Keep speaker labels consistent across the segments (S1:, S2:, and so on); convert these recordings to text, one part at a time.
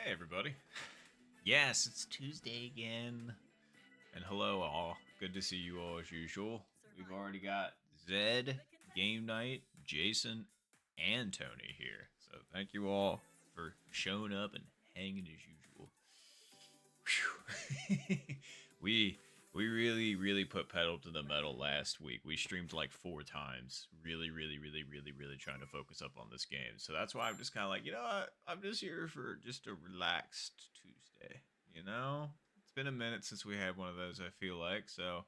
S1: Hey, everybody. Yes, it's Tuesday again. And hello, all. Good to see you all as usual. We've already got Zed, Game Night, Jason, and Tony here. So thank you all for showing up and hanging as usual. Whew. we we really put pedal to the metal last week. We streamed like 4 times. Really trying to focus up on this game. So that's why I'm just kind of like, what? I'm just here for just a relaxed Tuesday. It's been a minute since we had one of those. I feel like so.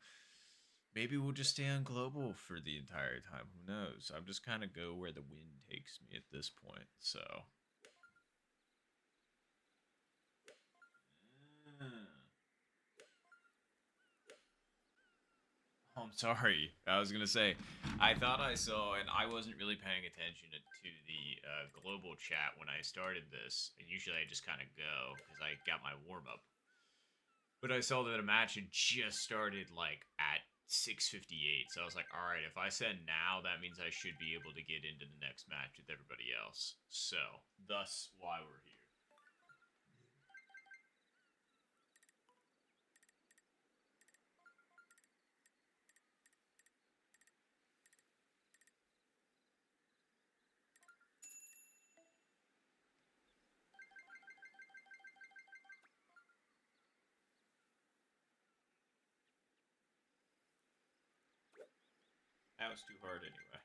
S1: Maybe we'll just stay on global for the entire time. Who knows? I'm just kind of go where the wind takes me at this point. So. Mm. Oh, I'm sorry. I was gonna say, I thought I saw, and I wasn't really paying attention to the global chat when I started this. And usually, I just kind of go because I got my warm up. But I saw that a match had just started like at 6:58. So I was like, all right, if I send now, that means I should be able to get into the next match with everybody else. So, thus why we're here. That was too hard anyway.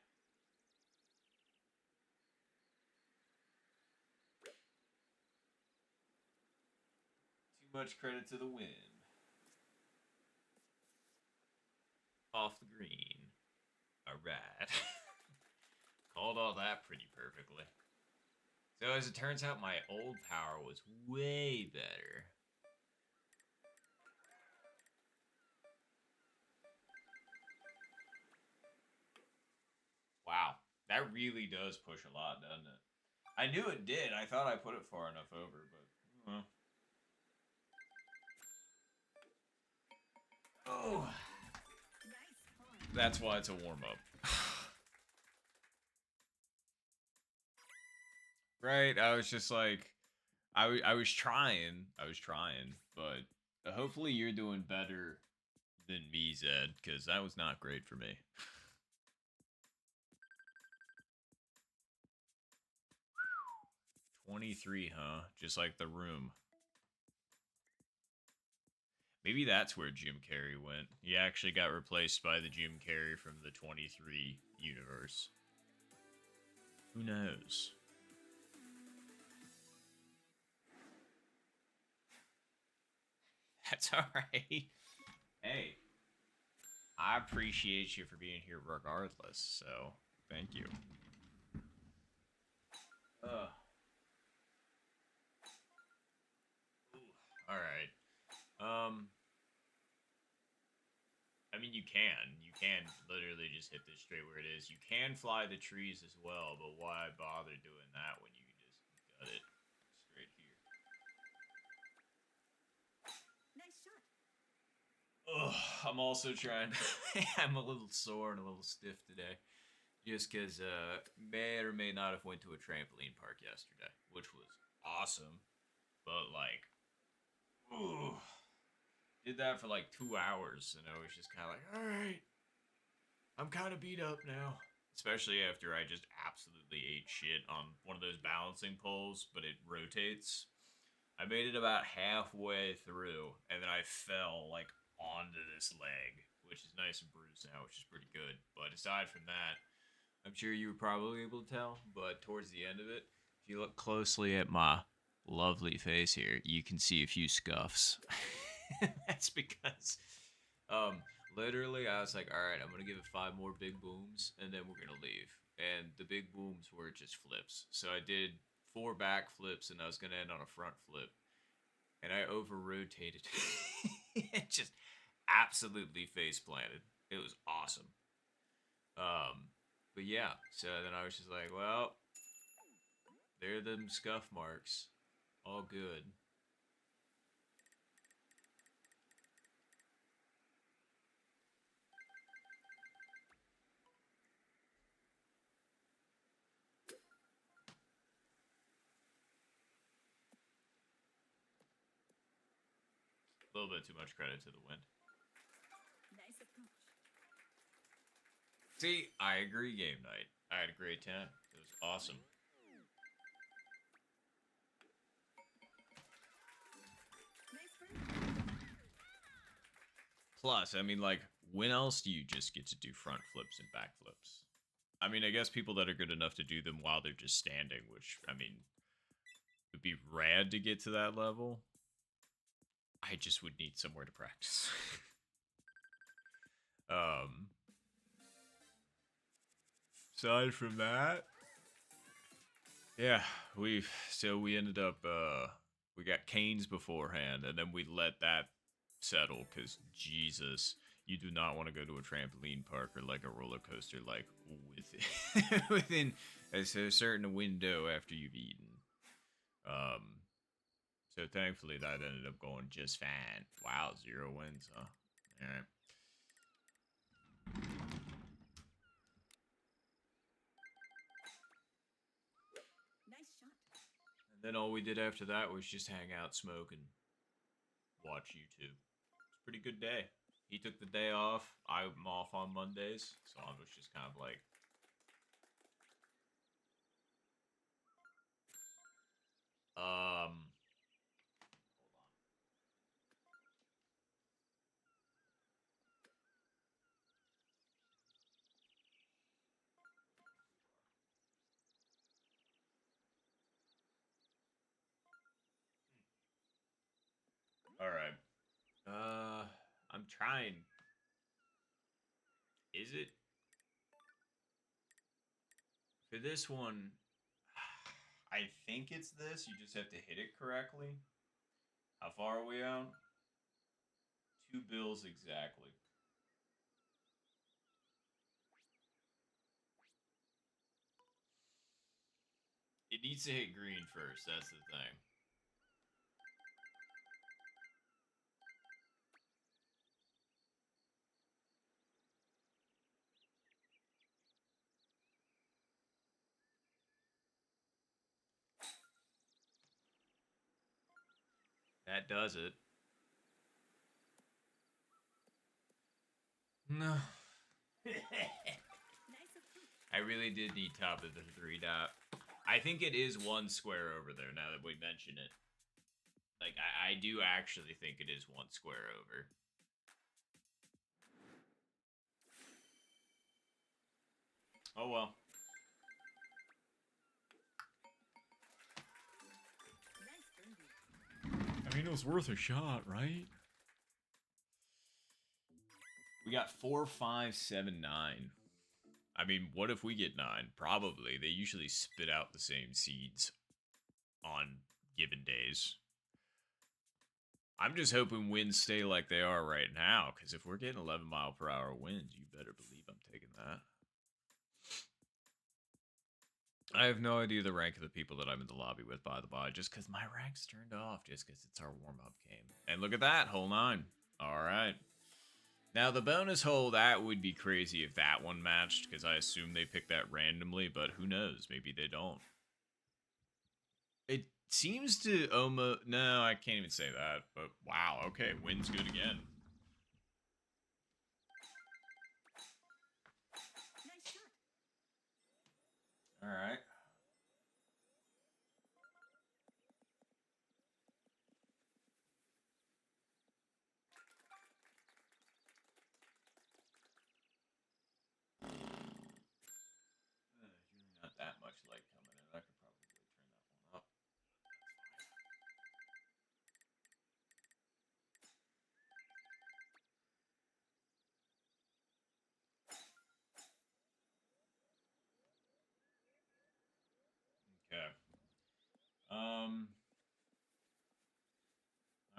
S1: Too much credit to the wind. Off the green. Alright. Called all that pretty perfectly. So as it turns out, my old power was way better. Wow, that really does push a lot, doesn't it? I knew it did. I thought I put it far enough over, but oh, that's why it's a warm up. Right? I was just like, I was trying, but hopefully you're doing better than me, Zed, because that was not great for me. 23, huh? Just like the room. Maybe that's where Jim Carrey went. He actually got replaced by the Jim Carrey from the 23 universe. Who knows? That's alright. Hey, I appreciate you for being here regardless, so thank you. Ugh. Alright. Um, I mean, you can. You can literally just hit this straight where it is. You can fly the trees as well, but why bother doing that when you can just gut it straight here?
S2: Nice shot.
S1: Ugh, I'm also trying. I'm a little sore and a little stiff today, just because may or may not have went to a trampoline park yesterday, which was awesome, but like, ooh, did that for like 2 hours, and I was just kind of like, all right, I'm kind of beat up now. Especially after I just absolutely ate shit on one of those balancing poles, but it rotates. I made it about halfway through, and then I fell like onto this leg, which is nice and bruised now, which is pretty good. But aside from that, I'm sure you were probably able to tell, but towards the end of it, if you look closely at my lovely face here, you can see a few scuffs. That's because, um, literally, I was like, all right, I'm gonna give it 5 more big booms, and then we're gonna leave. And the big booms were just flips. So I did 4 back flips, and I was gonna end on a front flip, and I over rotated. It just absolutely face planted. It was awesome. Um, but yeah, so then I was just like, well, there are them scuff marks. All good. A little bit too much credit to the wind.
S2: Nice approach.
S1: See, I agree, game night. I had a great time. It was awesome.
S2: Nice birdie.
S1: Plus, I mean, like, when else do you just get to do front flips and back flips? I mean, I guess people that are good enough to do them while they're just standing, which, I mean, would be rad to get to that level. I just would need somewhere to practice. Aside from that, yeah, we ended up we got canes beforehand, and then we let that settle because Jesus, you do not want to go to a trampoline park or like a roller coaster like within a certain window after you've eaten. So thankfully that ended up going just fine. Wow, 0 wins, huh? All right.
S2: Nice shot.
S1: And then all we did after that was just hang out, smoke, and watch YouTube. It's a pretty good day. He took the day off. I'm off on Mondays, so I was just kind of like, hold on. All right. I'm trying. Is it for this one? I think it's this. You just have to hit it correctly. How far are we out? 2 bills exactly. It needs to hit green first. That's the thing. That does it. No.
S2: Nice approach.
S1: I really did need top of the 3 dot. I think it is 1 square over there now that we mention it. Like, I do actually think it is 1 square over. Oh well.
S2: Nice birdie.
S1: I mean, it was worth a shot, right? We got 4, 5, 7, 9. I mean, what if we get 9? Probably. They usually spit out the same seeds on given days. I'm just hoping winds stay like they are right now, because if we're getting 11-mile-per-hour winds, you better believe I'm taking that. I have no idea the rank of the people that I'm in the lobby with, by the by, just because my rank's turned off, just because it's our warm-up game. And look at that, hole 9. All right. Now, the bonus hole, that would be crazy if that one matched, because I assume they picked that randomly, but who knows? Maybe they don't. It seems to almost... No, I can't even say that, but wow, okay, wind's good again.
S2: Nice shot.
S1: All right. There's really not that much light coming in. I could probably turn that one up. Okay.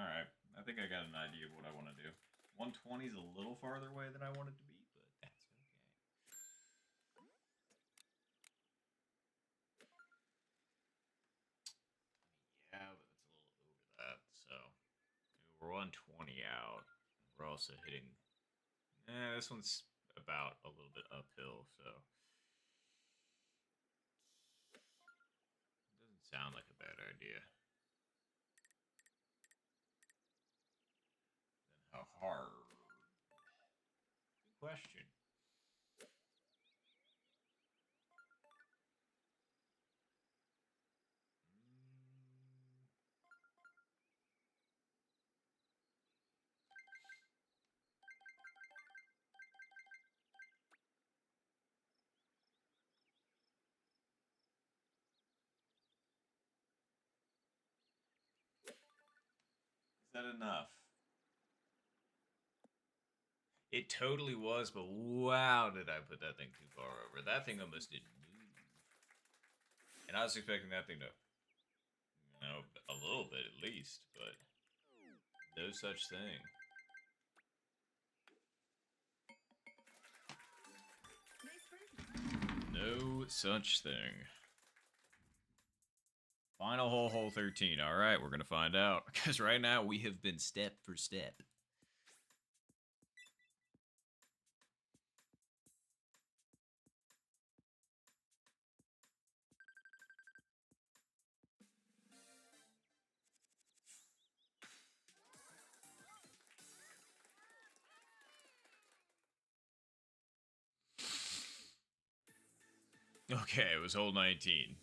S1: All right. I think I got an idea of what I want to do. 120 is a little farther away than I wanted to be, but that's okay. Yeah, but it's a little over that. So we're 120 out. We're also hitting. This one's about a little bit uphill, so it doesn't sound like a bad idea. hard? Good question. Is that enough? It totally was, but wow, did I put that thing too far over. That thing almost didn't move. And I was expecting that thing to, you know, a little bit at least, but no such thing.
S2: Nice birdie.
S1: No such thing. Final hole, hole 13. All right, we're going to find out. Because right now we have been step for step. Okay, it was hole 19.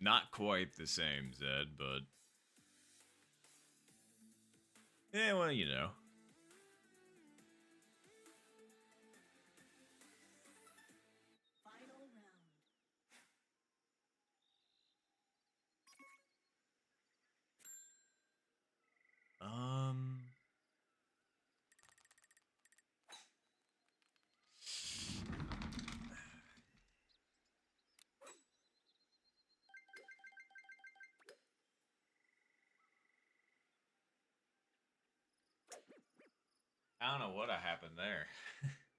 S1: Not quite the same, Zed, but... yeah, well, you know.
S2: Final round.
S1: I don't know what happened there.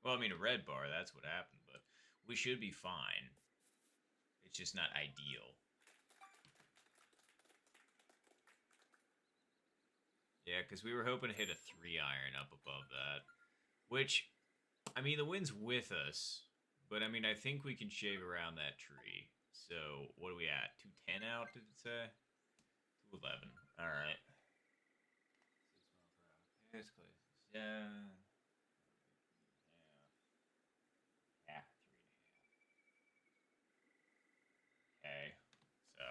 S1: Well, I mean, a red bar, that's what happened, but we should be fine. It's just not ideal. Yeah, because we were hoping to hit a 3-iron up above that. Which, I mean, the wind's with us, but I mean, I think we can shave around that tree. So, what are we at? 210 out, did it say? 211. Alright. 6 miles per hour. It's close. Yeah. Yeah, 3.5. Okay. So.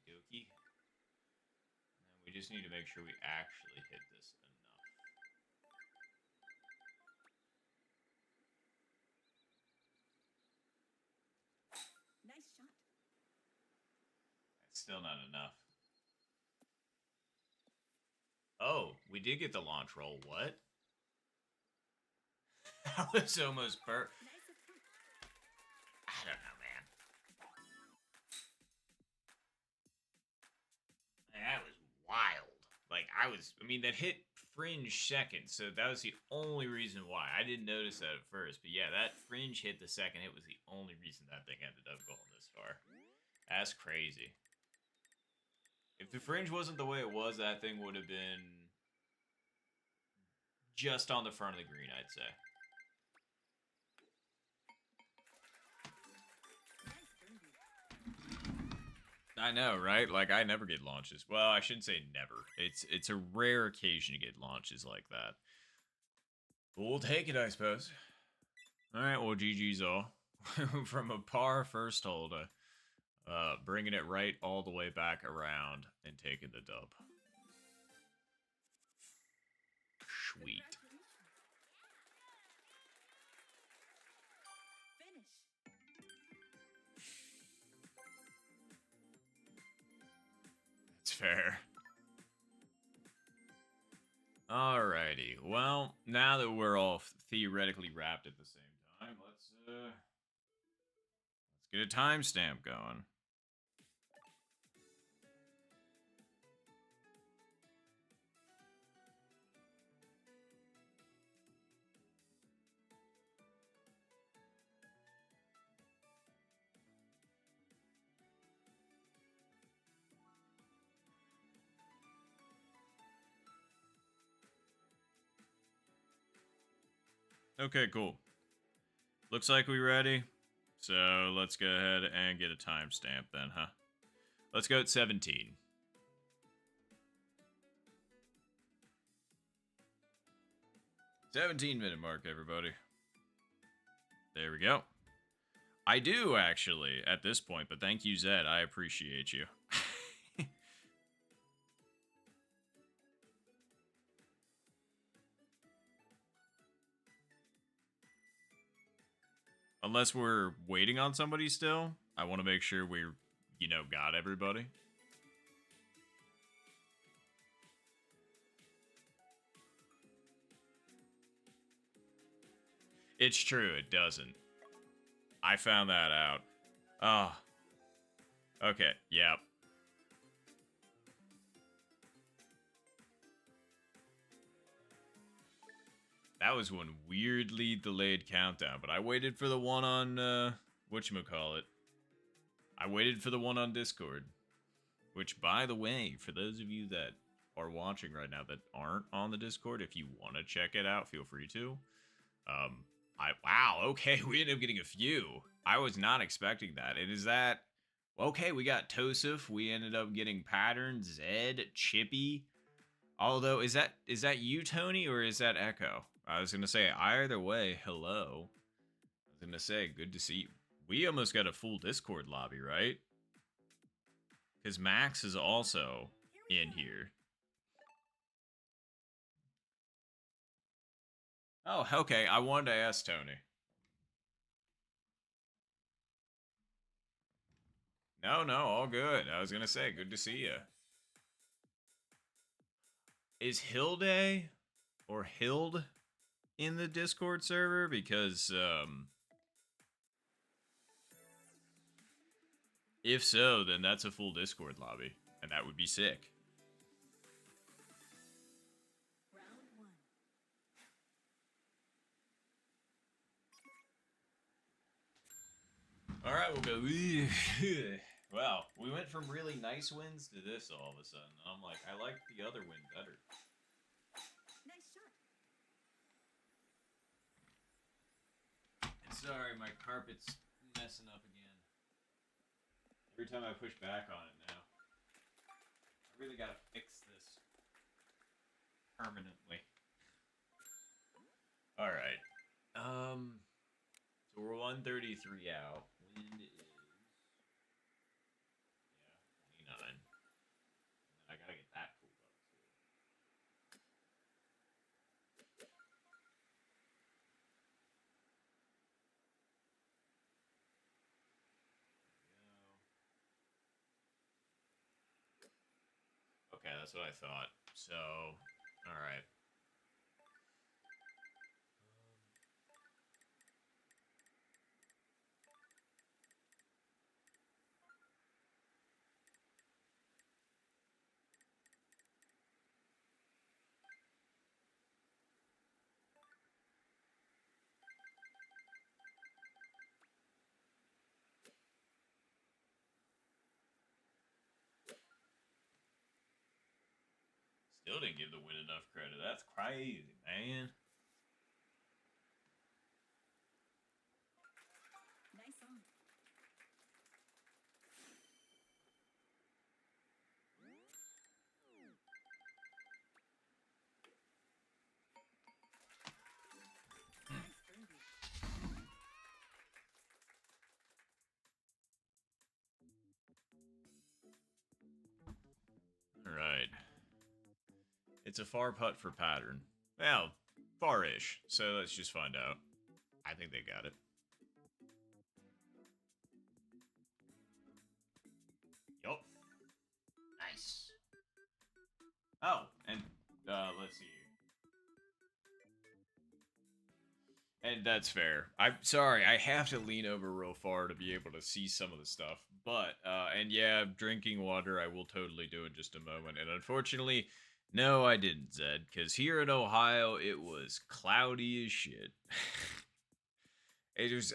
S1: Okie dokie. And we just need to make sure we actually hit this enough.
S2: Nice shot.
S1: That's still not enough. Oh, we did get the launch roll. What? That was almost
S2: Nice approach.
S1: I don't know, man. That was wild. Like, I mean, that hit fringe second, so that was the only reason why. I didn't notice that at first, but yeah, that fringe hit the second hit was the only reason that thing ended up going this far. That's crazy. If the fringe wasn't the way it was, that thing would have been just on the front of the green, I'd say.
S2: Nice birdie.
S1: I know, right? Like, I never get launches. Well, I shouldn't say never. It's a rare occasion to get launches like that. But we'll take it, I suppose. All right, well, GG's all. From a par first hole to bringing it right all the way back around and taking the dub. Sweet.
S2: Finish.
S1: That's fair. Alrighty. Well, now that we're all theoretically wrapped at the same time, let's get a timestamp going. Okay, cool. Looks like we ready. So let's go ahead and get a timestamp then, huh? Let's go at 17. 17-minute mark, everybody. There we go. I do, actually, at this point, but thank you, Zed. I appreciate you. Unless we're waiting on somebody still, I want to make sure we're, got everybody. It's true, it doesn't. I found that out. Oh. Okay, yep. That was one weirdly delayed countdown, but I waited for the one on, whatchamacallit. I waited for the one on Discord. Which, by the way, for those of you that are watching right now that aren't on the Discord, if you want to check it out, feel free to. Wow, okay, we ended up getting a few. I was not expecting that. And is that... Okay, we got Tosif. We ended up getting Pattern, Zed, Chippy. Although, is that you, Tony, or is that Echo? I was going to say, either way, hello. I was going to say, good to see you. We almost got a full Discord lobby, right? Because Max is also in here. Oh, okay. I wanted to ask Tony. No, all good. I was going to say, good to see you. Is Hilde or Hild in the Discord server? Because, if so, then that's a full Discord lobby. And that would be sick.
S2: Round one.
S1: Alright, we'll go. Wow, we went from really nice wins to this all of a sudden. I'm like, I like the other win better.
S2: Nice shot.
S1: Sorry, my carpet's messing up again. Every time I push back on it now. I really gotta fix this permanently. Alright. So we're 133 out. Wind is... Yeah, 29. And I gotta get that pulled up too. Okay, that's what I thought. So, alright. Still didn't give the win enough credit. That's crazy, man.
S2: Nice on. Nice birdie.
S1: Alright. It's a far putt for Pattern. Well, far-ish. So let's just find out. I think they got it. Yup. Nice. Oh, and let's see. And that's fair. I'm sorry, I have to lean over real far to be able to see some of the stuff. But, and yeah, drinking water I will totally do in just a moment. And unfortunately, no, I didn't, Zed. Because here in Ohio, it was cloudy as shit.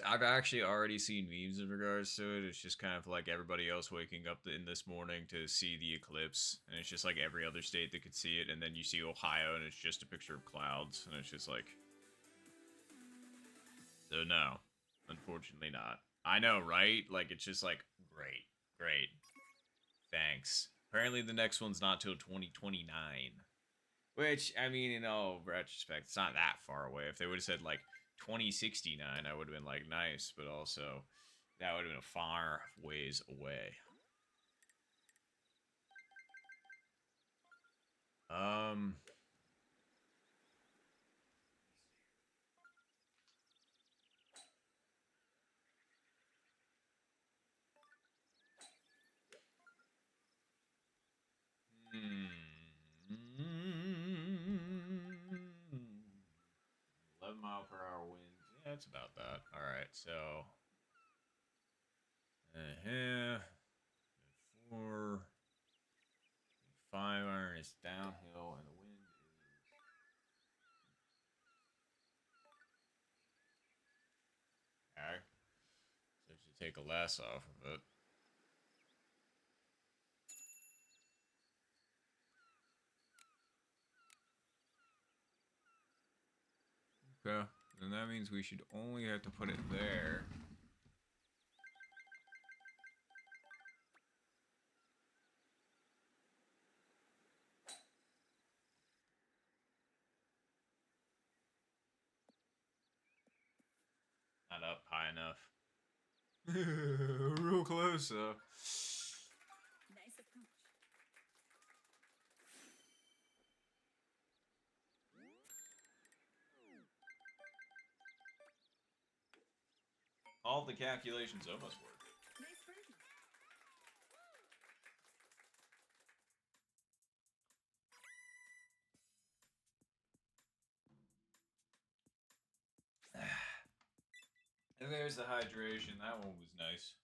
S1: I've actually already seen memes in regards to it. It's just kind of like everybody else waking up in this morning to see the eclipse. And it's just like every other state that could see it. And then you see Ohio and it's just a picture of clouds. And it's just like... So no, unfortunately not. I know, right? Like, it's just like, great, great. Thanks. Apparently, the next one's not till 2029. Which, I mean, in all retrospect, it's not that far away. If they would have said, like, 2069, I would have been like, nice. But also, that would have been a far ways away. Um... Hmm. 11-mile-per-hour winds. Yeah, it's about that. All right, so 4, 5 iron is downhill, and the wind is okay. So it should take a less off of it. Okay, then that means we should only have to put it there. Not up high enough. Real close, though.
S2: Nice approach.
S1: All the calculations almost work.
S2: Nice birdie.
S1: And there's the hydration. That one was nice.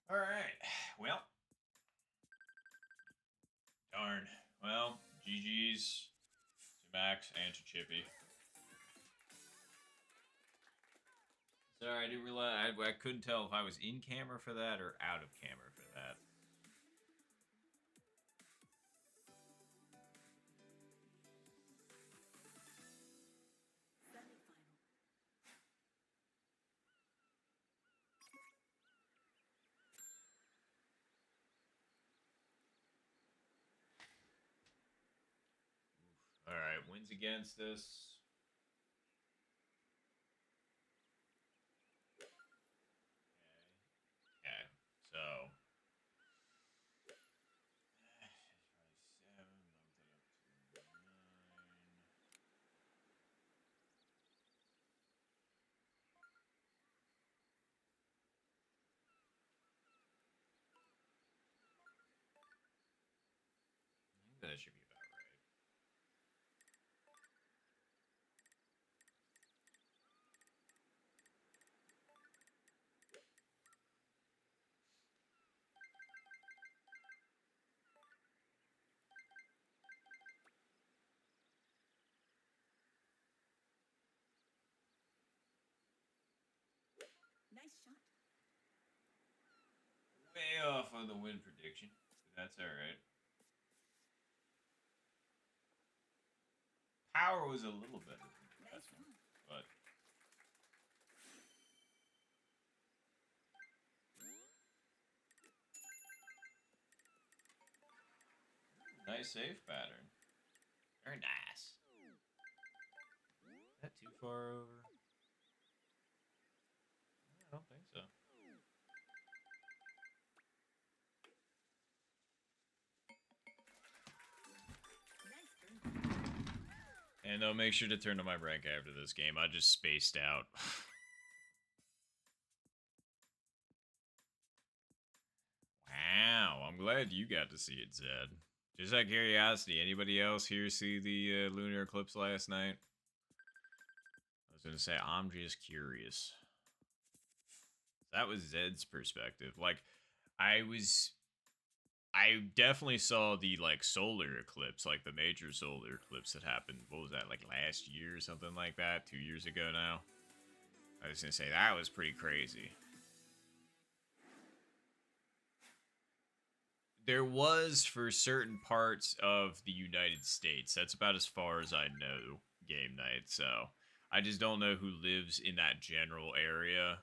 S1: All right. Well. Darn. Well, GG's to Max and to Chippy. Sorry, I didn't realize. I couldn't tell if I was in camera for that or out of camera for that.
S2: Semifinal.
S1: All right, wins against us. Okay, so. That should be about right.
S2: Nice shot.
S1: Way off on the win prediction, but that's all right. Power was a little better than the
S2: Nice
S1: last one,
S2: run.
S1: but nice save pattern. Very nice. Is that too far over? I don't think so.
S2: Nice birdie.
S1: And I'll make sure to turn to my rank after this game. I just spaced out. Wow, I'm glad you got to see it, Zed. Just out of curiosity, anybody else here see the lunar eclipse last night? I was gonna say, I'm just curious. That was Zed's perspective. Like, I definitely saw the, like, solar eclipse, like, the major solar eclipse that happened, what was that, like, last year or something like that? 2 years ago now? I was gonna say, that was pretty crazy. There was for certain parts of the United States. That's about as far as I know game night. So I just don't know who lives in that general area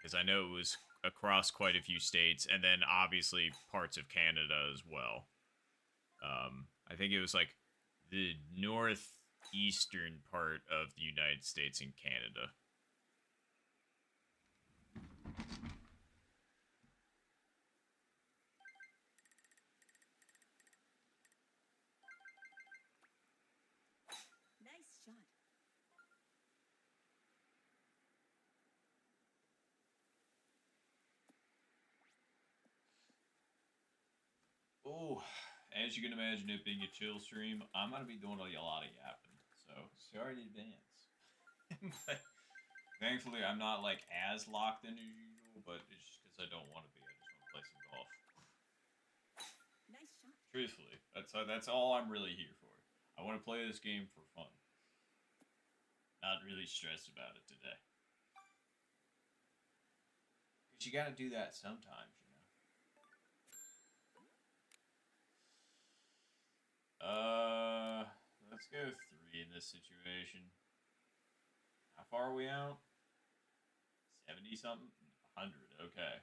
S1: because I know it was across quite a few states, and then obviously parts of Canada as well. I think it was like the northeastern part of the United States and Canada.
S2: Nice shot.
S1: Oh, as you can imagine, it being a chill stream, I'm gonna be doing a lot of yapping. So sorry in advance. But thankfully, I'm not like as locked in as usual. But it's just because I don't want to be. I just want to play some golf.
S2: Nice shot.
S1: Truthfully, that's all I'm really here for. I want to play this game for fun. Not really stressed about it today. Because you gotta do that sometimes, you know. Let's go 3 in this situation. How far are we out? 70 something? 100, okay.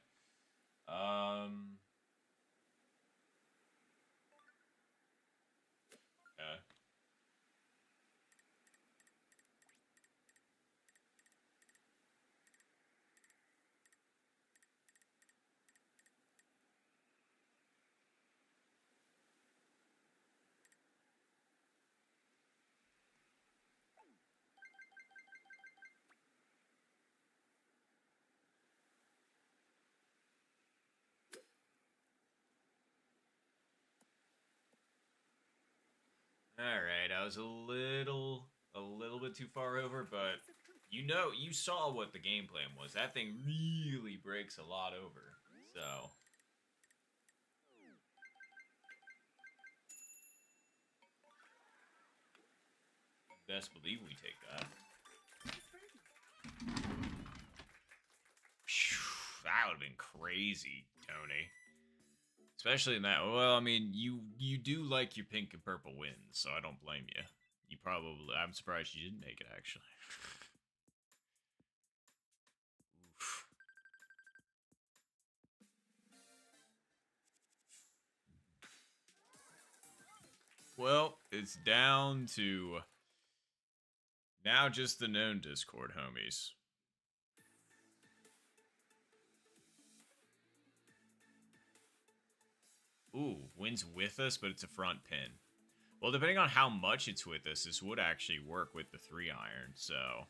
S1: Okay. All right, I was a little bit too far over, but you saw what the game plan was. That thing really breaks a lot over. So, best believe we take that.
S2: Nice birdie.
S1: Phew, that would have been crazy, Tony. Especially in that. Well, I mean, you do like your pink and purple wins, so I don't blame you. You probably. I'm surprised you didn't make it actually. Oof. Well, it's down to now just the known Discord homies. Ooh, wins with us, but it's a front pin. Well, depending on how much it's with us, this would actually work with the 3-iron, so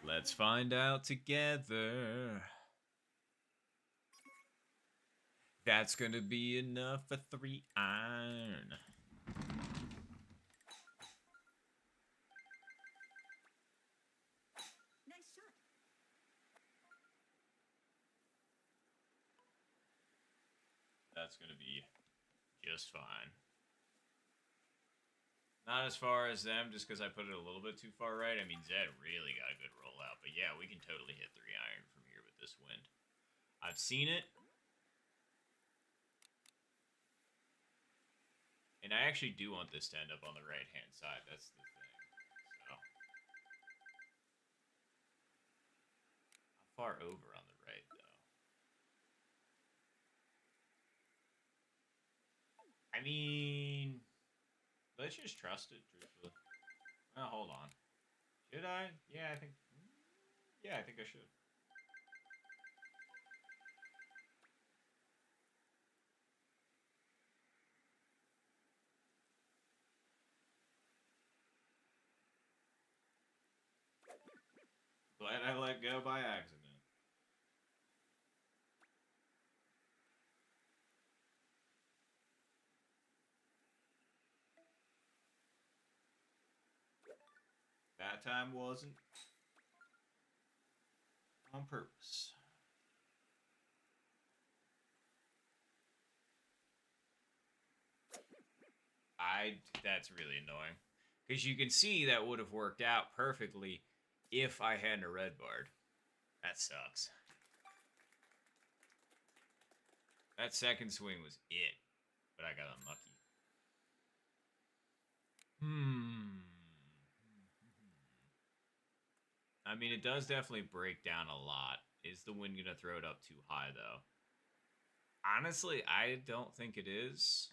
S1: let's find out together. That's gonna be enough for 3-iron.
S2: Nice shot.
S1: That's gonna be just fine. Not as far as them, just because I put it a little bit too far right. I mean, Zed really got a good rollout, but yeah, we can totally hit 3-iron from here with this wind. I've seen it. And I actually do want this to end up on the right-hand side. That's the thing. So. How far over on the right, though? I mean, let's just trust it, truthfully. Oh, hold on. Should I? Yeah, I think... Yeah, I think I should. Glad I let go by accident. That time wasn't on purpose. That's really annoying. Because you can see that would have worked out perfectly if I hadn't a red barred. That sucks. That second swing was it, but I got unlucky. I mean, it does definitely break down a lot. Is the wind going to throw it up too high, though? Honestly, I don't think it is.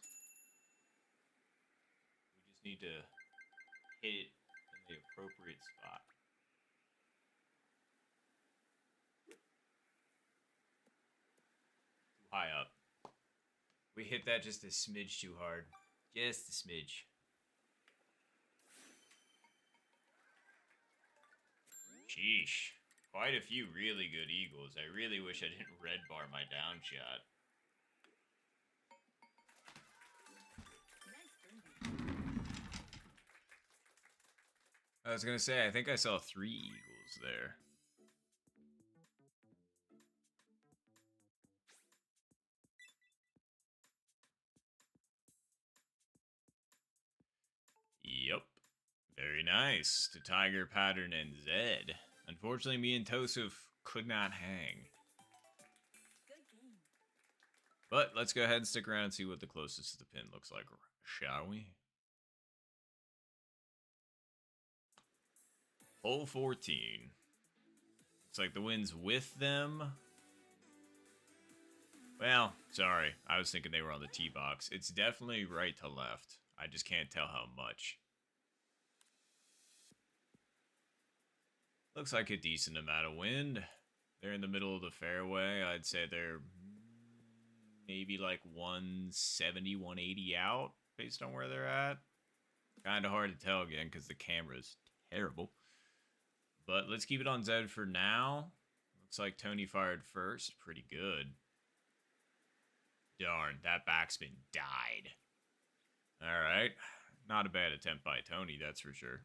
S1: We just need to hit it in the appropriate spot. Too high up. We hit that just a smidge too hard. Just a smidge. Sheesh. Quite a few really good eagles. I really wish I didn't red bar my down shot.
S2: Nice birdie.
S1: I was gonna say, I think I saw 3 eagles there. Yep. Very nice. To Tiger, Pattern, and Zed. Unfortunately, me and Tosuf could not hang.
S2: Good game.
S1: But let's go ahead and stick around and see what the closest to the pin looks like, shall we? Hole 14. Looks like the wind's with them. Well, sorry. I was thinking they were on the tee box. It's definitely right to left. I just can't tell how much. Looks like a decent amount of wind. They're in the middle of the fairway. I'd say they're maybe like 170, 180 out based on where they're at. Kind of hard to tell again because the camera's terrible. But let's keep it on Zed for now. Looks like Tony fired first. Pretty good. Darn, that backspin died. All right. Not a bad attempt by Tony, that's for sure.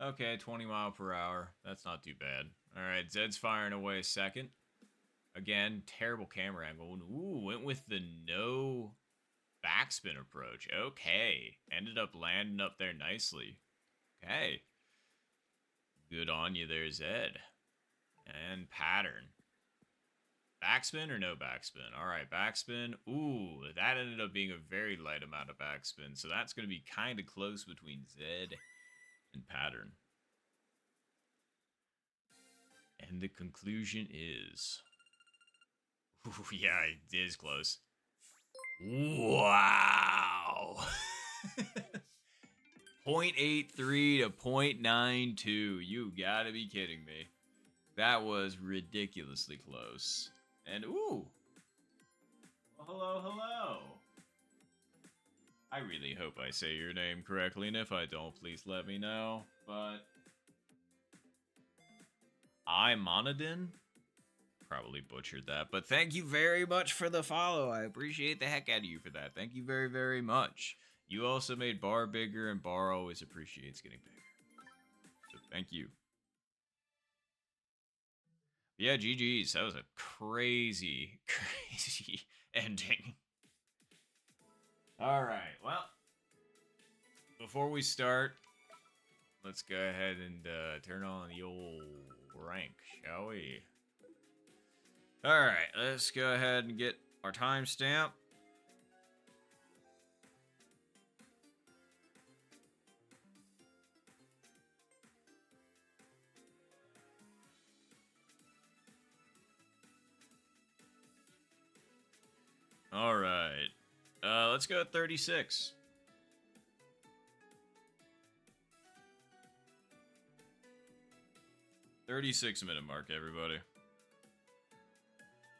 S1: Okay, 20 mile per hour. That's not too bad. All right, Zed's firing away second. Again, terrible camera angle. Ooh, went with the no backspin approach. Okay. Ended up landing up there nicely. Okay. Good on you there, Zed. And Pattern. Backspin or no backspin? All right, backspin. Ooh, that ended up being a very light amount of backspin. So that's going to be kind of close between Zed and Pattern. And the conclusion is... Ooh, yeah, it is close. Wow. 0.83 to 0.92. You gotta be kidding me. That was ridiculously close. And ooh. Well, hello, hello. I really hope I say your name correctly, and if I don't, please let me know. But I Monodin probably butchered that, but thank you very much for the follow. I appreciate the heck out of you for that. Thank you very, very much. You also made Bar bigger, and Bar always appreciates getting bigger. So thank you. Yeah, GG's. That was a crazy, crazy ending. All right, well, before we start, let's go ahead and turn on the old rank, shall we? All right, let's go ahead and get our timestamp. All right, let's go at 36. $36-minute mark, everybody.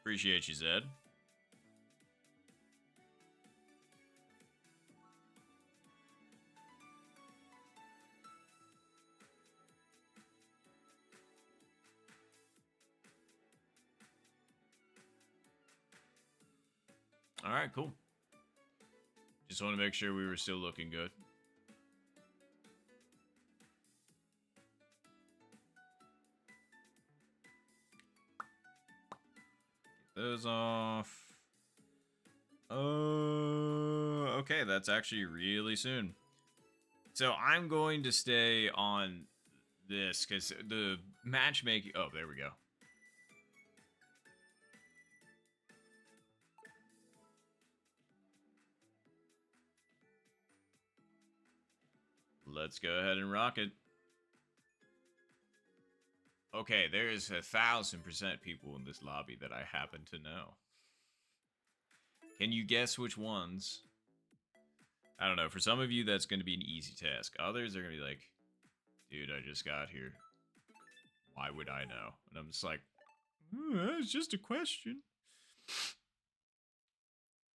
S1: Appreciate you, Zed. All right, cool. Just want to make sure we were still looking good. Get those off. Oh, okay, that's actually really soon. So I'm going to stay on this because the matchmaking... Oh, there we go. let's go ahead and rock it. Okay, there's 1,000% people in this lobby that I happen to know. Can you guess which ones? I don't know. For some of you, that's going to be an easy task. Others are going to be like, dude, I just got here. Why would I know? And I'm just like, it's just a question.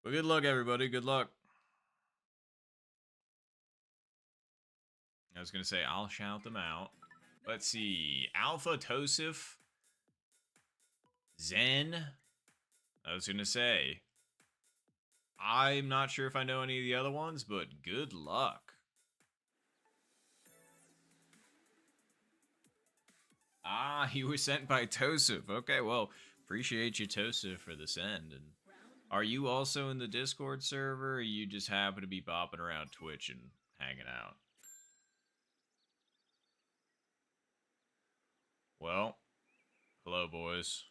S1: Well, good luck, everybody. Good luck. I was going to say, I'll shout them out. Let's see. Alpha Tosif. Zen. I was going to say, I'm not sure if I know any of the other ones, but good luck. Ah, you were sent by Tosif. Okay, well, appreciate you, Tosif, for the send. And are you also in the Discord server, or you just happen to be bopping around Twitch and hanging out? Well, hello, boys.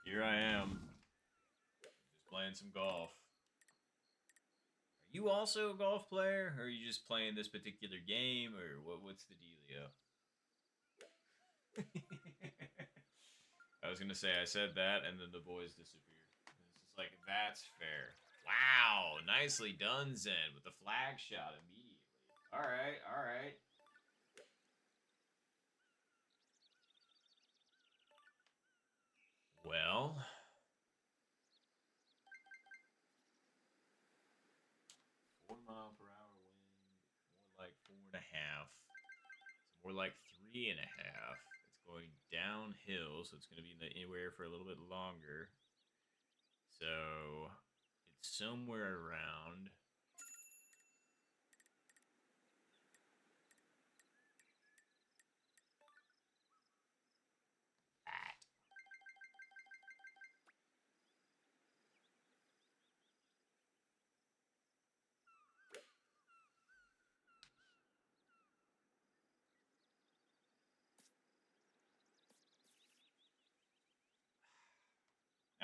S1: Here I am. Just playing some golf. Are you also a golf player, or are you just playing this particular game, or what's the dealio? I was gonna say, I said that, and then the boys disappeared. It's just like, that's fair. Wow, nicely done, Zen, with the flag shot immediately. Alright, alright. Well, 4 mile per hour wind, more like 4.5. It's more like 3.5. It's going downhill, so it's going to be in the air for a little bit longer. So it's somewhere around.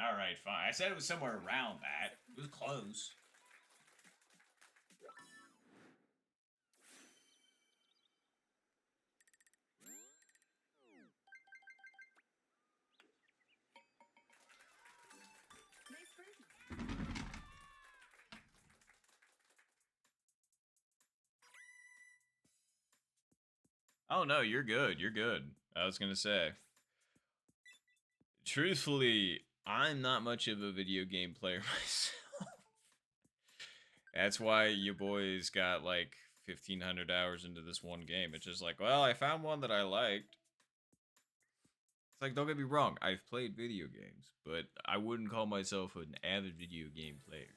S1: All right, fine. I said it was somewhere around that. It was close.
S2: Nice birdie.
S1: Oh no, you're good. You're good. I was gonna say. Truthfully, I'm not much of a video game player myself. That's why your boys got like 1,500 hours into this one game. It's just like, well, I found one that I liked. It's like, don't get me wrong, I've played video games, but I wouldn't call myself an avid video game player.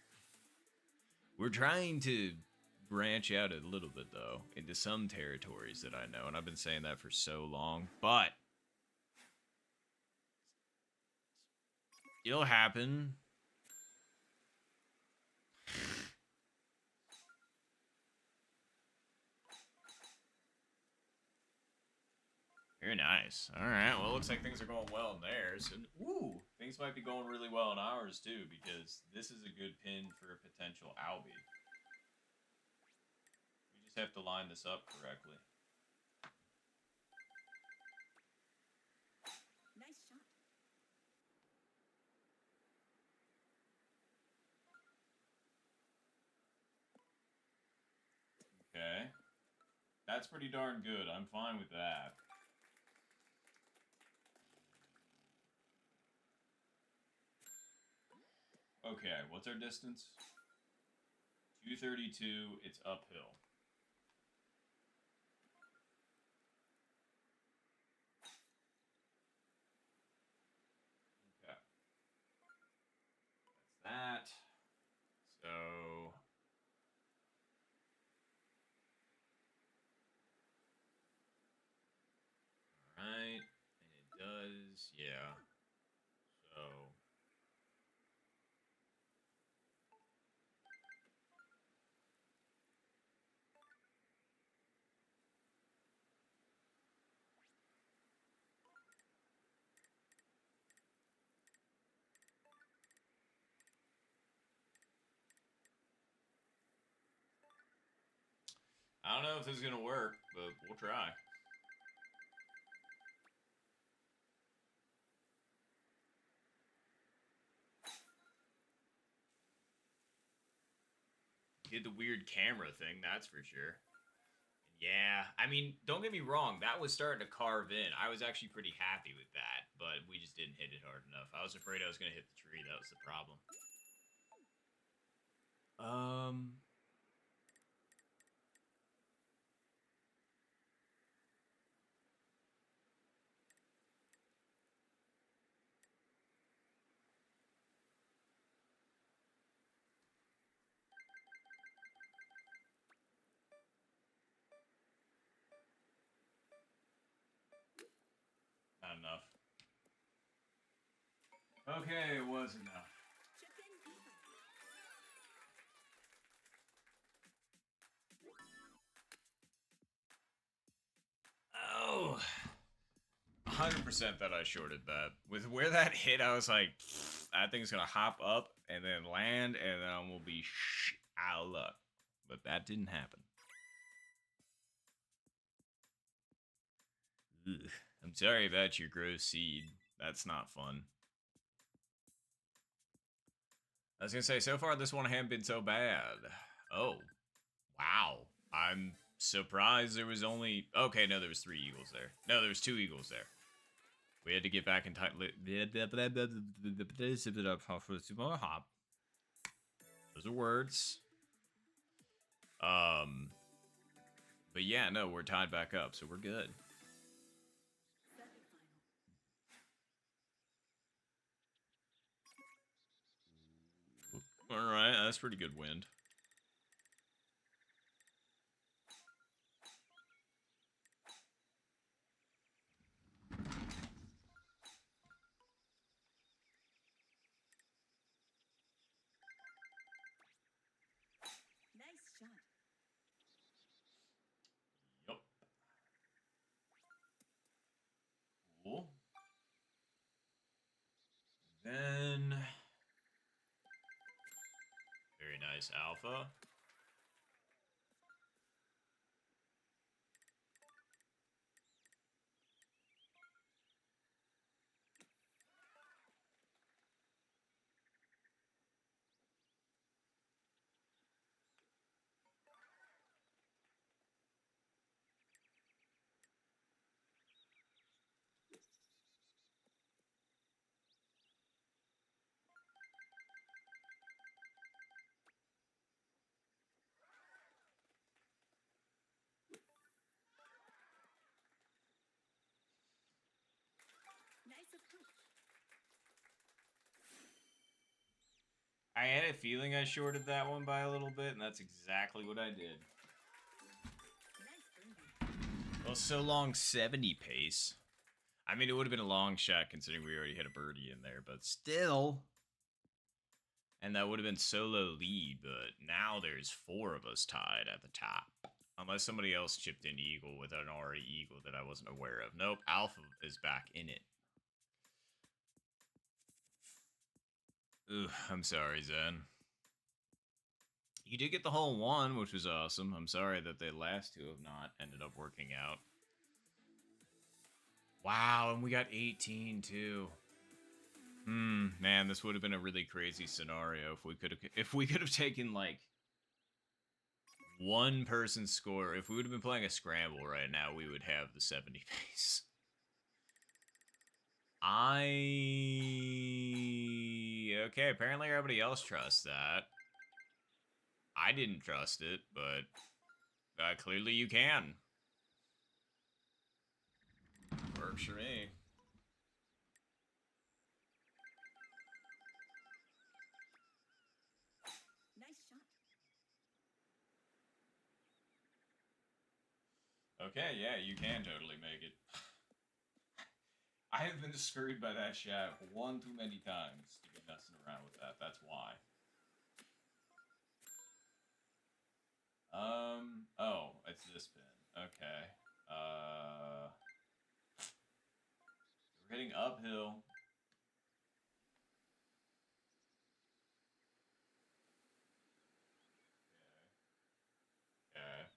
S1: We're trying to branch out a little bit, though, into some territories that I know, and I've been saying that for so long, but it'll happen. Very nice. All right. Well, it looks like things are going well in theirs. And, ooh, things might be going really well in ours, too, because this is a good pin for a potential Albie. We just have to line this up correctly.
S2: Nice shot.
S1: Okay. That's pretty darn good. I'm fine with that. Okay, what's our distance? 232, it's uphill. Okay. That's that. So... Alright, and it does, yeah. So... I don't know if this is gonna work, but we'll try. Did the weird camera thing, that's for sure. Yeah, I mean, don't get me wrong, that was starting to carve in. I was actually pretty happy with that, but we just didn't hit it hard enough. I was afraid I was gonna hit the tree, that was the problem. Not enough. Okay, it was enough.
S2: Chip in deeper.
S1: Oh, 100% that I shorted that. With where that hit, I was like, that thing's gonna hop up and then land, and then I'm gonna be out of luck. But that didn't happen. Ugh. I'm sorry about your gross seed. That's not fun. I was gonna say, so far this one hasn't been so bad. Oh, wow. I'm surprised there was only... Okay, no, there was 3 eagles there. No, there was 2 eagles there. We had to get back in time. Those are words. But yeah, no, we're tied back up, so we're good.
S2: Semifinal.
S1: Alright, that's pretty good wind.
S2: Nice shot.
S1: Yup. Cool. Then... Very nice, Alpha.
S2: Nice approach.
S1: I had a feeling I shorted that one by a little bit, and that's exactly what I did.
S2: Nice birdie.
S1: Well, so long 70 pace. I mean, it would have been a long shot considering we already had a birdie in there, but still. And that would have been solo lead, but now there's 4 of us tied at the top. Unless somebody else chipped in eagle with an already eagle that I wasn't aware of. Nope, Alpha is back in it. Ugh, I'm sorry, Zen. You did get the whole 1, which was awesome. I'm sorry that the last 2 have not ended up working out. Wow, and we got 18 too. Man, this would have been a really crazy scenario if we could have taken like one person's score. If we would have been playing a scramble right now, we would have the 70 pace. Okay, apparently everybody else trusts that. I didn't trust it, but clearly you can. Works for me.
S2: Nice shot.
S1: Okay, yeah, you can totally make it. I have been screwed by that shot one too many times to be messing around with that. That's why. Oh, it's this pin. Okay. We're hitting uphill. Okay.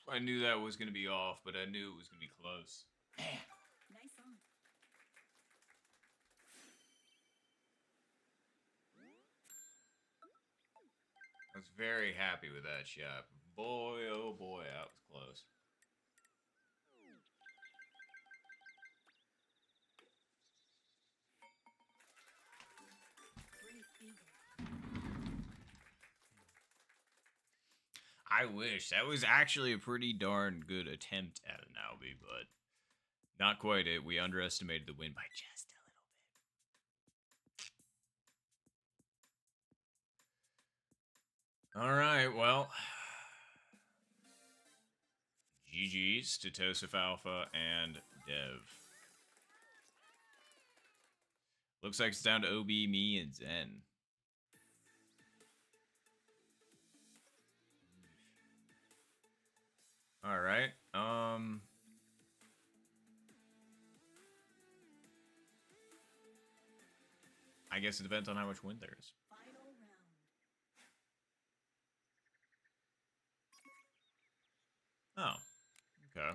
S1: I knew that was going to be off, but I knew it was going to be close. Man.
S2: Nice on.
S1: I was very happy with that shot. Boy, oh boy, that was close.
S2: Great eagle.
S1: I wish. That was actually a pretty darn good attempt at an Albie, but not quite it. We underestimated the win by just a little bit. All right, well. GG's to Tosif Alpha and Dev. Looks like it's down to OB, me, and Zen. All right. I guess it depends on how much wind there is.
S2: Final round.
S1: Oh, okay.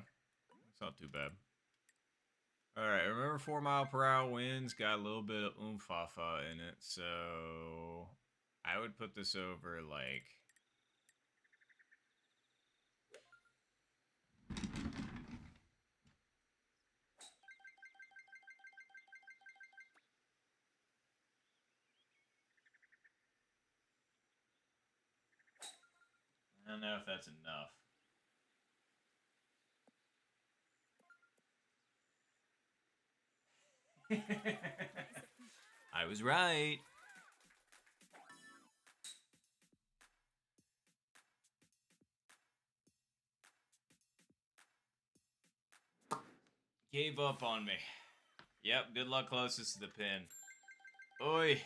S1: That's not too bad. All right, remember 4 mile per hour winds got a little bit of oomph-fafa in it, so I would put this over like. I don't know if that's enough. I was right. Gave up on me. Yep, good luck closest to the pin. Oi.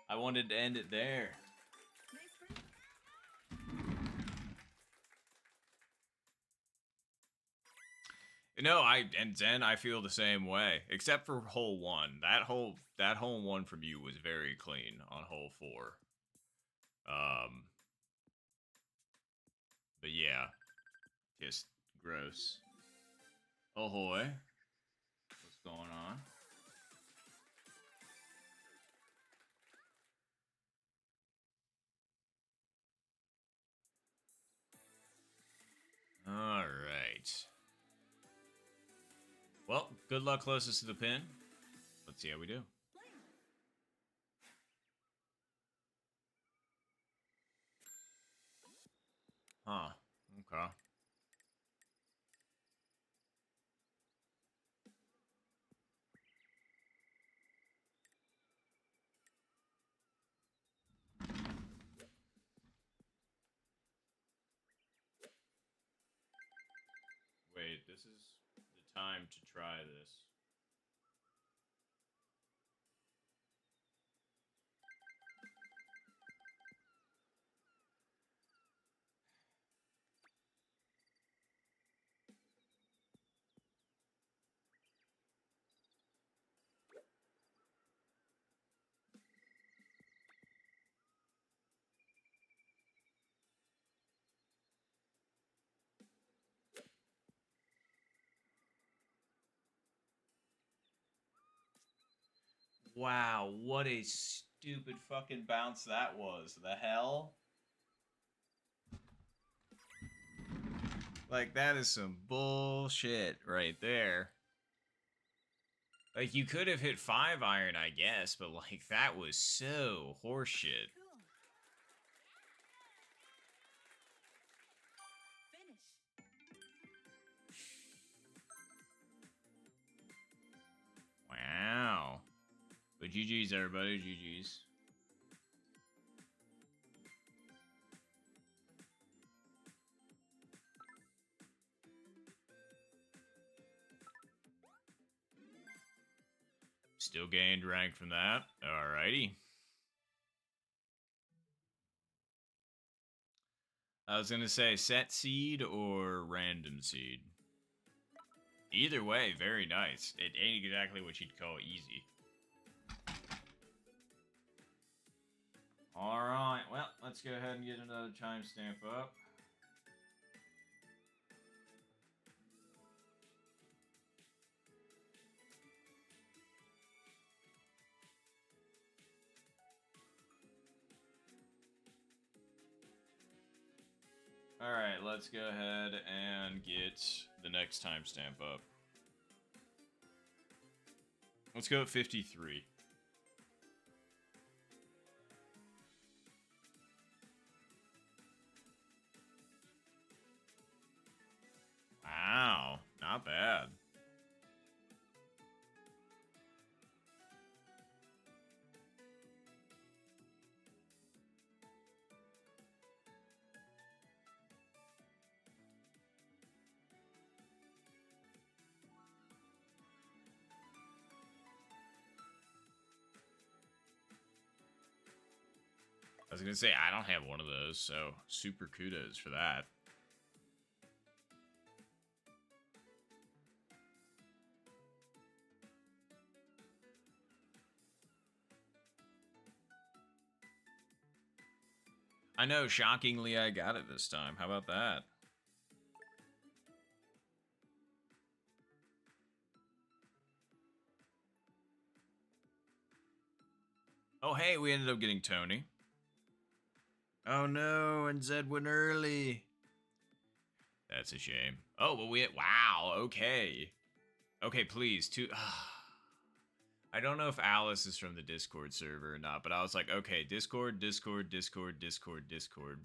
S1: I wanted to end it there.
S2: Nice birdie.
S1: No, and Zen, I feel the same way. Except for hole 1. That hole 1 from you was very clean on hole 4. But yeah. Just gross. Ahoy. What's going on? All right. Well, good luck closest to the pin. Let's see how we do. Huh. Okay. Wait, this is the time to try this. Wow, what a stupid fucking bounce that was. The hell? Like, that is some bullshit right there. Like, you could have hit 5 iron, I guess, but, like, that was so horseshit.
S2: Cool. Finish.
S1: Wow. But GG's, everybody. GG's. Still gained rank from that. Alrighty. I was going to say set seed or random seed. Either way, very nice. It ain't exactly what you'd call easy. Alright, well, let's go ahead and get another timestamp up. Alright, let's go ahead and get the next timestamp up. Let's go at 53. Wow, not bad. I was gonna say, I don't have one of those, so super kudos for that. I know, shockingly, I got it this time. How about that? Oh, hey, we ended up getting Tony. Oh no, and Zed went early. That's a shame. Oh, but wow, okay. Okay, please, I don't know if Alice is from the Discord server or not, but I was like, okay, Discord, Discord, Discord, Discord, Discord.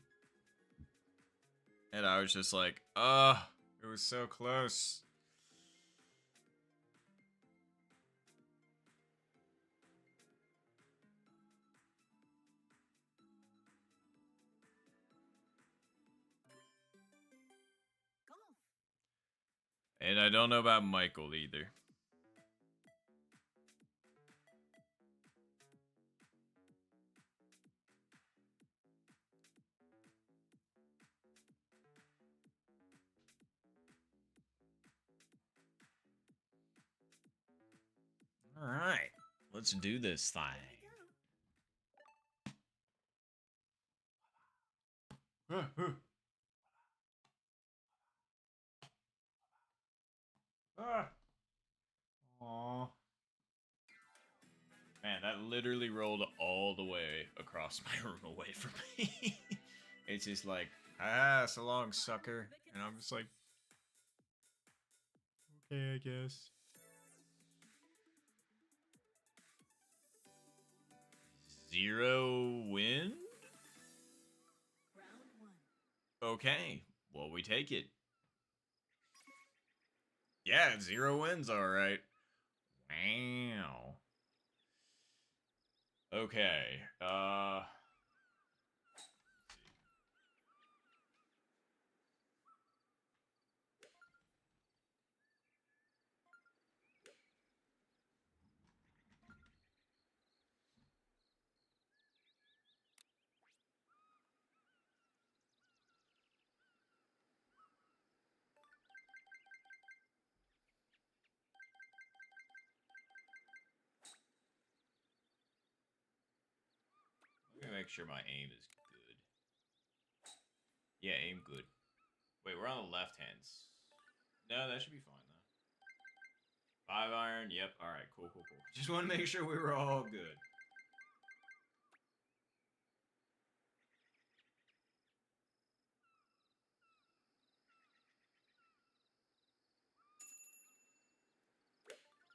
S1: And I was just like, it was so close.
S2: Golf.
S1: And I don't know about Michael either. All right, let's do this thing. Aww. Man, that literally rolled all the way across my room away from me. It's just like, so long, sucker. And I'm just like, okay, I guess. Zero win?
S2: Round one.
S1: Okay, well, we take it. Yeah, 0 wins, alright. Wow. Okay, let me make sure my aim is good. Yeah, aim good. Wait, we're on the left hands. No, that should be fine, though. 5 iron, yep, alright, cool. Just want to make sure we were all good.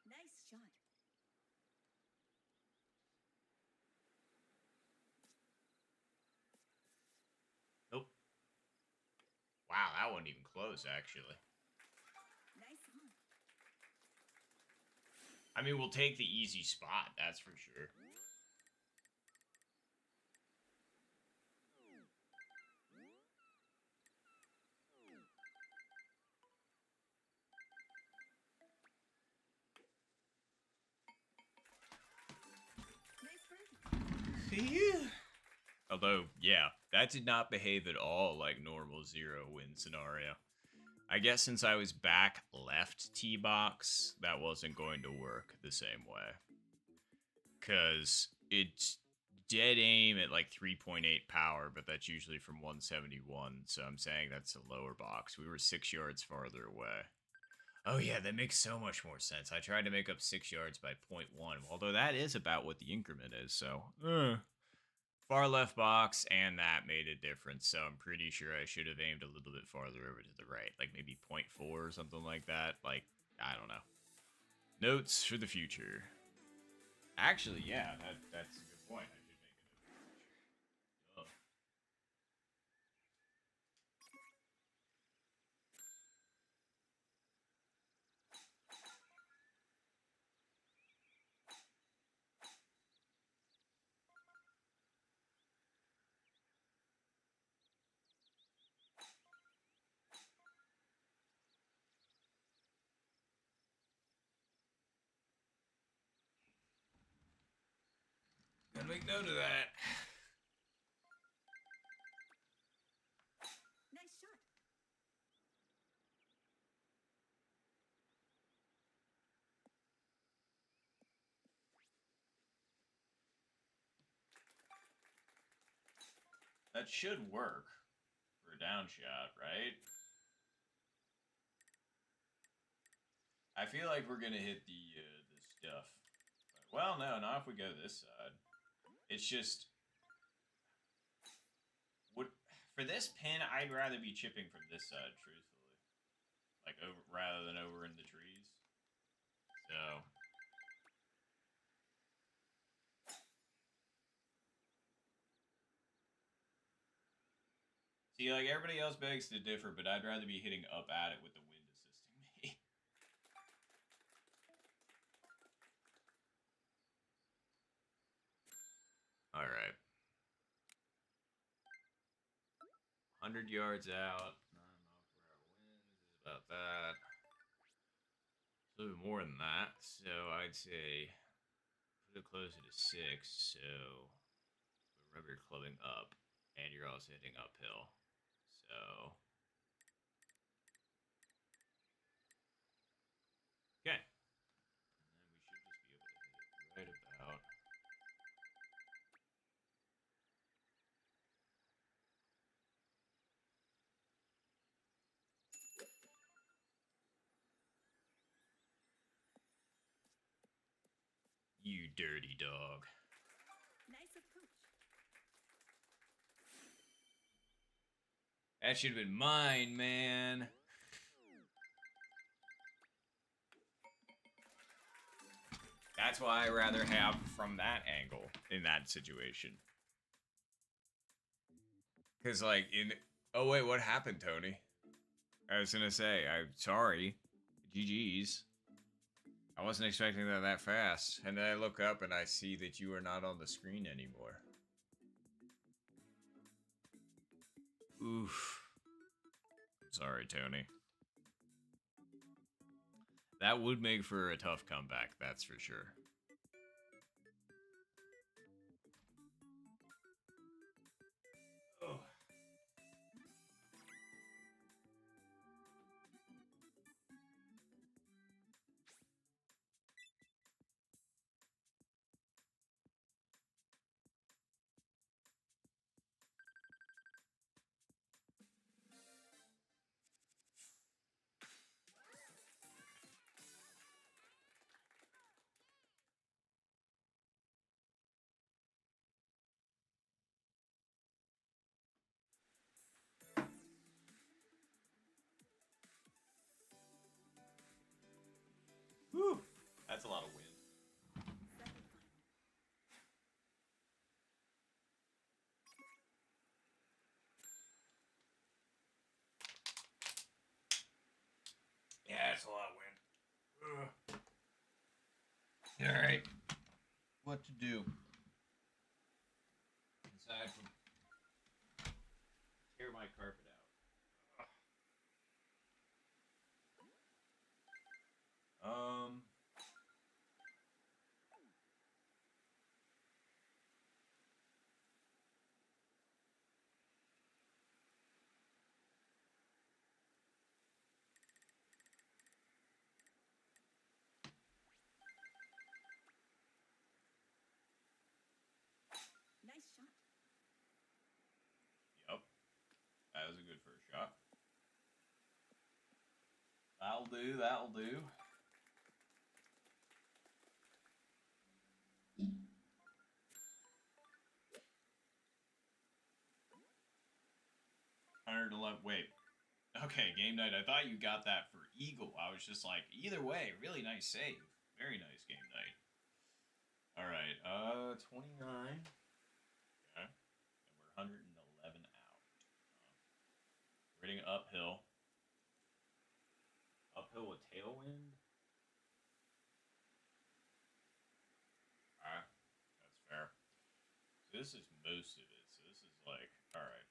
S2: Nice shot.
S1: Nope. Wow, that wasn't even close, actually.
S2: Nice on.
S1: I mean, we'll take the easy spot, that's for sure.
S2: Nice birdie.
S1: Although, yeah, that did not behave at all like normal 0 win scenario. I guess since I was back left T-box, that wasn't going to work the same way. Because it's dead aim at like 3.8 power, but that's usually from 171, so I'm saying that's a lower box. We were 6 yards farther away. Oh yeah, that makes so much more sense. I tried to make up 6 yards by 0.1, although that is about what the increment is, so... far left box, and that made a difference. So I'm pretty sure I should have aimed a little bit farther over to the right, like maybe 0.4 or something like that. Like, I don't know. Notes for the future. Actually, yeah, that's a good point. I should make a note for the future. Duh. Gotta make note of that.
S2: Nice shot.
S1: That should work for a down shot, right? I feel like we're gonna hit the stuff. But, well, no, not if we go this side. It's just would for this pin, I'd rather be chipping from this side, truthfully, like over rather than over in the trees. So. See, like, everybody else begs to differ, but I'd rather be hitting up at it with the wind assisting me. Alright. 100 yards out. Not enough where our wind is about that. It's a little bit more than that, so I'd say put it closer to 6, so remember you're clubbing up, and you're also hitting uphill. So, okay. And then we should just be able to hit it right about. You dirty dog.
S2: Nice approach.
S1: That should have been mine, man. That's why I rather have from that angle in that situation. Because, like, in... Oh, wait, what happened, Tony? I was gonna say, I'm sorry. GG's. I wasn't expecting that fast. And then I look up and I see that you are not on the screen anymore. Oof. Sorry, Tony. That would make for a tough comeback, that's for sure. Oh. Whew. That's a lot of wind.
S2: Second final.
S1: Yeah, it's a lot of wind. Alright. What to do? Aside from tear my carpet out.
S2: Nice shot.
S1: Yep. That was a good first shot. That'll do, that'll do. Okay, game night. I thought you got that for Eagle. I was just like, either way, really nice save. Very nice game night. All right, 29. Okay, and we're 111 out. We're hitting uphill. Uphill with tailwind. Alright, that's fair. So this is most of it. So this is like, all right.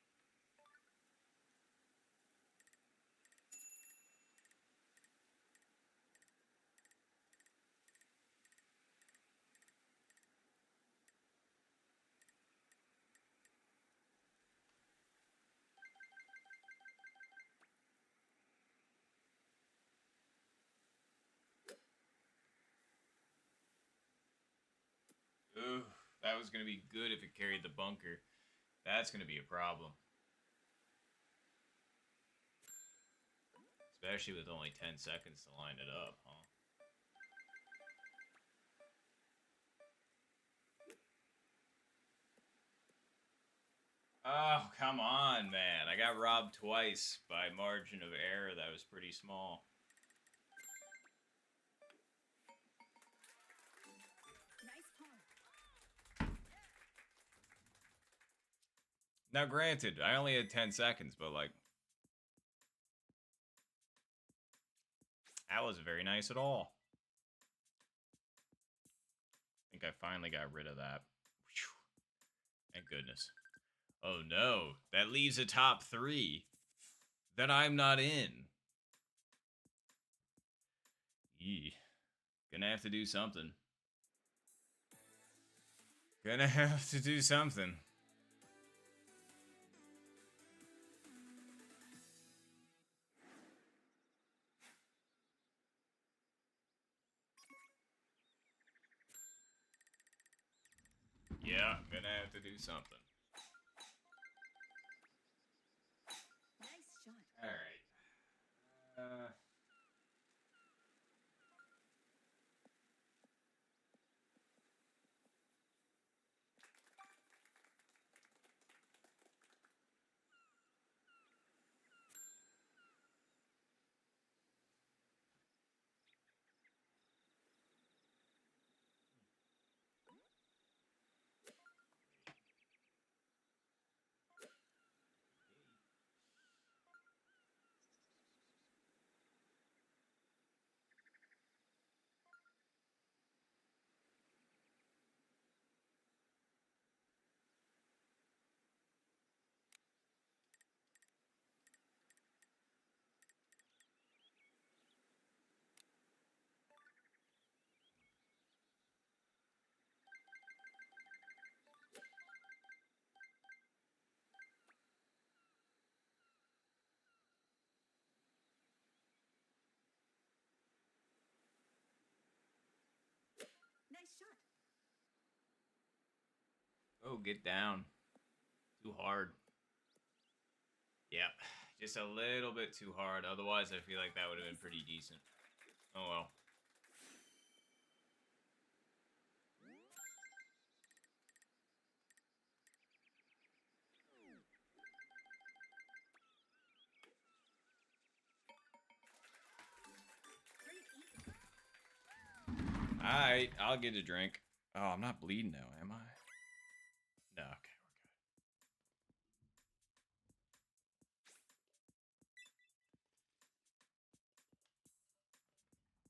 S1: Ooh, that was gonna be good if it carried the bunker. That's gonna be a problem. Especially with only 10 seconds to line it up, huh? Oh, come on, man. I got robbed twice by margin of error that was pretty small.
S2: Nice par.
S1: Now, granted, I only had 10 seconds, but, like, that wasn't very nice at all. I think I finally got rid of that. Whew. Thank goodness. Oh no, that leaves a top 3 that I'm not in. Yee. Gonna have to do something. Gonna have to do something. Yeah, I'm gonna have to do something.
S2: Nice shot.
S1: All right.
S2: Nice shot.
S1: Oh, get down. Too hard. Yep, just a little bit too hard. Otherwise, I feel like that would have been pretty decent. Oh well. Alright, I'll get a drink. Oh, I'm not bleeding now, am I? No, okay,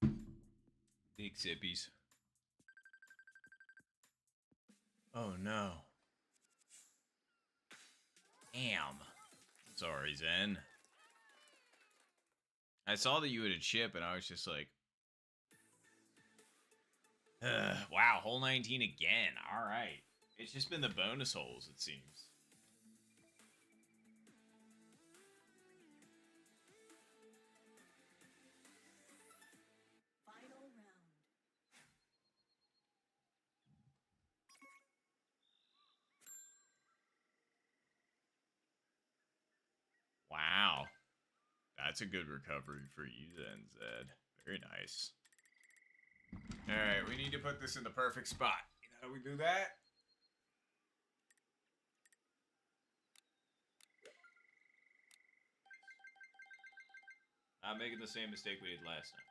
S1: we're good. Big sippies. Oh no. Damn. Sorry, Zen. I saw that you had a chip and I was just like, wow, hole 19 again. Alright. It's just been the bonus holes, it seems.
S2: Final round.
S1: Wow. That's a good recovery for you then, Zed. Very nice. Alright, we need to put this in the perfect spot. You know how we do that? Not making the same mistake we did last time.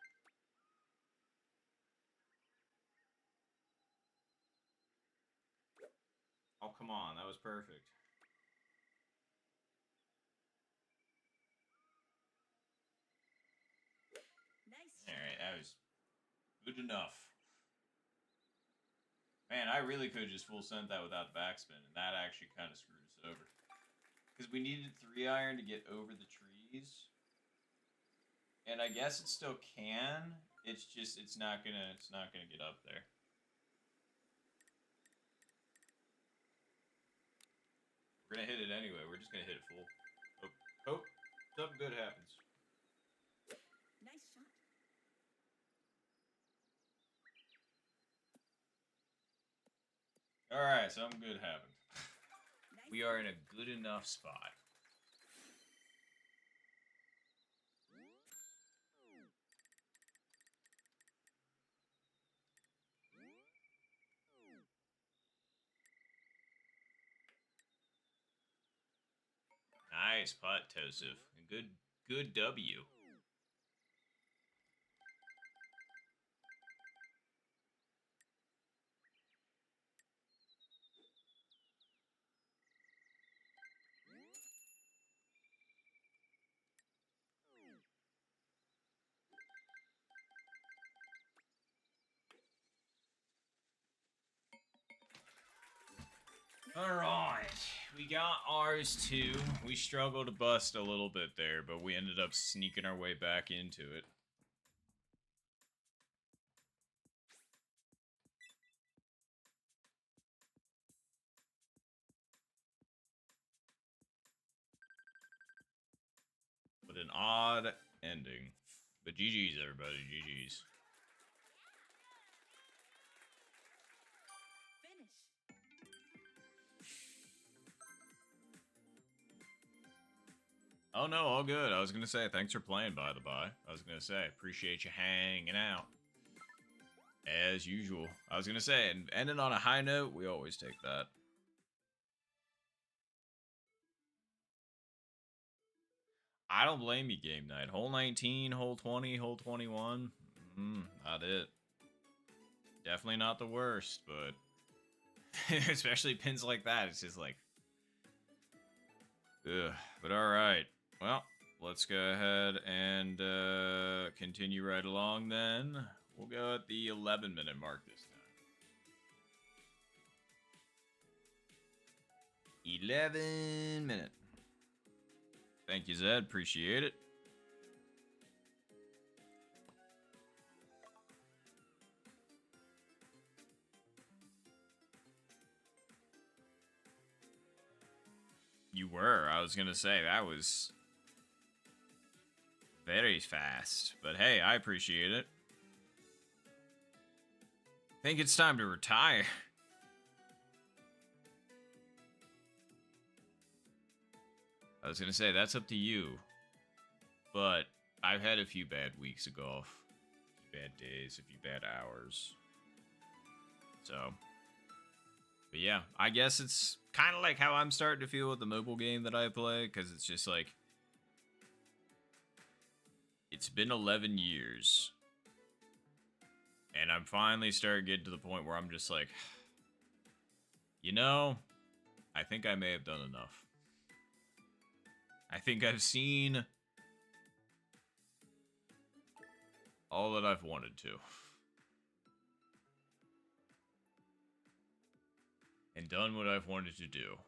S1: Oh, come on. That was perfect.
S2: Nice.
S1: Alright, that was good enough. Man, I really could have just full sent that without the backspin, and that actually kind of screwed us over. Because we needed 3-iron to get over the trees. And I guess it still can. It's just it's not gonna get up there. We're gonna hit it anyway. We're just gonna hit it full. Oh, something good happens.
S2: Nice shot.
S1: Alright, something good happened.
S2: Nice.
S1: We are in a good enough spot. Nice putt, Tosif. Good W. Alright, we got ours too. We struggled to bust a little bit there, but we ended up sneaking our way back into it. But an odd ending. But GG's, everybody, GG's.
S2: Finish.
S1: Oh no, all good. I was gonna say, thanks for playing, by the by. I was gonna say, appreciate you hanging out. As usual. I was gonna say, and ending on a high note, we always take that. I don't blame you, game night. Hole 19, hole 20, hole 21. Not it. Definitely not the worst, but especially pins like that, it's just like, ugh. But all right. Well, let's go ahead and continue right along then. We'll go at the 11-minute mark this time. 11 minute. Thank you, Zed. Appreciate it. You were. I was going to say, that was very fast. But hey, I appreciate it. Think it's time to retire. I was going to say, that's up to you. But I've had a few bad weeks of golf. A few bad days, a few bad hours. So, but yeah, I guess it's kind of like how I'm starting to feel with the mobile game that I play, because it's just like, it's been 11 years. And I'm finally starting to get to the point where I'm just like, you know, I think I may have done enough. I think I've seen all that I've wanted to. And done what I've wanted to do.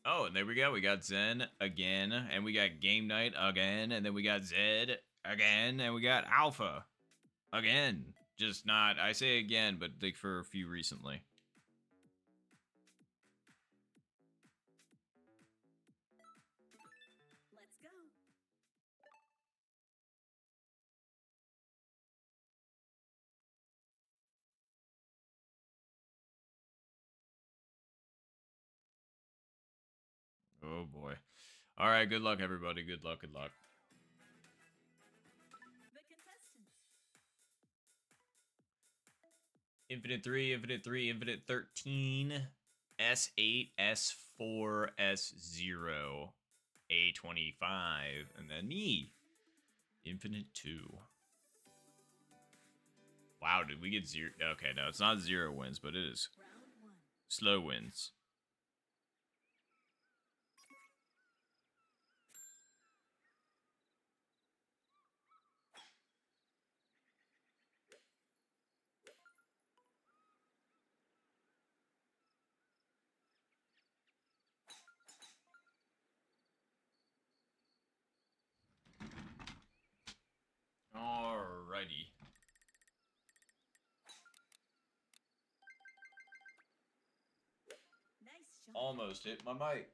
S1: Oh, and there we go. We got Zen again. And we got Game Night again. And then we got Zed again. And we got Alpha again. Just not, I say again, but like for a few recently.
S2: Let's go.
S1: Oh boy. All right, good luck, everybody. Good luck, good luck.
S2: The contestants.
S1: Infinite 3, Infinite 3, Infinite 13, S8, S4, S0, A25, and then me. Infinite 2. Wow, did we get 0? Okay, no, it's not 0 wins, but it is
S2: Round one.
S1: slow wins. Alrighty.
S2: Nice shot.
S1: Almost hit my mic.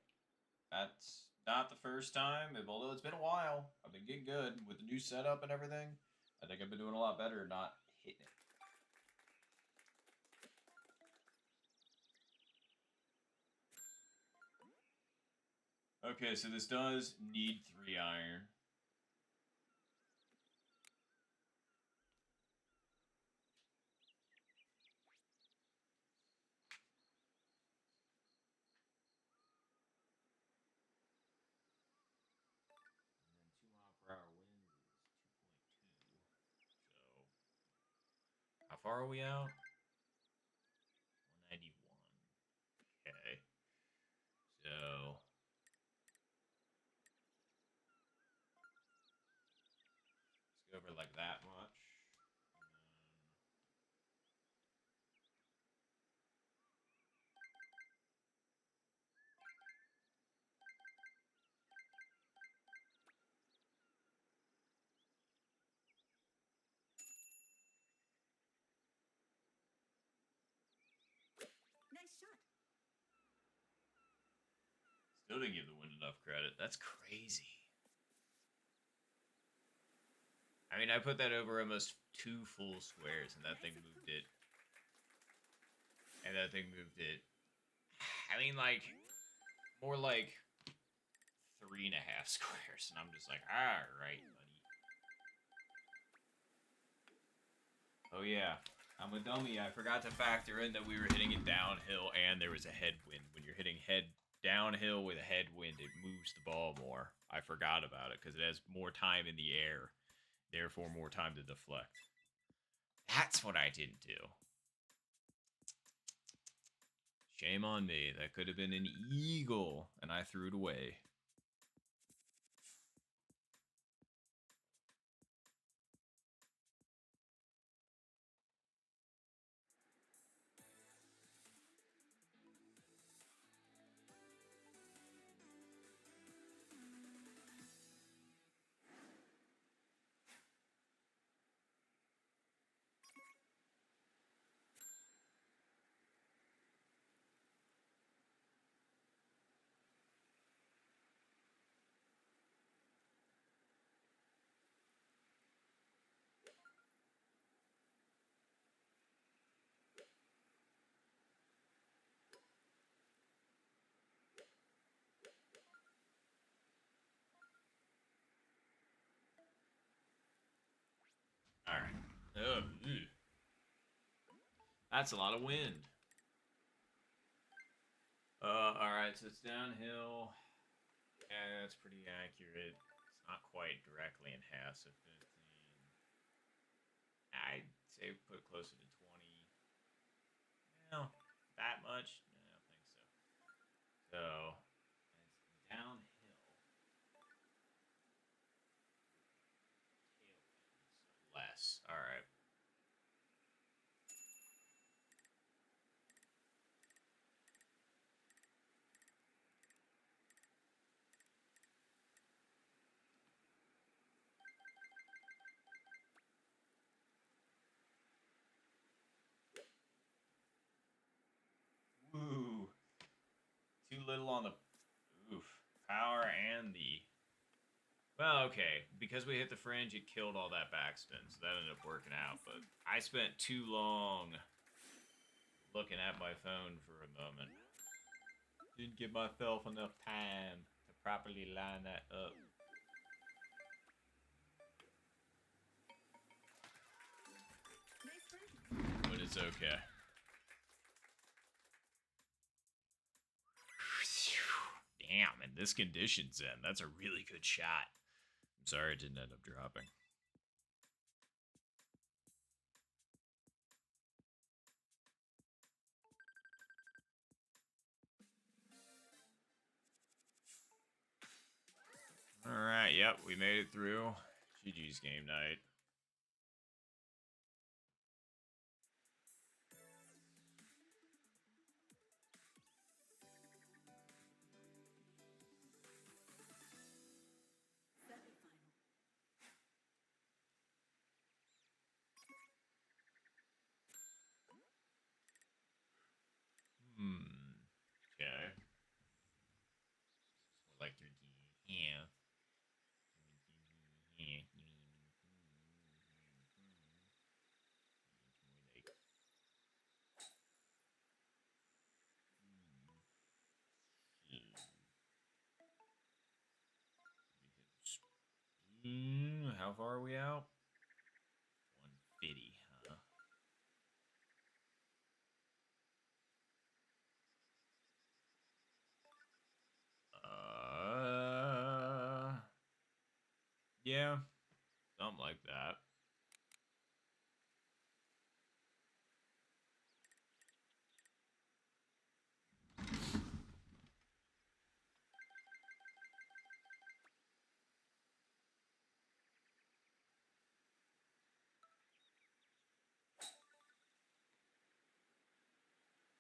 S1: That's not the first time, although it's been a while. I've been getting good with the new setup and everything. I think I've been doing a lot better not hitting it. Okay, so this does need 3 iron. And then 2 mile per hour wind is 2.2. So, how far are we out? 191. Okay. So, let's go over like that much.
S2: Nice shot.
S1: Still didn't give the wind enough credit. That's crazy. I mean, I put that over almost 2 full squares, and that thing moved it. And that thing moved it. I mean, like, more like 3.5 squares. And I'm just like, alright, buddy. Oh, yeah. I'm a dummy. I forgot to factor in that we were hitting it downhill and there was a headwind. When you're hitting downhill with a headwind, it moves the ball more. I forgot about it because it has more time in the air. Therefore, more time to deflect. That's what I didn't do. Shame on me. That could have been an eagle, and I threw it away. Alright. Oh, ew. That's a lot of wind. Alright, so it's downhill. Yeah, that's pretty accurate. It's not quite directly in half, so 15. I'd say put closer to 20. No, that much? No, I don't think so. So, it's downhill. Tailwind, so less. Alright. Woo. Too little on the power and the. Well, okay. Because we hit the fringe, it killed all that backspin, so that ended up working out. But I spent too long looking at my phone for a moment. Didn't give myself enough time to properly line that up.
S2: Nice birdie.
S1: But it's okay. Damn, in this conditions, then that's a really good shot. I'm sorry it didn't end up dropping. yep, we made it through. GG's game night.
S2: Semifinal.
S1: Okay. Like your yeah. How far are we out? 150, huh? Yeah, something like that.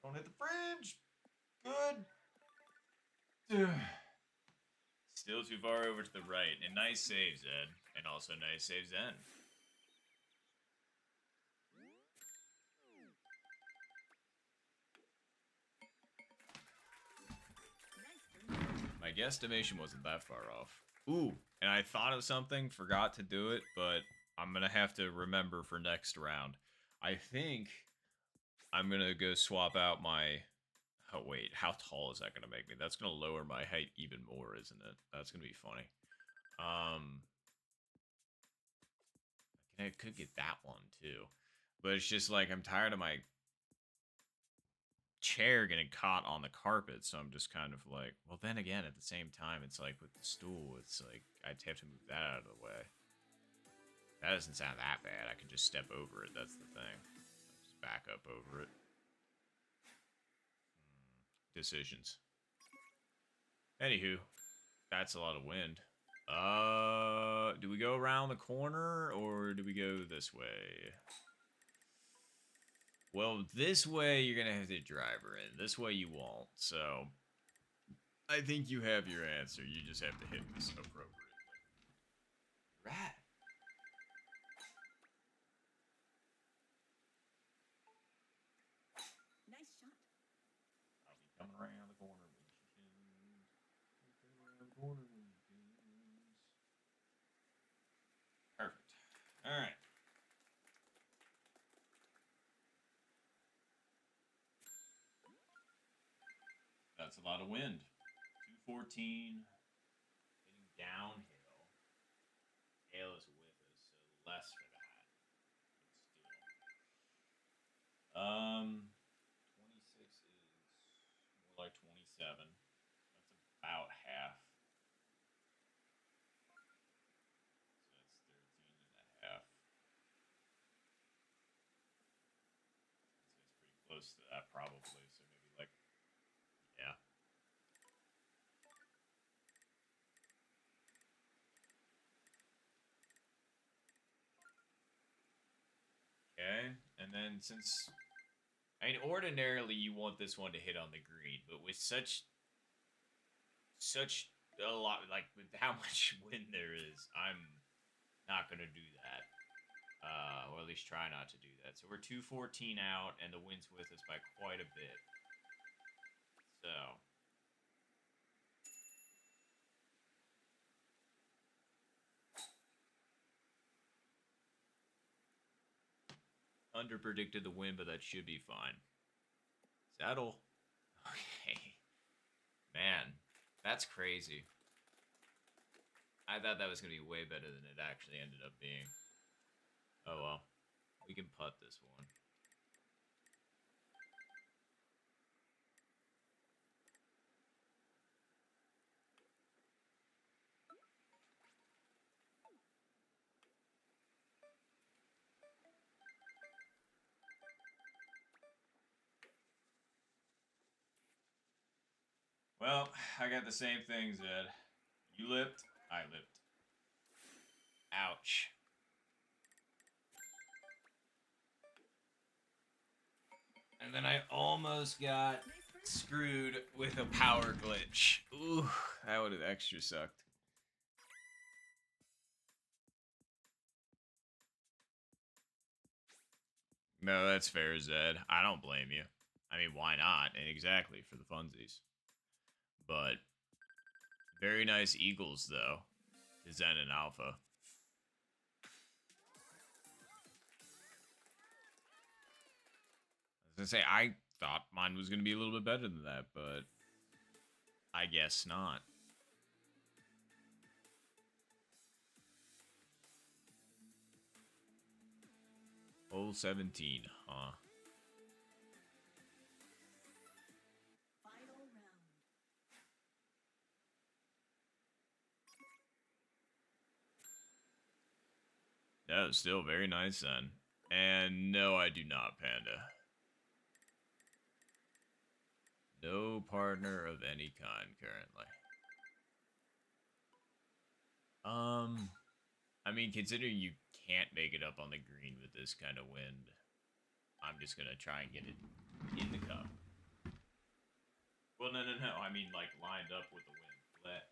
S1: Don't hit the fridge. Good. Still too far over to the right. And nice save, Zed. And also nice save, Zen. My guesstimation wasn't that far off. Ooh, and I thought of something, forgot to do it, but I'm gonna have to remember for next round. I think I'm gonna go swap out my... Oh, wait, how tall is that gonna make me? That's gonna lower my height even more, isn't it? That's gonna be funny. I could get that one, too. But it's just like, I'm tired of my chair getting caught on the carpet, so I'm just kind of like, well, then again, at the same time, it's like with the stool, it's like I'd have to move that out of the way. That doesn't sound that bad. I can just step over it. That's the thing. Just back up over it. Decisions. Anywho, that's a lot of wind. Do we go around the corner or do we go this way? Well, this way you're gonna have to drive her in. This way you won't. So I think you have your answer. You just have to hit this appropriately. Rat.
S2: Nice shot.
S1: I'll be coming around the corner when she comes. Coming around the corner when she comes. Perfect. All right. That's a lot of wind. 214. Hitting downhill. Hail is with us, so less for that. But still. 26 is more like 27. That's about half. So that's 13 and a half. So it's pretty close to that probably. So maybe like, yeah. Okay, and then since, I mean, ordinarily you want this one to hit on the green, but with such a lot, like with how much wind there is, I'm not gonna do that, or at least try not to do that. So we're 214 out, and the wind's with us by quite a bit. So under predicted the wind, but that should be fine. Saddle. Okay. Man, that's crazy. I thought that was going to be way better than it actually ended up being. Oh well. We can putt this one. Well, I got the same thing, Zed. You lipped, I lipped. almost got
S2: Nice first.
S1: screwed with a power glitch. Ooh, that would have extra sucked. No, that's fair, Zed. I don't blame you. I mean, why not? And exactly, for the funsies. But very nice Eagles, though. Zen and Alpha. I was gonna say, I thought mine was gonna be a little bit better than that, but I guess not. Hole 17, huh?
S2: Final round.
S1: That was still very nice then. And no, I do not, Panda. No partner of any kind currently. I mean, considering you can't make it up on the green with this kind of wind, I'm just gonna try and get it in the cup. Well, no. I mean, like, lined up with the wind. Let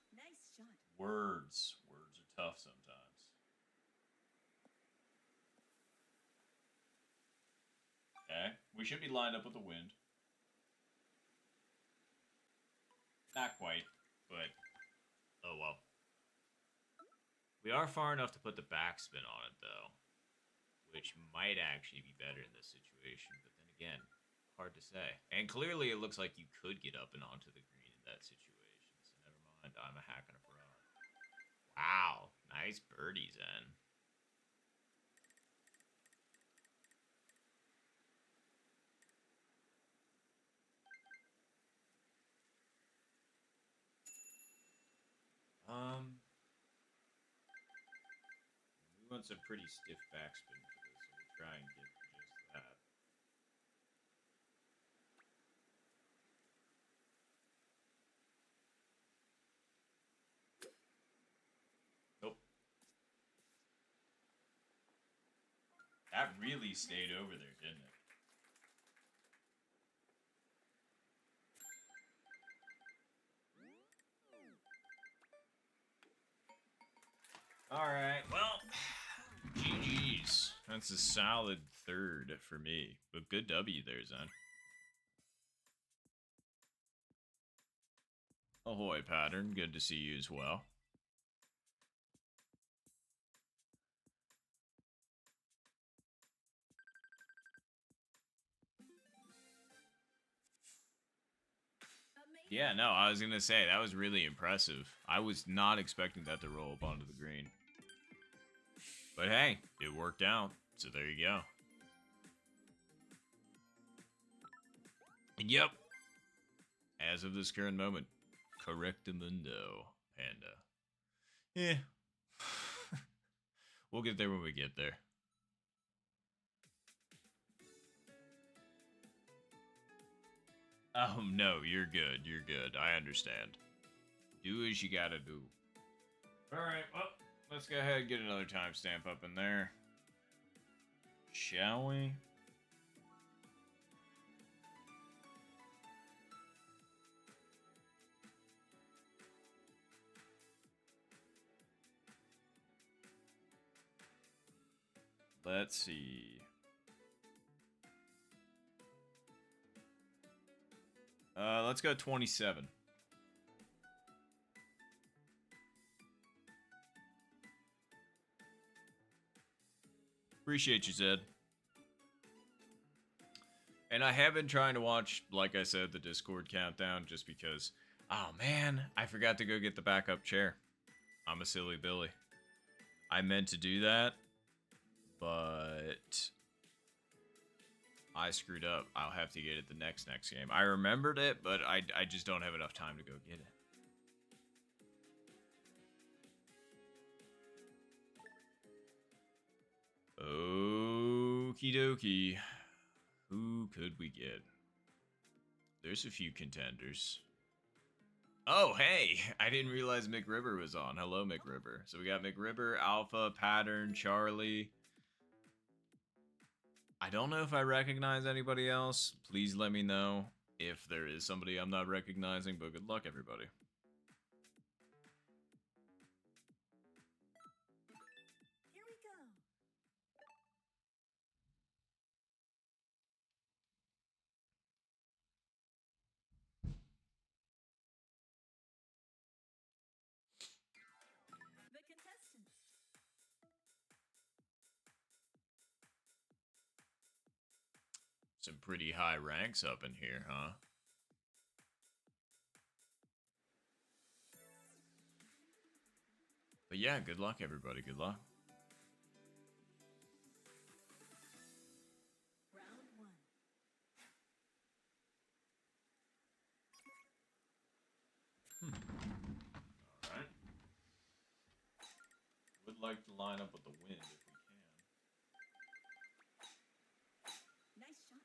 S2: Nice shot.
S1: words are tough sometimes. Okay, we should be lined up with the wind. Not quite, but oh well. We are far enough to put the backspin on it, though, which might actually be better in this situation, but then again, hard to say. And clearly it looks like you could get up and onto the green in that situation, so never mind, I'm a hack and a fraud. Wow, nice birdies, Zen. We want some pretty stiff backspin for this, so we'll try and get just that. Nope. That really stayed over there, didn't it? Alright, well, GG's. That's a solid third for me, but good W there, Zen. Ahoy, Pattern. Good to see you as well.
S2: Amazing.
S1: Yeah, no, I was going to say, that was really impressive. I was not expecting that to roll up onto the green. But hey, it worked out, so there you go. And yep, as of this current moment, correctamundo, Panda. Yeah. We'll get there when we get there. Oh, no, you're good. You're good. I understand. Do as you gotta do. Alright, well, let's go ahead and get another timestamp up in there. Shall we? Let's see. Let's go 27. Appreciate you, Zed. And I have been trying to watch, like I said, the Discord countdown just because, oh man, I forgot to go get the backup chair. I'm a silly Billy. I meant to do that, but I screwed up. I'll have to get it the next game. I remembered it, but I just don't have enough time to go get it. Okie dokie. Who could we get? There's a few contenders. Oh, hey! I didn't realize McRiver was on. Hello, McRiver. So we got McRiver, Alpha, Pattern, Charlie. I don't know if I recognize anybody else. Please let me know if there is somebody I'm not recognizing, but good luck, everybody.
S2: Here we go. The contestants.
S1: Some pretty high ranks up in here, huh? But yeah, good luck, everybody. Good luck.
S2: Round one.
S1: All right. Would like to line up with the wind if we can.
S2: Nice shot.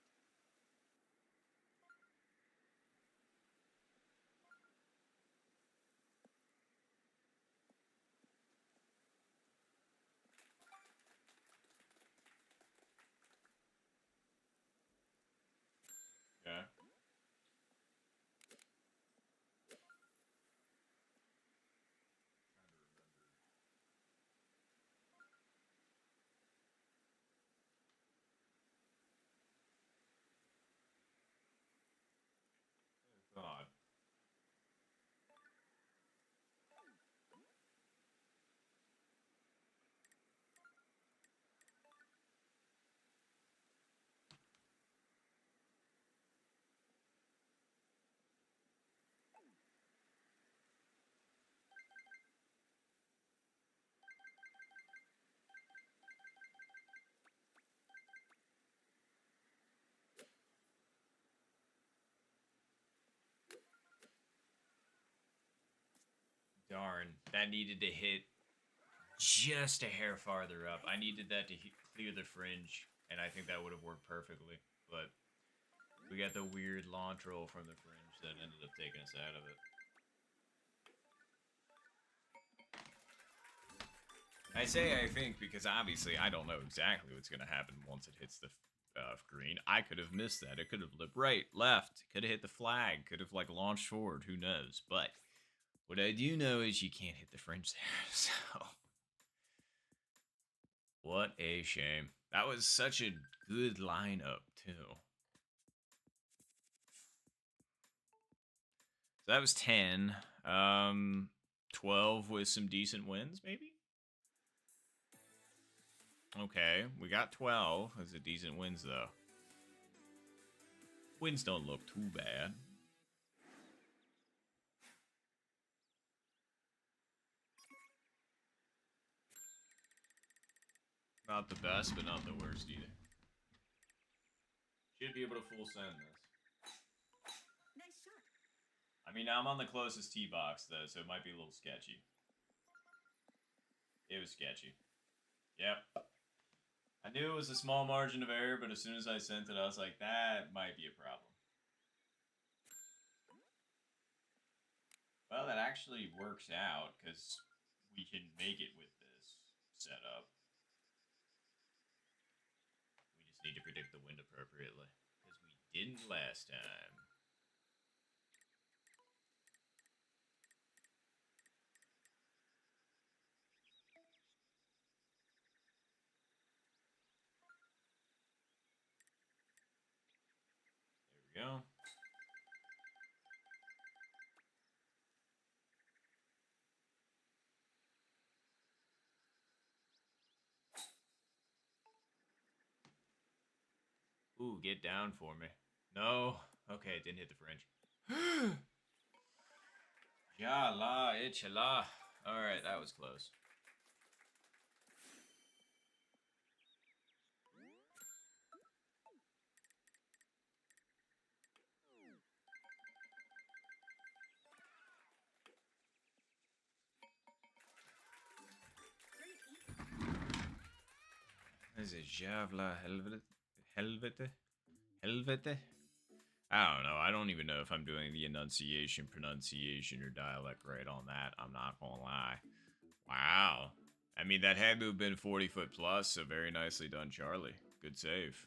S1: Okay. God. Darn, that needed to hit just a hair farther up. I needed that to clear the fringe, and I think that would have worked perfectly. But we got the weird launch roll from the fringe that ended up taking us out of it. I say I think because obviously I don't know exactly what's going to happen once it hits the green. I could have missed that. It could have flipped right, left, could have hit the flag, could have like launched forward. Who knows? But what I do know is you can't hit the fringe there. So what a shame. That was such a good lineup too. So that was 10. 12 with some decent wins, maybe? Okay, we got 12 as a decent wins, though. Wins don't look too bad. Not the best, but not the worst either. Should be able to full send this.
S2: Nice shot.
S1: I mean, I'm on the closest tee box, though, so it might be a little sketchy. It was sketchy. Yep. I knew it was a small margin of error, but as soon as I sent it, I was like, that might be a problem. Well, that actually works out, because we can make it with this setup. We just need to predict the wind appropriately, because we didn't last time. There we go. Ooh, get down for me. No. Okay, it didn't hit the fringe. Ya la, itchala. Alright, that was close. Is it Javla Helvete? Helvete? I don't know. I don't even know if I'm doing the enunciation, pronunciation, or dialect right on that. I'm not gonna lie. Wow. I mean, that had to have been 40 foot plus, so very nicely done, Charlie. Good save.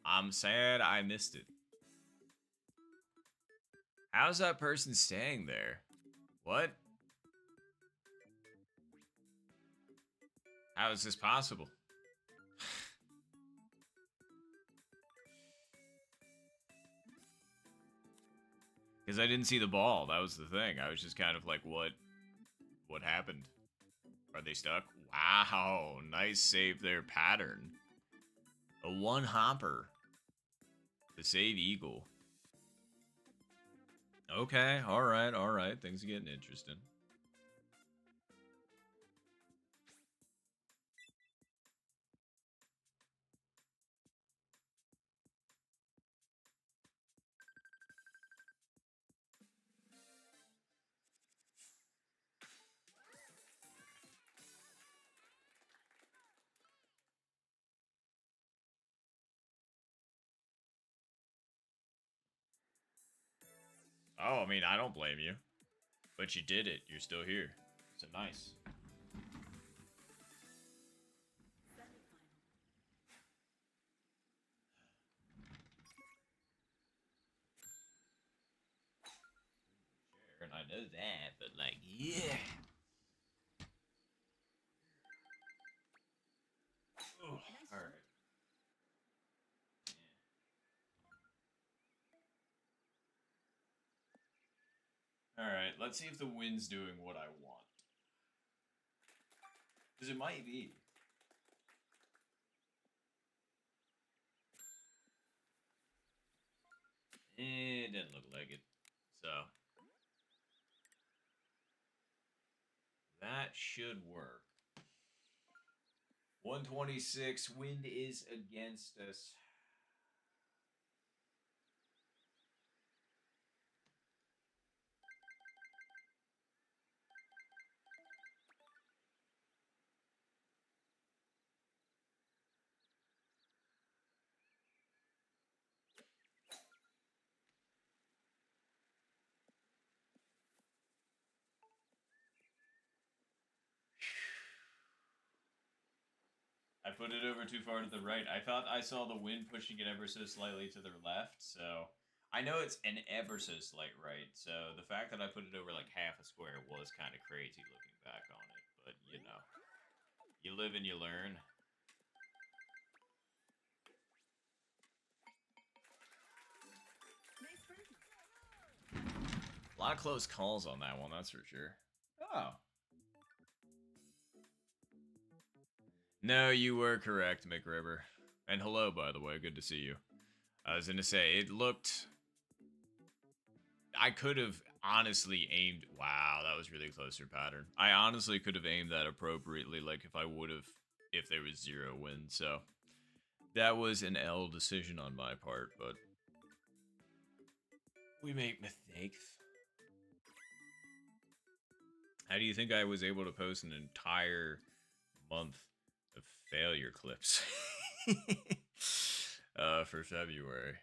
S1: I'm sad I missed it. How's that person staying there? What? How is this possible? Because I didn't see the ball. That was the thing. I was just kind of like, what happened? Are they stuck? Wow, nice save there, Pattern. A one hopper to save Eagle. Okay, all right. Things are getting interesting. Oh, I mean, I don't blame you. But you did it. You're still here. So nice. Sure, and I know that, but like, yeah. All right. All right. Let's see if the wind's doing what I want. Because it might be. It didn't look like it. So that should work. 126. Wind is against us. I put it over too far to the right. I thought I saw the wind pushing it ever so slightly to the left, so I know it's an ever so slight right. So the fact that I put it over like half a square was kind of crazy looking back on it, but you know, you live and you learn.
S2: Nice birdie.
S1: A lot of close calls on that one, that's for sure. Oh. No, you were correct, McRiver. And hello, by the way, good to see you. I was gonna say, it looked... I could have honestly aimed... Wow, that was really close to Pattern. I honestly could have aimed that appropriately, like if I would have... If there was 0 wind, so... That was an L decision on my part, but... We make mistakes. How do you think I was able to post an entire month of failure clips for February?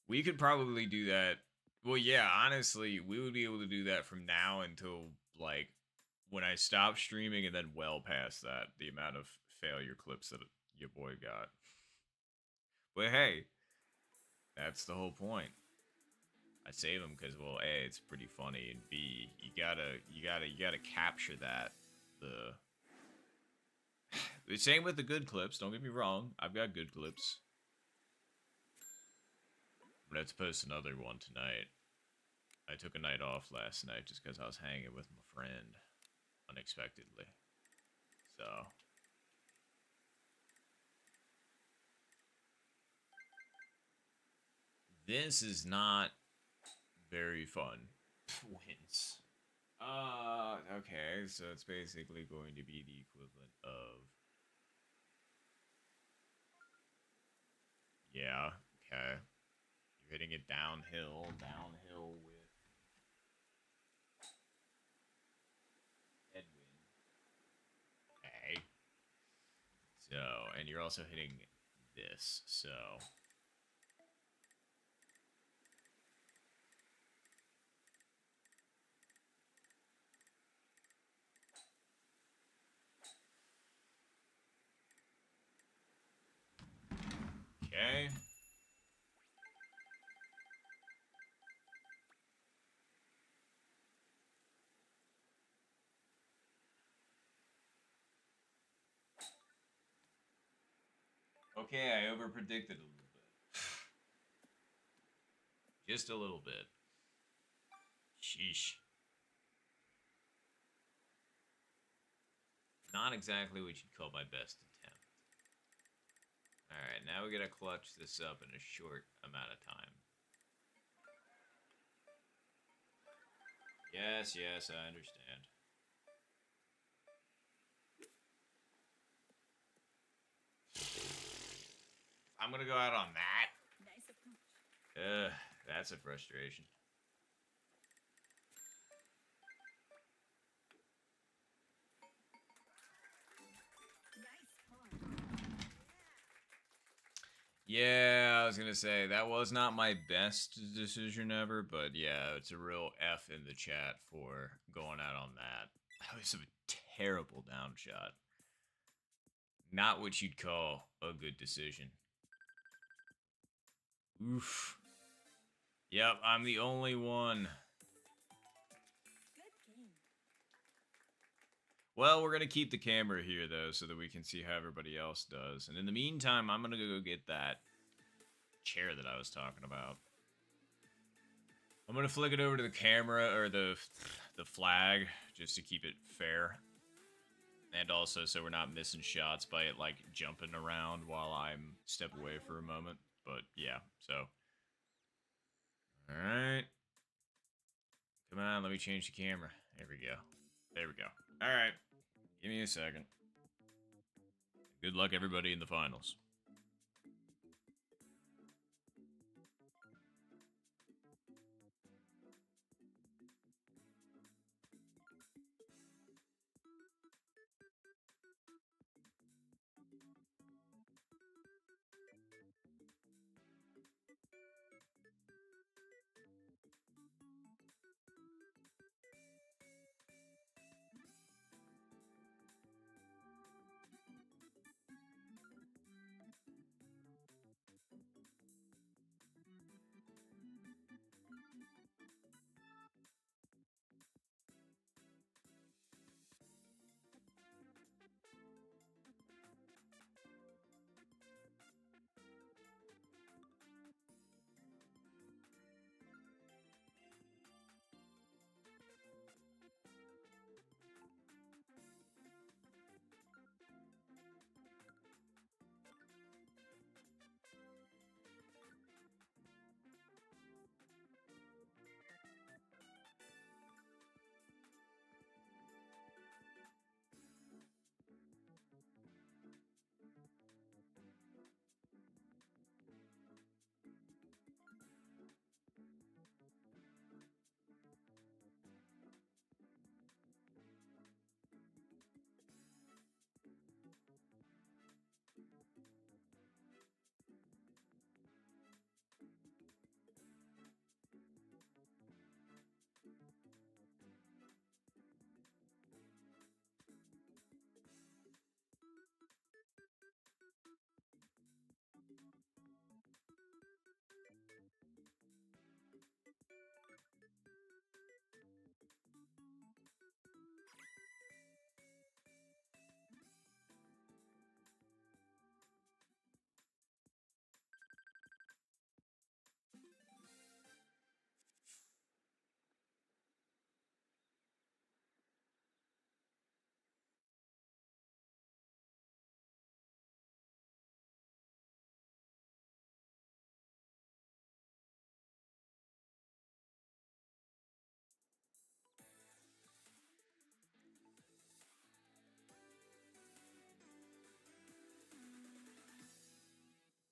S1: We could probably do that. Well, yeah, honestly, we would be able to do that from now until, like, when I stop streaming and then well past that, the amount of failure clips that your boy got. But hey, that's the whole point. I save them because, well, A, it's pretty funny, and B, you gotta capture that. The same with the good clips. Don't get me wrong. I've got good clips. But let's post another one tonight. I took a night off last night just because I was hanging with my friend unexpectedly. So. This is not very fun. Wins. Okay, so it's basically going to be the equivalent of... Yeah, okay. You're hitting it downhill with headwind. Okay. So, and you're also hitting this, so... Okay. Okay, I overpredicted a little bit. Just a little bit. Sheesh. Not exactly what you'd call my best attempt. Alright, now we gotta clutch this up in a short amount of time. Yes, yes, I understand. I'm gonna go out on that.
S2: Nice approach.
S1: That's a frustration.
S2: Nice par.
S1: Yeah, I was gonna say that was not my best decision ever, but yeah, it's a real F in the chat for going out on that. That was a terrible down shot. Not what you'd call a good decision. Oof. Yep, I'm the only one.
S2: Good game.
S1: Well, we're gonna keep the camera here though, so that we can see how everybody else does. And in the meantime, I'm gonna go get that chair that I was talking about. I'm gonna flick it over to the camera or the flag just to keep it fair, and also so we're not missing shots by it like jumping around while I'm step away for a moment. But yeah, so all right, come on, let me change the camera. There we go. There we go. All right, give me a second. Good luck, everybody, in the finals.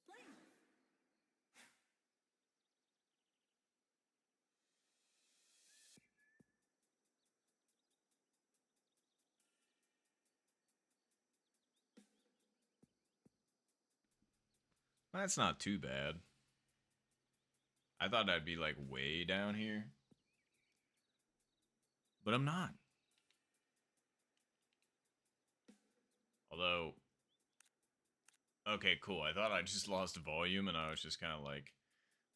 S2: Play.
S1: That's not too bad. I thought I'd be like way down here, but I'm not. Although, Okay, cool. I thought I just lost volume, and I was just kind of like,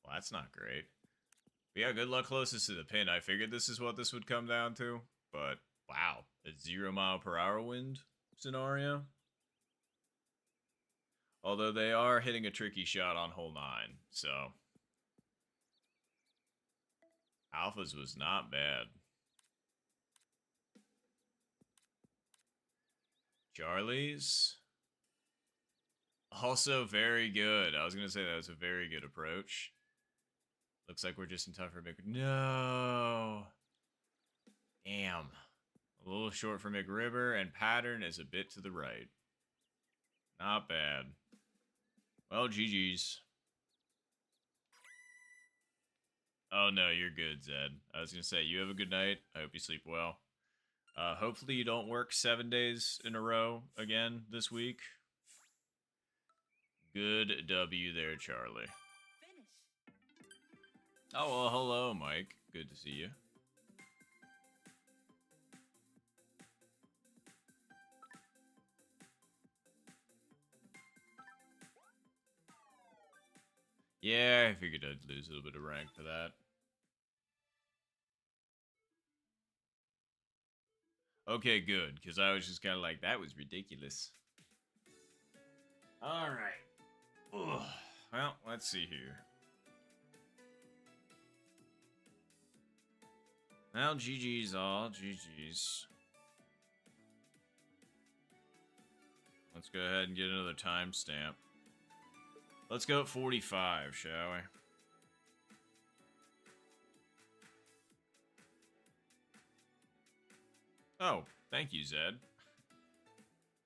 S1: well, that's not great. But yeah, good luck closest to the pin. I figured this is what this would come down to, but wow, a 0 mph wind scenario. Although they are hitting a tricky shot on hole 9, so Alpha's was not bad. Charlie's also very good. I was gonna say that was a very good approach. Looks like we're just in time for no. Damn. A little short for McRiver, and pattern is a bit to the right. Not bad. Well, GG's. Oh no, you're good, Zed. I was gonna say, you have a good night. I hope you sleep well. Hopefully you don't work 7 days in a row again this week. Good W there, Charlie.
S2: Finish.
S1: Oh, well, hello, Mike. Good to see you. Yeah, I figured I'd lose a little bit of rank for that. Okay, good, because I was just kind of like, that was ridiculous. Alright. Well, let's see here. Well, GG's all. GG's. Let's go ahead and get another timestamp. Let's go at 45, shall we? Oh, thank you, Zed.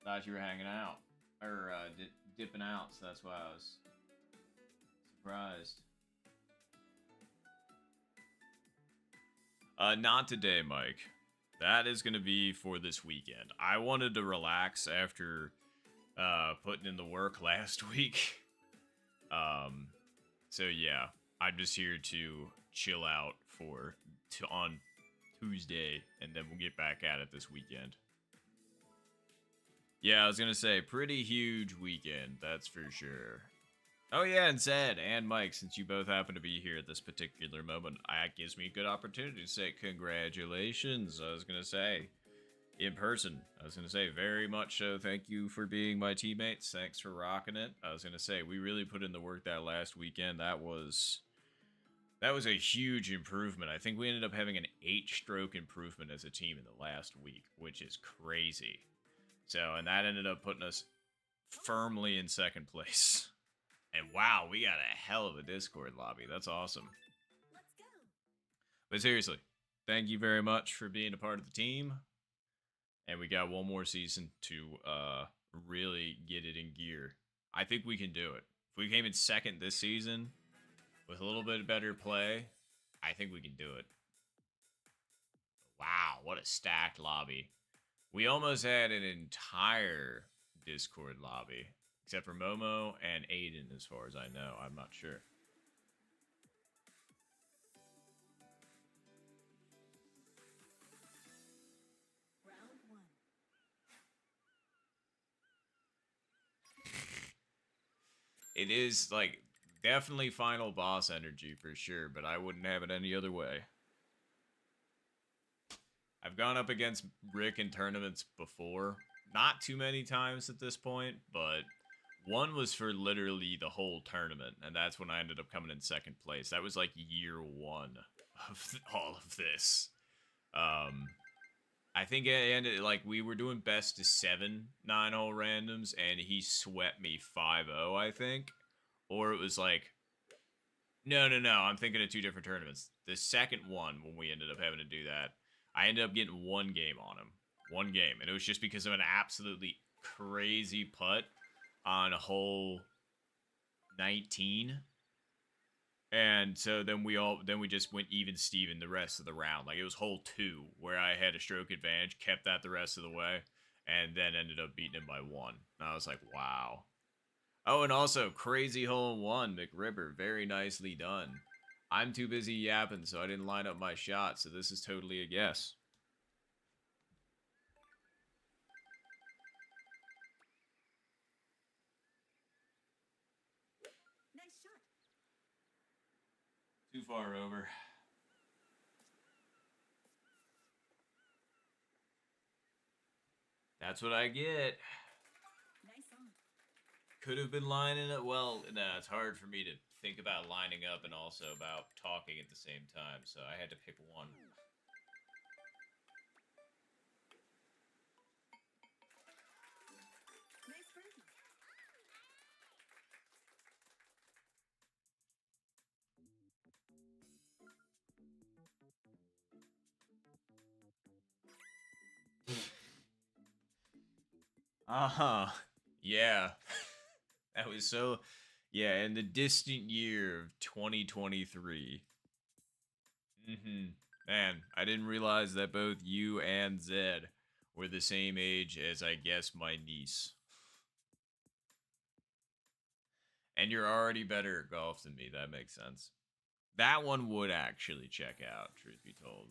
S1: Thought you were hanging out. Or, dipping out, so that's why I was surprised. Not today, Mike. That is going to be for this weekend. I wanted to relax after putting in the work last week. So yeah, I'm just here to chill out on Tuesday, and then we'll get back at it this weekend. Yeah, I was gonna say, pretty huge weekend, that's for sure. Oh yeah, and Zed and Mike, since you both happen to be here at this particular moment, that gives me a good opportunity to say congratulations. I was gonna say, in person. I was going to say, very much so. Thank you for being my teammates. Thanks for rocking it. I was going to say, we really put in the work that last weekend. That was a huge improvement. I think we ended up having an 8-stroke improvement as a team in the last week, which is crazy. So, and that ended up putting us firmly in second place. And wow, we got a hell of a Discord lobby. That's awesome.
S2: Let's go.
S1: But seriously, thank you very much for being a part of the team. And we got one more season to really get it in gear. I think we can do it. If we came in second this season with a little bit better play, I think we can do it. Wow, what a stacked lobby. We almost had an entire Discord lobby, except for Momo and Aiden, as far as I know. I'm not sure.
S2: Round 1.
S1: It is, like, definitely final boss energy for sure, but I wouldn't have it any other way. I've gone up against Rick in tournaments before. Not too many times at this point, but one was for literally the whole tournament, and that's when I ended up coming in second place. That was like year 1 of all of this. I think it ended, like, we were doing best to 7 9-hole randoms, and he swept me 5-0, I think. Or it was like, no, I'm thinking of 2 different tournaments. The second one, when we ended up having to do that, I ended up getting 1 game on him. 1 game. And it was just because of an absolutely crazy putt on hole 19. And so then we just went even Steven the rest of the round. Like, it was hole 2 where I had a stroke advantage, kept that the rest of the way, and then ended up beating him by 1. And I was like, wow. Oh, and also, crazy hole 1, McRiver. Very nicely done. I'm too busy yapping, so I didn't line up my shot, so this is totally a guess. too far over. That's what I get.
S2: Nice on.
S1: Could have been lining up. Well, no, it's hard for me to think about lining up and also about talking at the same time, so I had to pick one.
S2: Nice birdie.
S1: Uh-huh. Yeah. That was so... Yeah, in the distant year of 2023. Man, I didn't realize that both you and Zed were the same age as, I guess, my niece. And you're already better at golf than me. That makes sense. That one would actually check out, truth be told.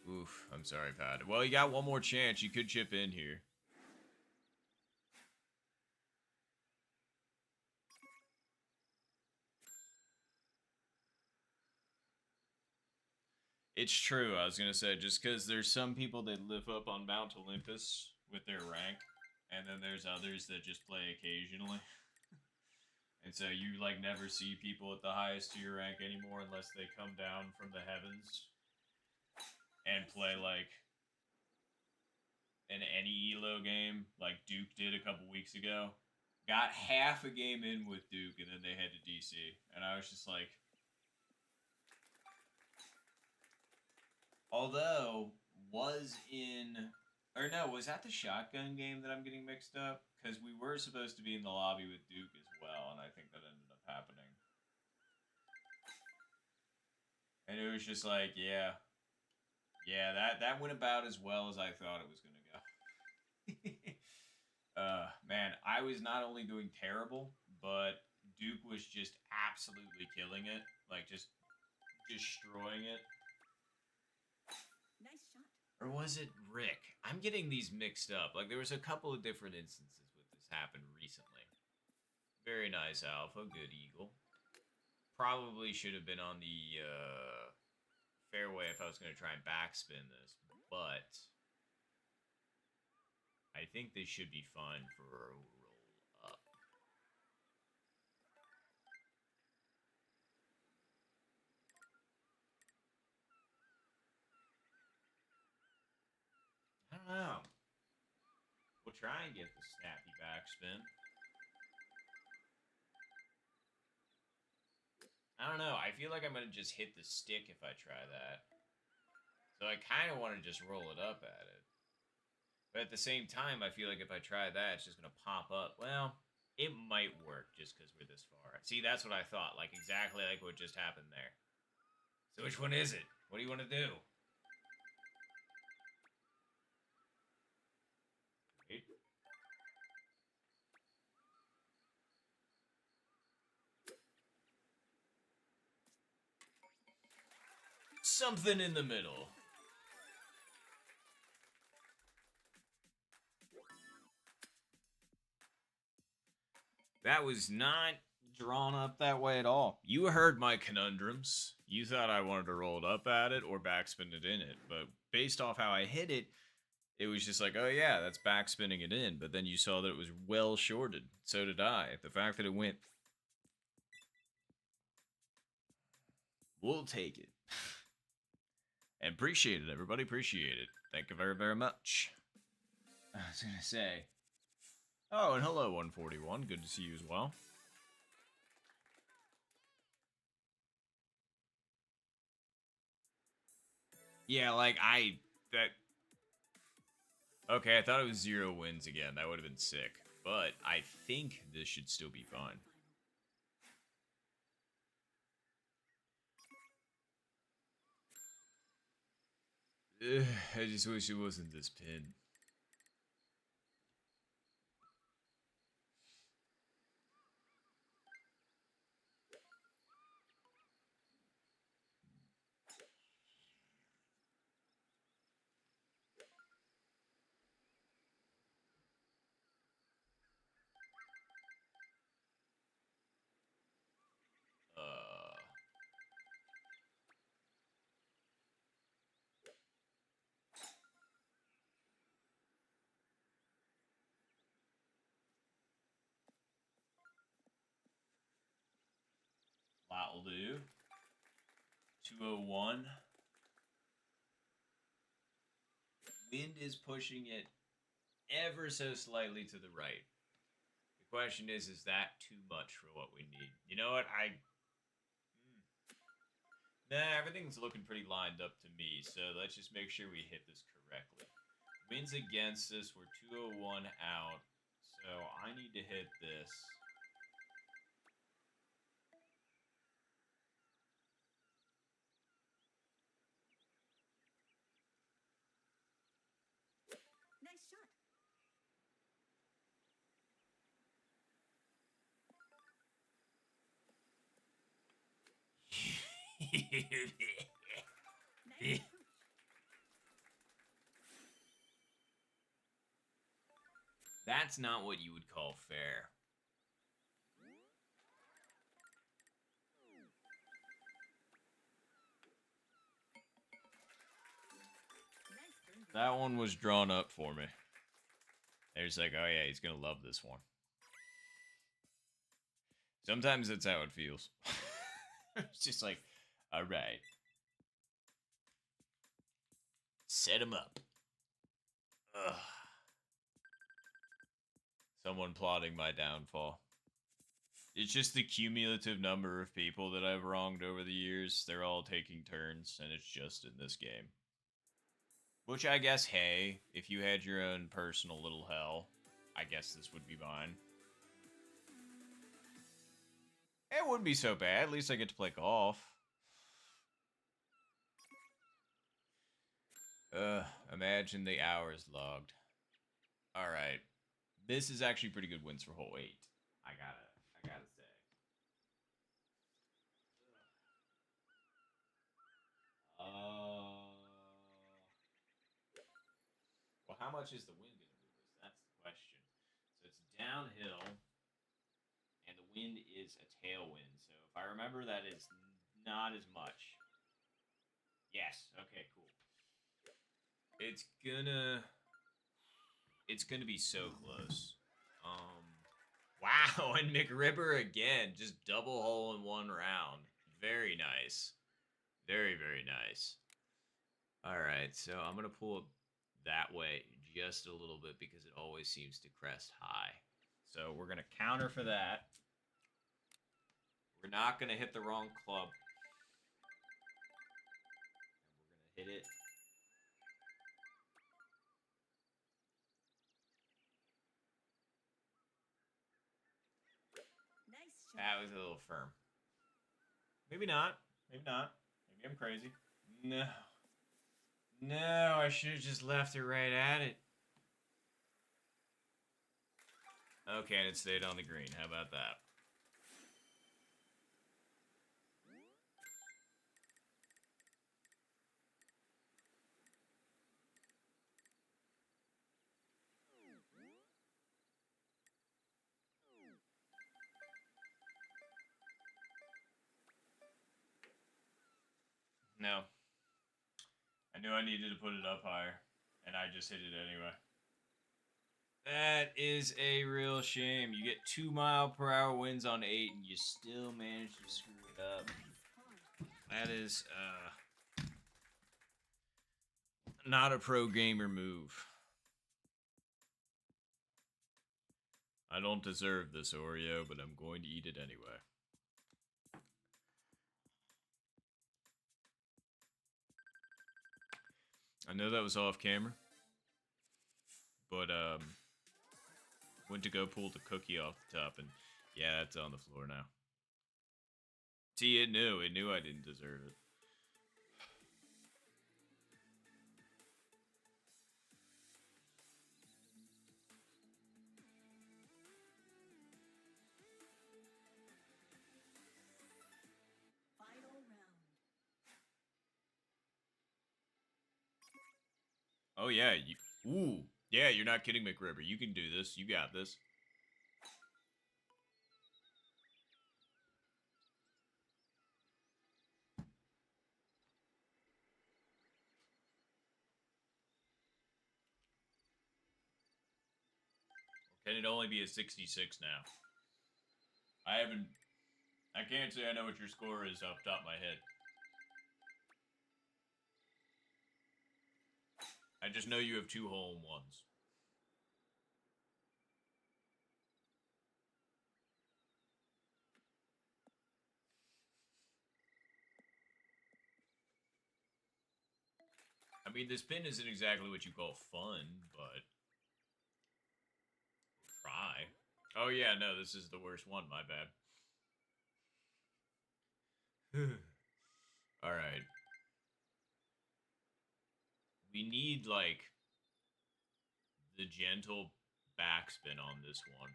S1: Oof, I'm sorry, Pat. Well, you got one more chance. You could chip in here. It's true. I was going to say, just because there's some people that live up on Mount Olympus with their rank, and then there's others that just play occasionally. And so you, like, never see people at the highest tier rank anymore unless they come down from the heavens and play, like, an any elo game like Duke did a couple weeks ago. Got half a game in with Duke, and then they head to DC. And I was just like... Although, was that the shotgun game that I'm getting mixed up? Because we were supposed to be in the lobby with Duke as well, and I think that ended up happening. And it was just like, yeah. Yeah, that went about as well as I thought it was going to go. Man, I was not only doing terrible, but Duke was just absolutely killing it. Like, just destroying it.
S2: Nice shot.
S1: Or was it Rick? I'm getting these mixed up. Like, there was a couple of different instances with this happen recently. Very nice, Alpha. Good Eagle. Probably should have been on the fairway if I was going to try and backspin this. But I think they should be fine for a roll up. I don't know. We'll try and get the snappy backspin. I don't know. I feel like I'm going to just hit the stick if I try that. So I kind of want to just roll it up at it. But at the same time, I feel like if I try that, it's just going to pop up. Well, it might work just because we're this far. See, that's what I thought. Like, exactly like what just happened there. So which one is it? What do you want to do? Wait. Something in the middle. That was not drawn up that way at all. You heard my conundrums. You thought I wanted to roll it up at it or backspin it in it. But based off how I hit it, it was just like, oh yeah, that's backspinning it in. But then you saw that it was well shorted. So did I. The fact that it went... We'll take it. And appreciate it, everybody. Appreciate it. Thank you very, very much. I was going to say... Oh, and hello, 141. Good to see you as well. Yeah, like, okay, I thought it was 0 wins again. That would have been sick. But I think this should still be fine. I just wish it wasn't this pin. do. 201. Wind is pushing it ever so slightly to the right. The question is that too much for what we need? You know what? Nah, everything's looking pretty lined up to me, so let's just make sure we hit this correctly. Wind's against us. We're 201 out, so I need to hit this.
S2: Nice shot. Nice approach.
S1: That's not what you would call fair.
S2: Nice birdie.
S1: That one was drawn up for me. There's like, oh yeah, he's gonna love this one. Sometimes that's how it feels. It's just like, all right. Set him up. Ugh. Someone plotting my downfall. It's just the cumulative number of people that I've wronged over the years. They're all taking turns, and it's just in this game. Which I guess, hey, if you had your own personal little hell, I guess this would be mine. It wouldn't be so bad. At least I get to play golf. Imagine the hours logged. Alright. This is actually pretty good wins for hole 8. I gotta say. Well, how much is the wind gonna move us? That's the question. So it's downhill, and the wind is a tailwind. So if I remember, that is not as much. Yes. Okay. Cool. It's gonna be so close. Wow, and McRibber again, just double hole in one round. Very nice. Very, very nice. All right, so I'm gonna pull it that way just a little bit because it always seems to crest high. So we're gonna counter for that. We're not gonna hit the wrong club. And we're gonna hit it.
S2: Nice shot.
S1: That was a little firm. Maybe not. Maybe not. Maybe I'm crazy. No. No, I should have just left it right at it. Okay, and it stayed on the green. How about that? No. I knew I needed to put it up higher, and I just hit it anyway. That is a real shame. You get 2-mile-per-hour winds on 8, and you still manage to screw it up. That is, not a pro gamer move. I don't deserve this Oreo, but I'm going to eat it anyway. I know that was off camera, but went to go pull the cookie off the top, and yeah, it's on the floor now. See, it knew I didn't deserve it.
S2: Final round.
S1: Oh yeah, ooh, yeah, you're not kidding, McRibber. You can do this. You got this. Can it only be a 66 now? I I can't say I know what your score is off the top of my head. I just know you have 2 hole-in-ones. I mean, this pin isn't exactly what you call fun, but try. Oh yeah, no, this is the worst one, my bad. Alright. We need, like, the gentle backspin on this one.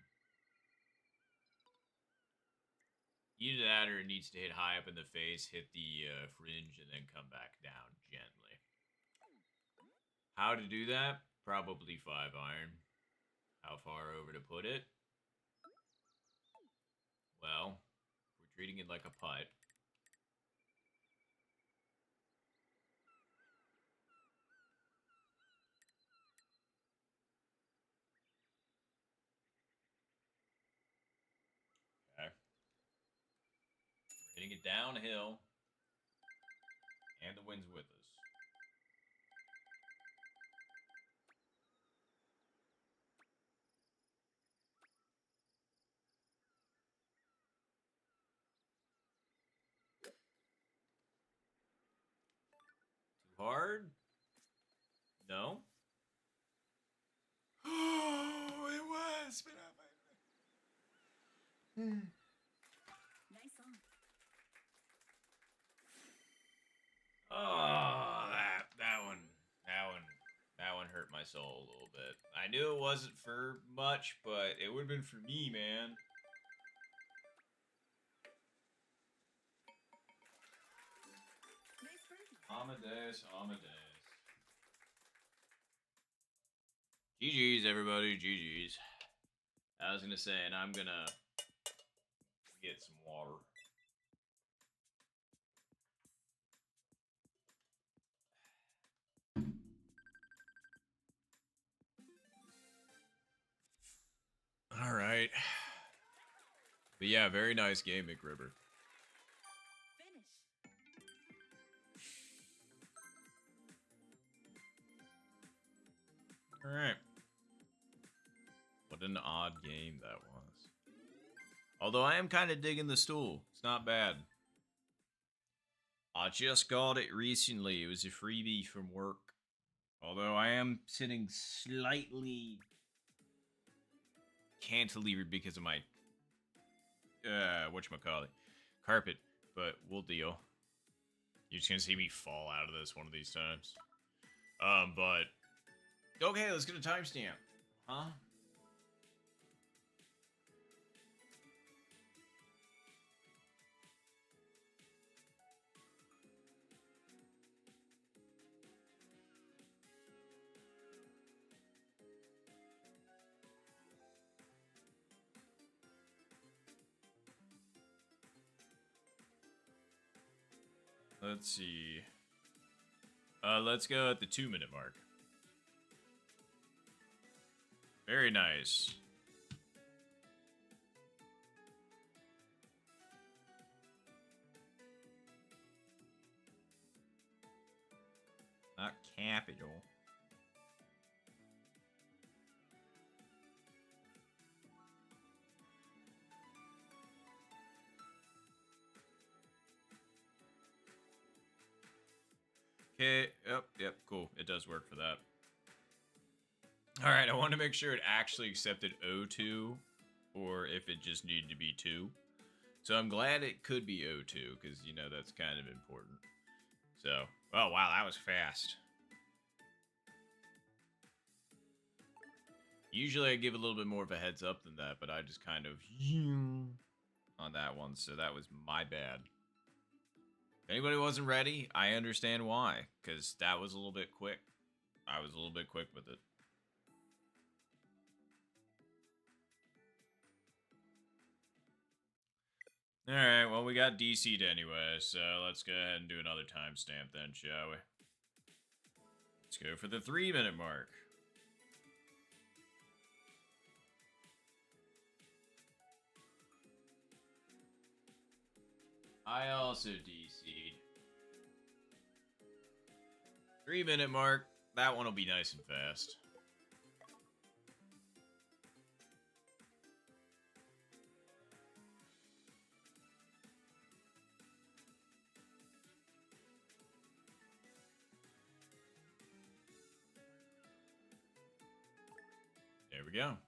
S1: Either that or it needs to hit high up in the face, hit the fringe, and then come back down gently. How to do that? Probably 5-iron. How far over to put it? Well, we're treating it like a putt. Okay. We're hitting it downhill. And the wind's with us. Too hard? No? Oh, it was! Spit out my...
S2: Nice on.
S1: Oh, that one hurt my soul a little bit. I knew it wasn't for much, but it would have been for me, man.
S2: Nice birdie.
S1: Amadeus, Amadeus. GG's, everybody, GG's. I was gonna say, and I'm gonna get some water. All right. But yeah, very nice game, McRibber.
S2: Finish.
S1: All right. What an odd game that was. Although I am kind of digging the stool. It's not bad. I just got it recently. It was a freebie from work. Although I am sitting slightly cantilevered because of my whatchamacallit, carpet, but we'll deal. You're just gonna see me fall out of this one of these times. But okay, let's get a timestamp. Huh? Let's see. Let's go at the 2-minute mark. Very nice. Not capital. Okay, yep, cool. It does work for that. Alright, I want to make sure it actually accepted O2, or if it just needed to be 2. So I'm glad it could be O2, because, you know, that's kind of important. So, oh wow, that was fast. Usually I give a little bit more of a heads up than that, but I just kind of on that one, so that was my bad. If anybody wasn't ready, I understand why, because that was a little bit quick. I was a little bit quick with it. Alright, well, we got DC'd anyway, so let's go ahead and do another timestamp then, shall we? Let's go for the 3-minute mark. I also DC'd. 3-minute mark. That one will be nice and fast. There we go.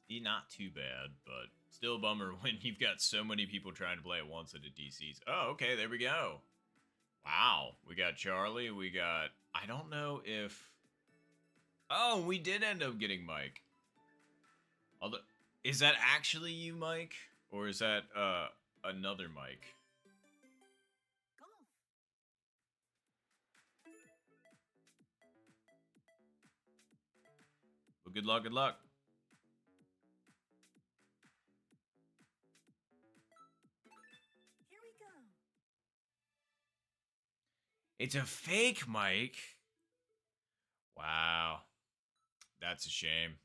S1: See, not too bad, but still a bummer when you've got so many people trying to play at once at a DCs. Oh, okay, there we go. Wow, we got Charlie, we got... I don't know if... Oh, we did end up getting Mike. Although, is that actually you, Mike? Or is that, another Mike?
S2: Golf.
S1: Well, good luck, good luck.
S2: Here we go.
S1: It's a fake Mike. Wow. That's a shame.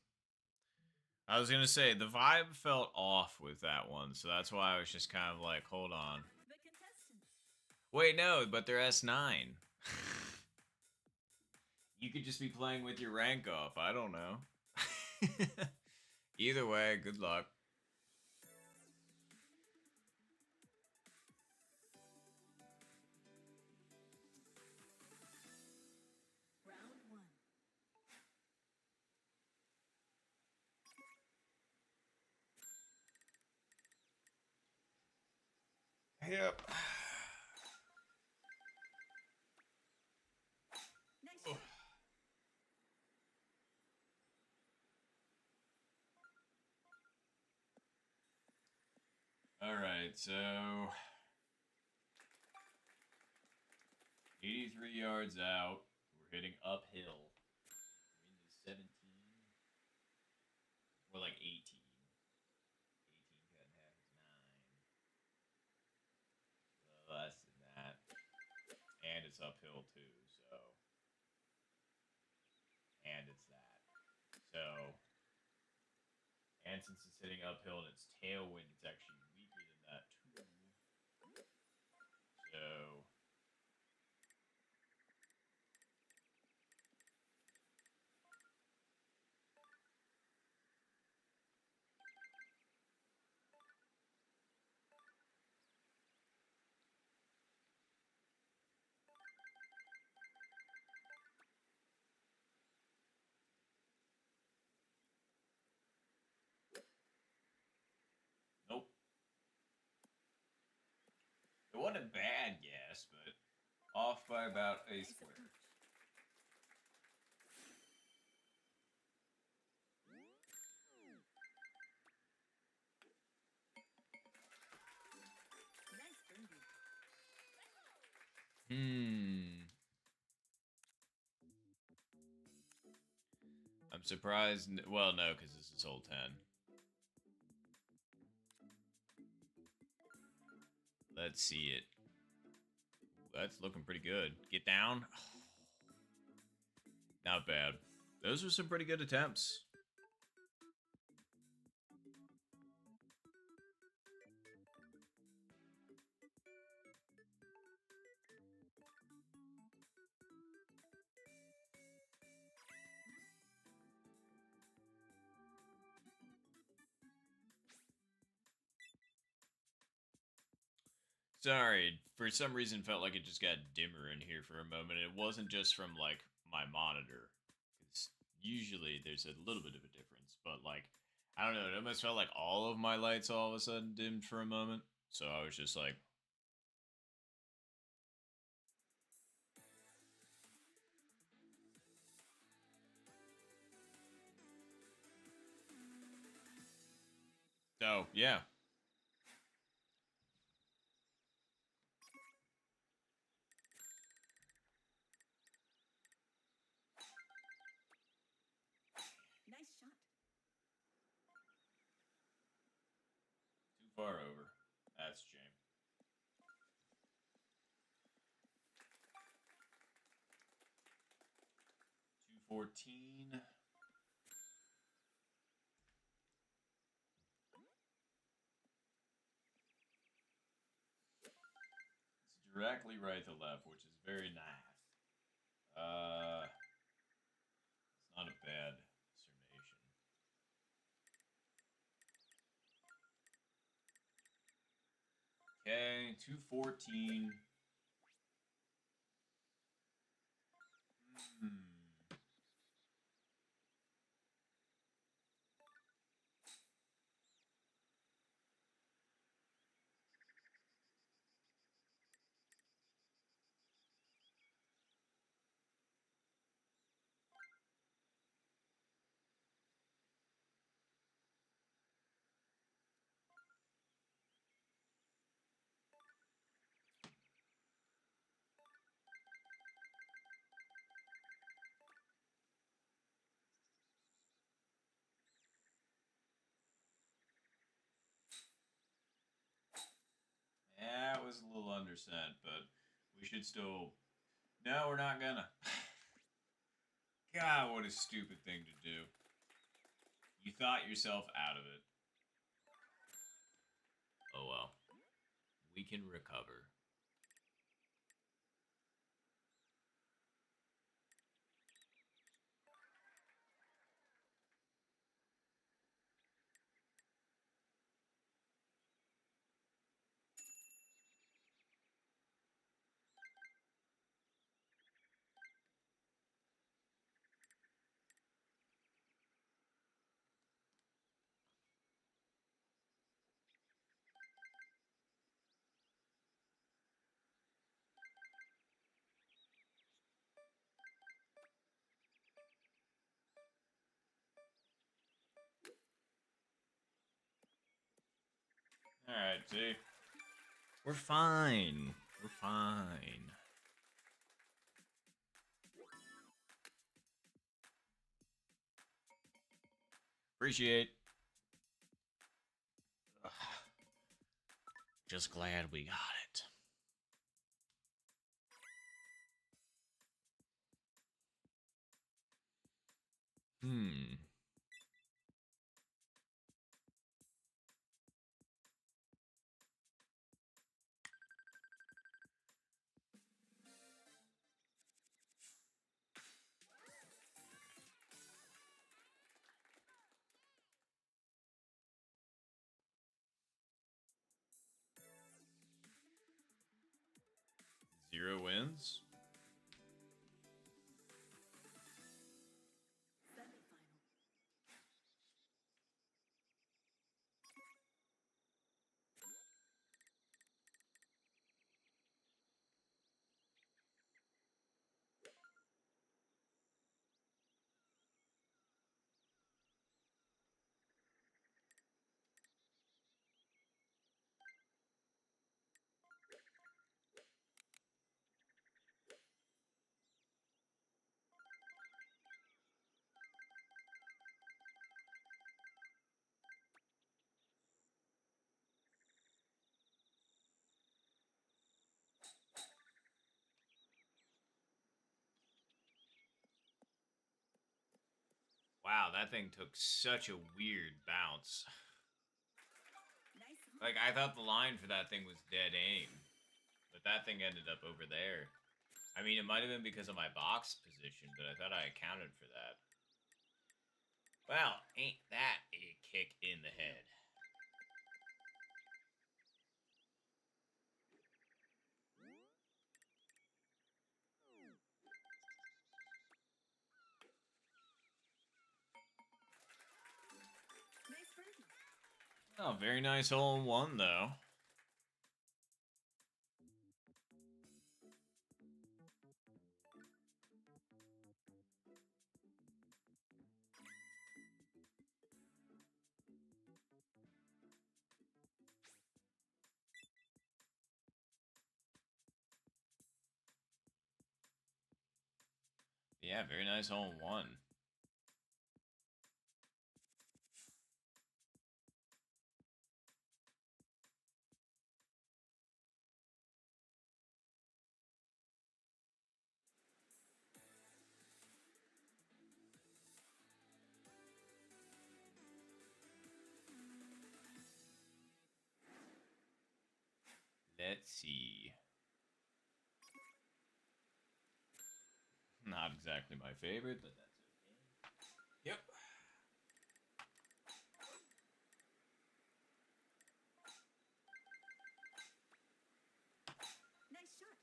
S1: I was going to say, the vibe felt off with that one, so that's why I was just kind of like, hold on.
S2: The contestants.
S1: Wait, no, but they're S9. You could just be playing with your rank off. I don't know. Either way, good luck.
S2: Round one.
S1: Yep.
S2: Nice shot.
S1: All right, so 83 yards out. We're hitting uphill. Wind is 17. More like 18. 18 cut in half is 9. Less than that. And it's uphill too, so. And it's that. So. And since it's hitting uphill and it's tailwind, it's actually weaker than that too. So. Nope. It wasn't a bad guess, but off by about a
S2: Nice
S1: square.
S2: approach. Nice birdie.
S1: I'm surprised. Well, no, because this is hole 10. Let's see it. That's looking pretty good. Get down. Not bad. Those were some pretty good attempts. Sorry, for some reason felt like it just got dimmer in here for a moment. It wasn't just from like my monitor. It's usually there's a little bit of a difference, but like I don't know, it almost felt like all of my lights all of a sudden dimmed for a moment. So I was just like oh, yeah.
S2: Nice shot.
S1: Too far over. That's a shame. $214. correctly right to left, which is very nice. It's not a bad summation. Okay, 214. Hmm. Yeah, it was a little undersent, but we should still. No, we're not gonna. God, what a stupid thing to do. You thought yourself out of it. Oh well. We can recover. Alright, see? We're fine. We're fine. Appreciate. Ugh. Just glad we got it. Hmm. Zero wins?
S2: Semifinal.
S1: Wow, that thing took such a weird bounce.
S2: Nice hunt.
S1: Like, I thought the line for that thing was dead aim. But that thing ended up over there. I mean, it might have been because of my box position, but I thought I accounted for that. Well, ain't that a kick in the head?
S2: Nice birdie.
S1: Oh, very nice hole in one, though. Yeah, very nice hole in one. Let's see. Not exactly my favorite, but that's okay. Yep.
S2: Nice shot.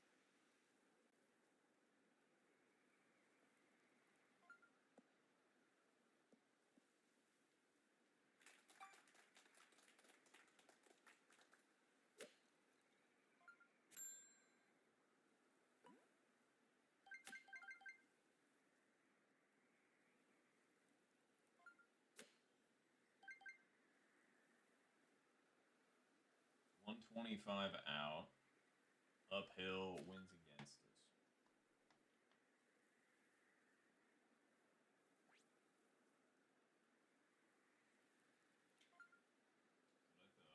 S1: 125 out. Uphill wins against us.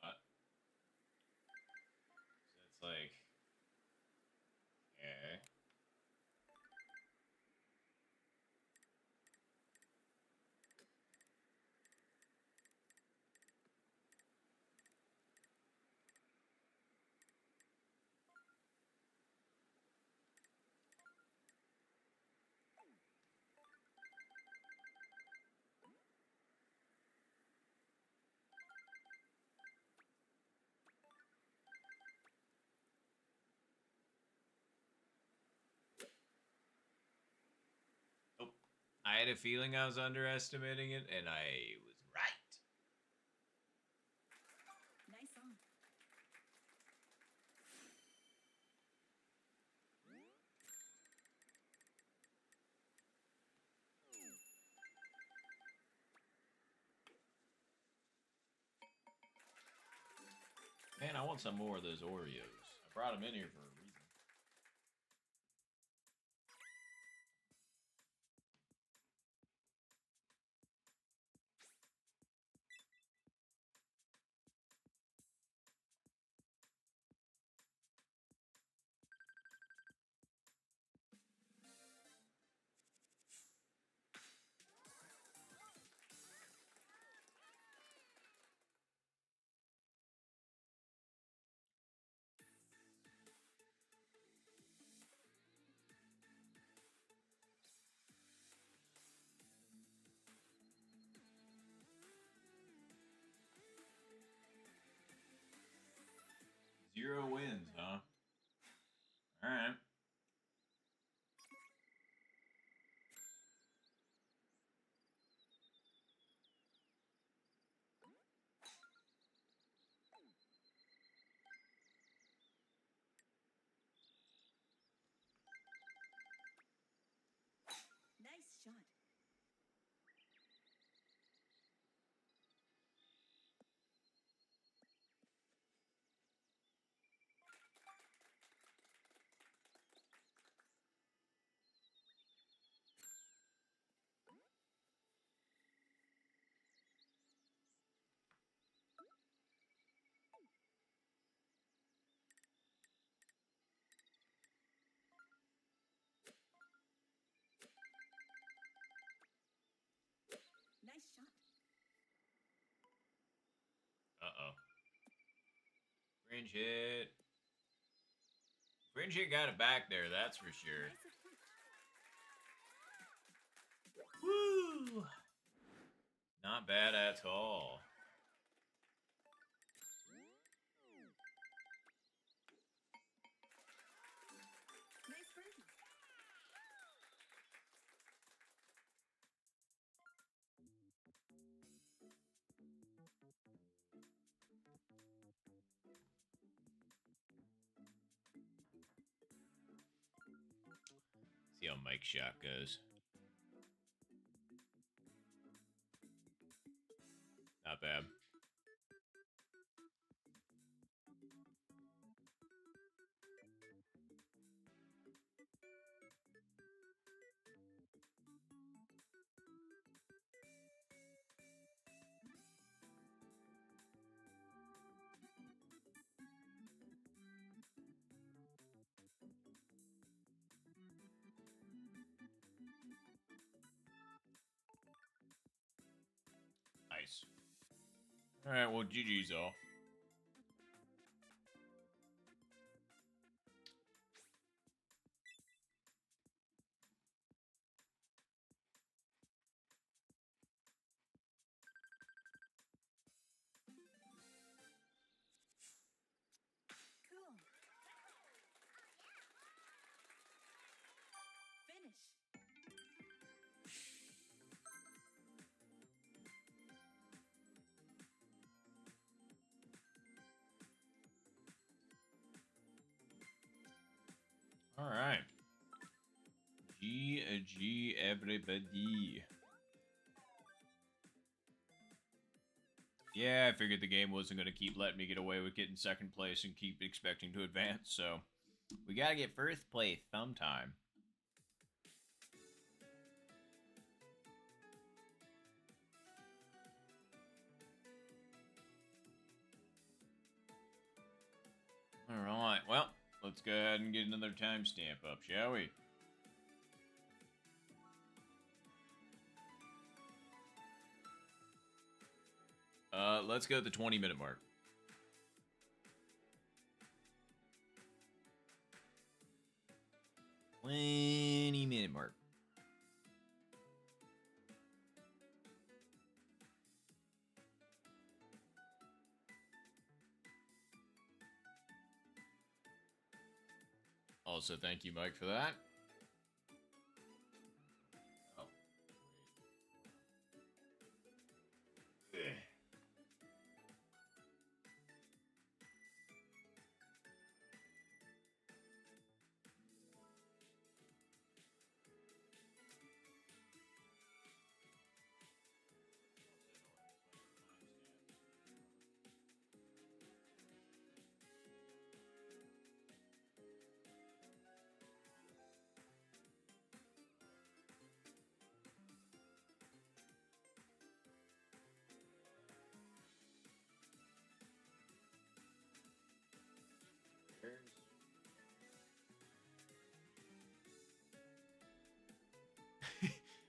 S1: What I thought. So it's like, okay. Oh, I had a feeling I was underestimating it, and I was right.
S2: Nice on.
S1: Man, I want some more of those Oreos. I brought them in here for a reason. Zero wins, huh? Alright.
S2: Nice shot. Nice shot.
S1: Uh-oh. Fringe hit. Fringe hit got it back there, that's for sure.
S2: Nice attempt.
S1: Woo! Not bad at all.
S2: Nice birdie.
S1: See how Mike's shot goes. Not bad. Nice. Alright, well, GG's all. GG everybody. Yeah, I figured the game wasn't going to keep letting me get away with getting second place and keep expecting to advance, so we got to get first place sometime. Alright, well, let's go ahead and get another timestamp up, shall we? Let's go at the 20-minute mark. Minute mark. Also, thank you, Mike, for that. Oh.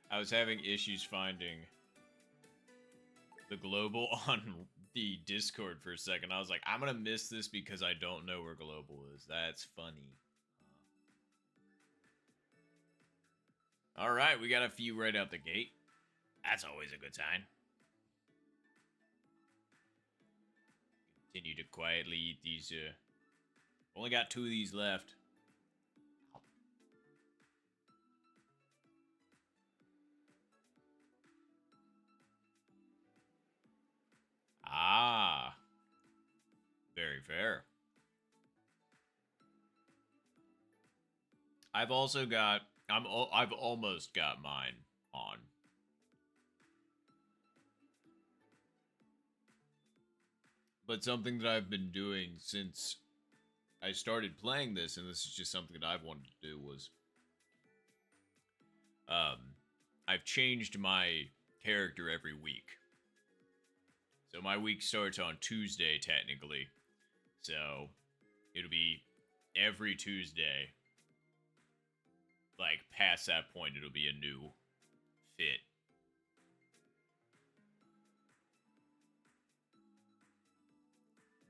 S1: I was having issues finding the global on the Discord for a second. I was like, I'm gonna miss this because I don't know where global is. That's funny. All right, we got a few right out the gate. That's always a good sign. Continue to quietly eat these. Only got 2 of these left. Ah, very fair. I've also got. I've almost got mine on. But something that I've been doing since I started playing this, and this is just something that I've wanted to do, was I've changed my character every week. So my week starts on Tuesday, technically. So it'll be every Tuesday. Like, past that point, it'll be a new fit.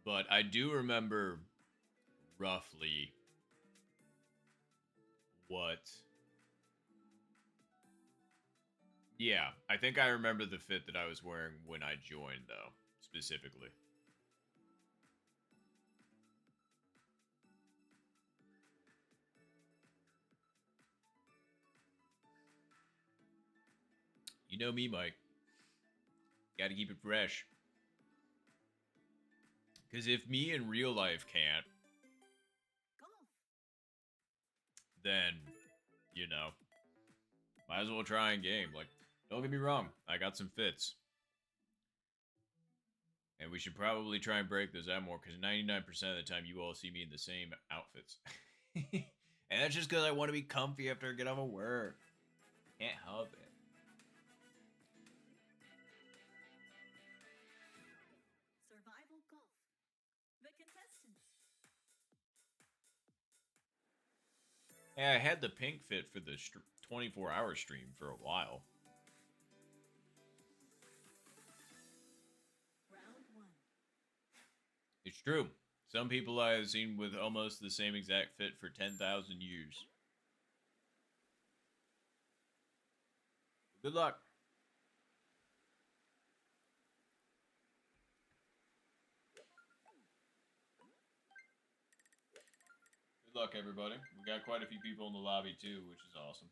S1: But I do remember roughly what... Yeah, I think I remember the fit that I was wearing when I joined, though, specifically. You know me, Mike. Gotta keep it fresh. Because if me in real life can't, then, you know, might as well try and game. Like, don't get me wrong, I got some fits. And we should probably try and break those out more, because 99% of the time you all see me in the same outfits. And that's just because I want to be comfy after I get off of work. Can't help it.
S2: Survival Golf. The contestants.
S1: Yeah, I had the pink fit for the 24-hour stream for a while.
S2: Round 1.
S1: It's true. Some people I have seen with almost the same exact fit for 10,000 years. Good luck. Good luck, everybody. We got quite a few people in the lobby, too, which is awesome.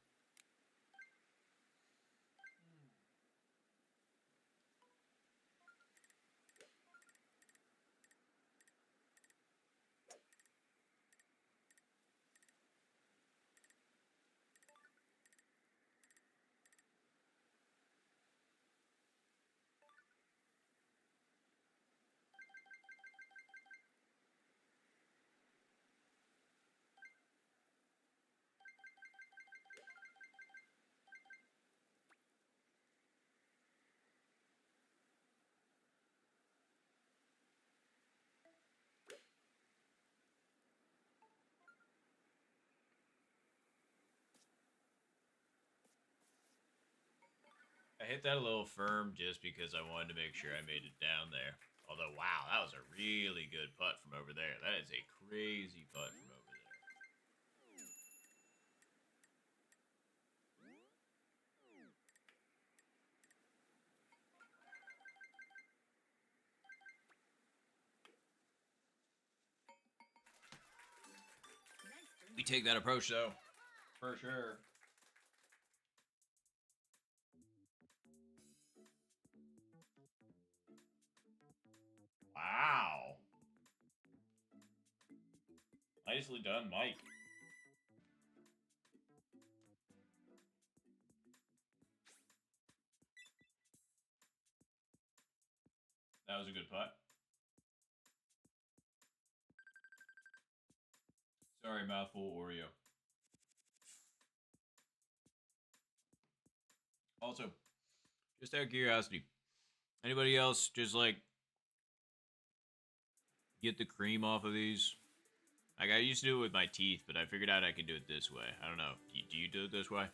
S1: I hit that a little firm just because I wanted to make sure I made it down there. Although, wow, that was a really good putt from over there. That is a crazy putt from over there.
S2: Nice
S1: We
S2: birdie.
S1: take that approach, though. For sure. Wow. Nicely done, Mike. That was a good putt. Sorry, mouthful Oreo. Also, just out of curiosity, anybody else just like get the cream off of these? Like I used to do it with my teeth, but I figured out I could do it this way. I don't know. Do you do it this way?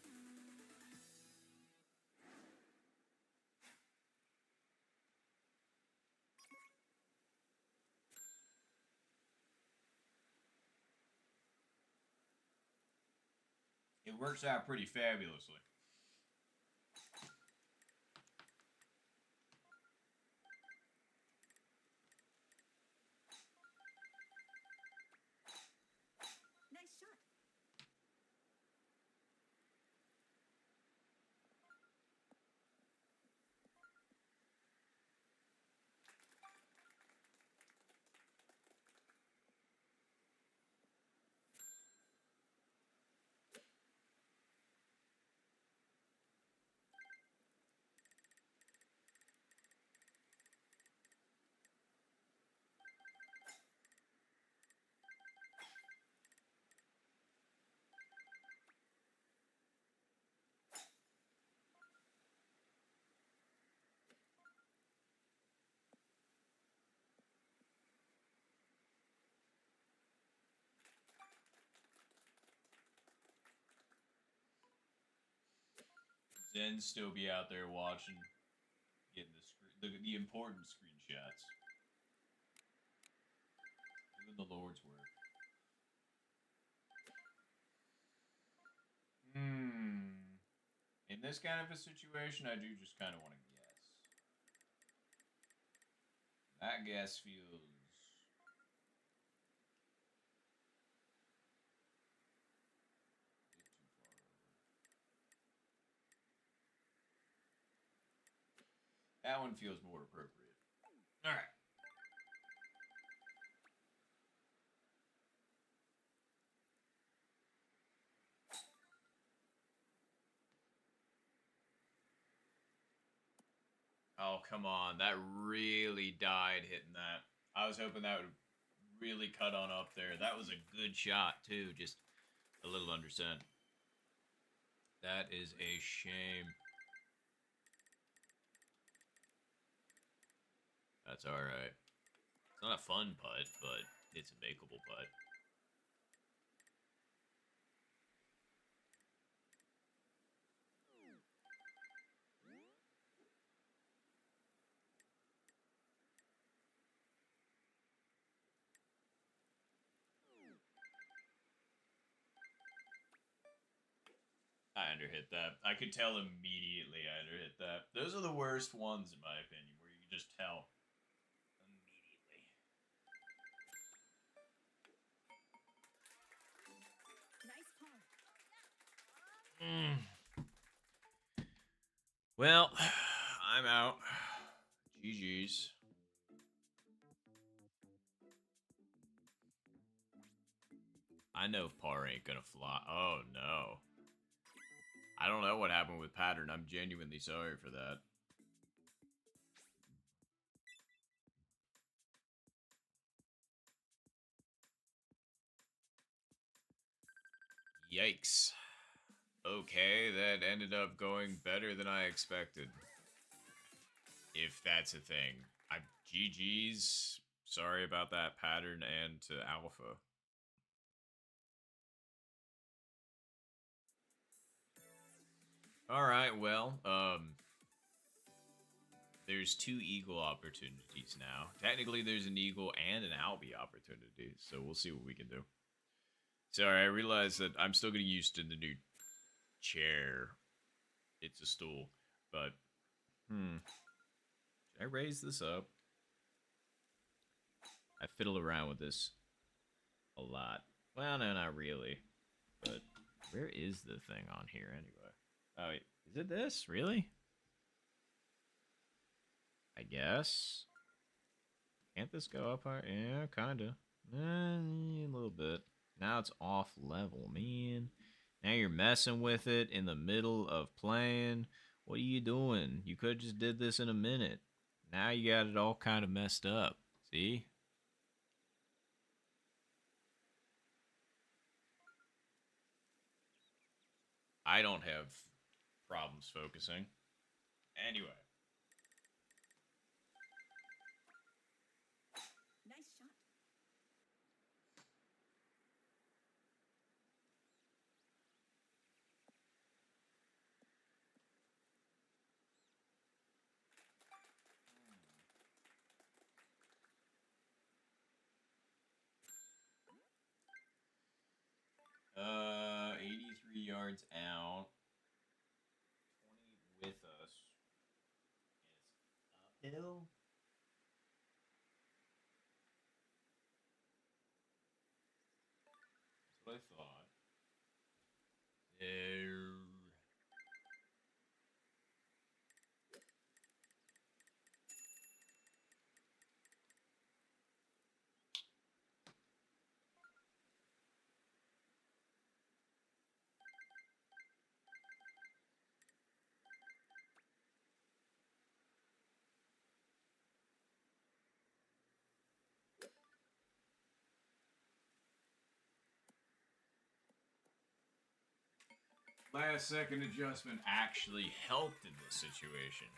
S1: It works out pretty fabulously.
S2: Nice shot.
S1: Zen still be out there watching, getting the important screenshots. Doing the Lord's work. In this kind of a situation, I do just kind of want to guess. That guess feels that one feels more appropriate. All right. Oh, come on. That really died hitting that. I was hoping that would really cut on up there. That was a good shot, too. Just a little undersent. That is a shame. That's all right. It's not a fun putt, but it's a makeable putt. I underhit that. I could tell immediately I underhit that. Those are the worst ones, in my opinion, where you can just tell immediately.
S2: Nice par.
S1: Well, I'm out. GG's. I know par ain't gonna fly. Oh, no. I don't know what happened with Pattern. I'm genuinely sorry for that. Yikes. Okay, that ended up going better than I expected. If that's a thing. GG's. Sorry about that, Pattern, and to Alpha. All right, well, there's 2 eagle opportunities now. Technically, there's an eagle and an Albie opportunity, so we'll see what we can do. Sorry, I realize that I'm still getting used to the new chair. It's a stool, but should I raise this up? I fiddle around with this a lot. Well, no, not really. But where is the thing on here anyway? Oh, wait, is it this? Really? I guess. Can't this go up higher? Yeah, kinda. A little bit. Now it's off level, man. Now you're messing with it in the middle of playing. What are you doing? You could have just did this in a minute. Now you got it all kind of messed up. See? I don't have problems focusing. Anyway.
S2: Nice shot.
S1: Uh, 83 yards out. 20 with us. And it's uphill. That's what I thought. There. Last second adjustment actually helped in this situation.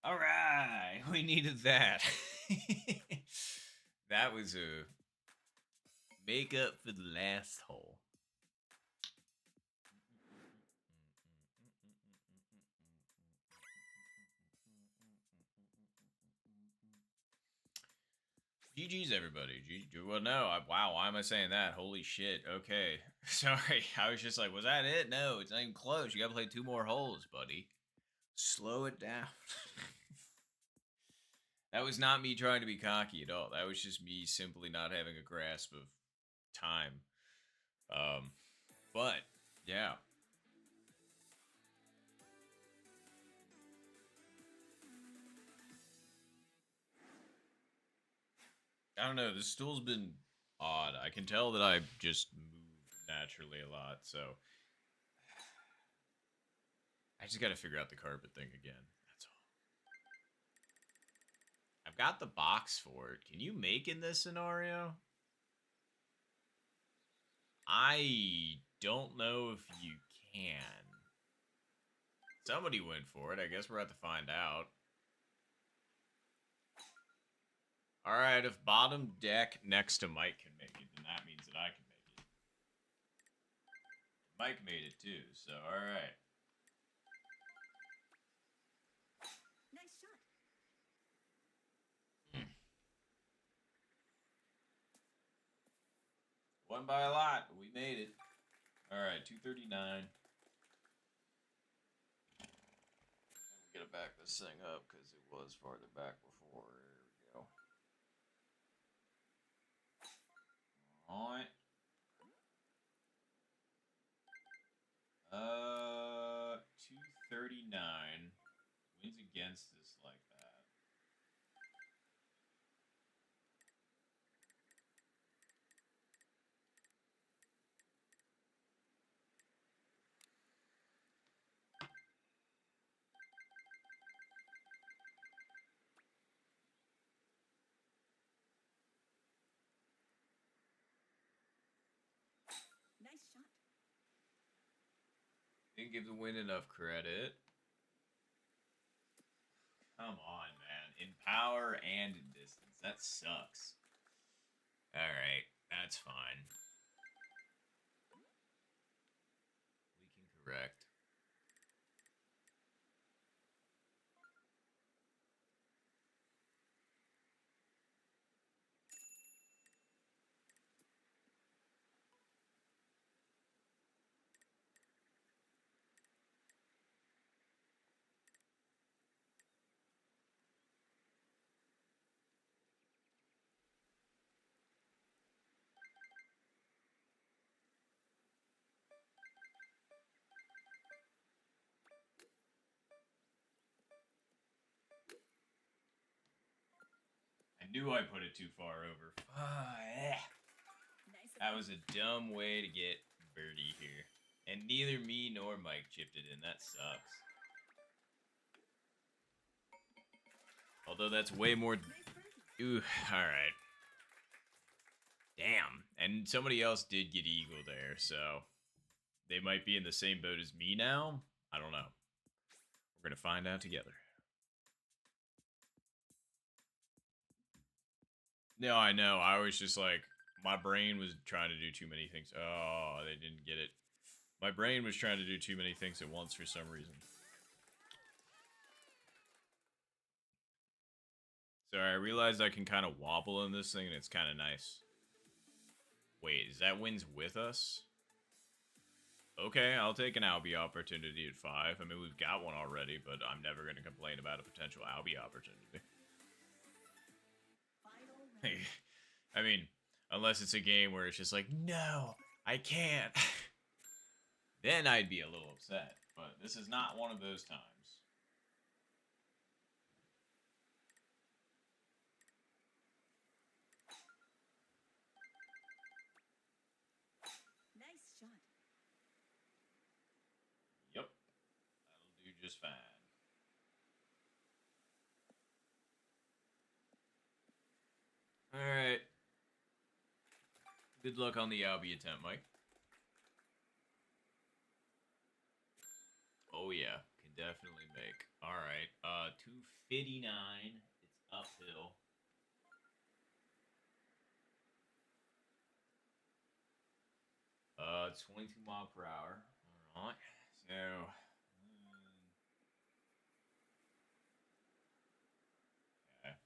S1: All right, we needed that. That was a makeup for the last hole. GG's, everybody. Well, no. Wow, why am I saying that? Holy shit. Okay. Sorry. I was just like, was that it? No, it's not even close. You gotta play 2 more holes, buddy. Slow it down. That was not me trying to be cocky at all. That was just me simply not having a grasp of time. But, yeah. I don't know. This stool's been odd. I can tell that I just move naturally a lot, so I just got to figure out the carpet thing again. That's all. I've got the box for it. Can you make in this scenario? I don't know if you can. Somebody went for it. I guess we're about to find out. Alright, if bottom deck next to Mike can make it, then that means that I can make it. Mike made it too, so alright.
S2: Nice shot.
S1: Won by a lot, but we made it. Alright, 239. We gotta back this thing up because it was farther back before. There we go. Alright. 239. Wins against us like that.
S2: Nice shot.
S1: Didn't give the win enough credit. Come on, man. In power and in distance. That sucks. Alright, that's fine. We can knew I put it too far over.
S2: Nice of
S1: That
S2: you.
S1: was a dumb way to get birdie here. And neither me nor Mike chipped it in. That sucks. Although that's way more...
S2: Nice birdie.
S1: Ooh, alright. Damn. And somebody else did get eagle there, so... They might be in the same boat as me now? I don't know. We're gonna find out together. No, I know. I was just like... My brain was trying to do too many things. Oh, they didn't get it. My brain was trying to do too many things at once for some reason. Sorry, I realized I can kind of wobble in this thing, and it's kind of nice. Wait, is that wins with us? Okay, I'll take an Albie opportunity at 5. I mean, we've got one already, but I'm never going to complain about a potential Albie opportunity.
S2: Final round.
S1: I mean, unless it's a game where it's just like, no, I can't. Then I'd be a little upset, but this is not one of those times.
S2: Nice shot.
S1: Yep, that'll do just fine. Alright. Good luck on the Albie attempt, Mike. Oh yeah, can definitely make. Alright, 259. It's uphill. 22 mile per hour. Alright, so... okay.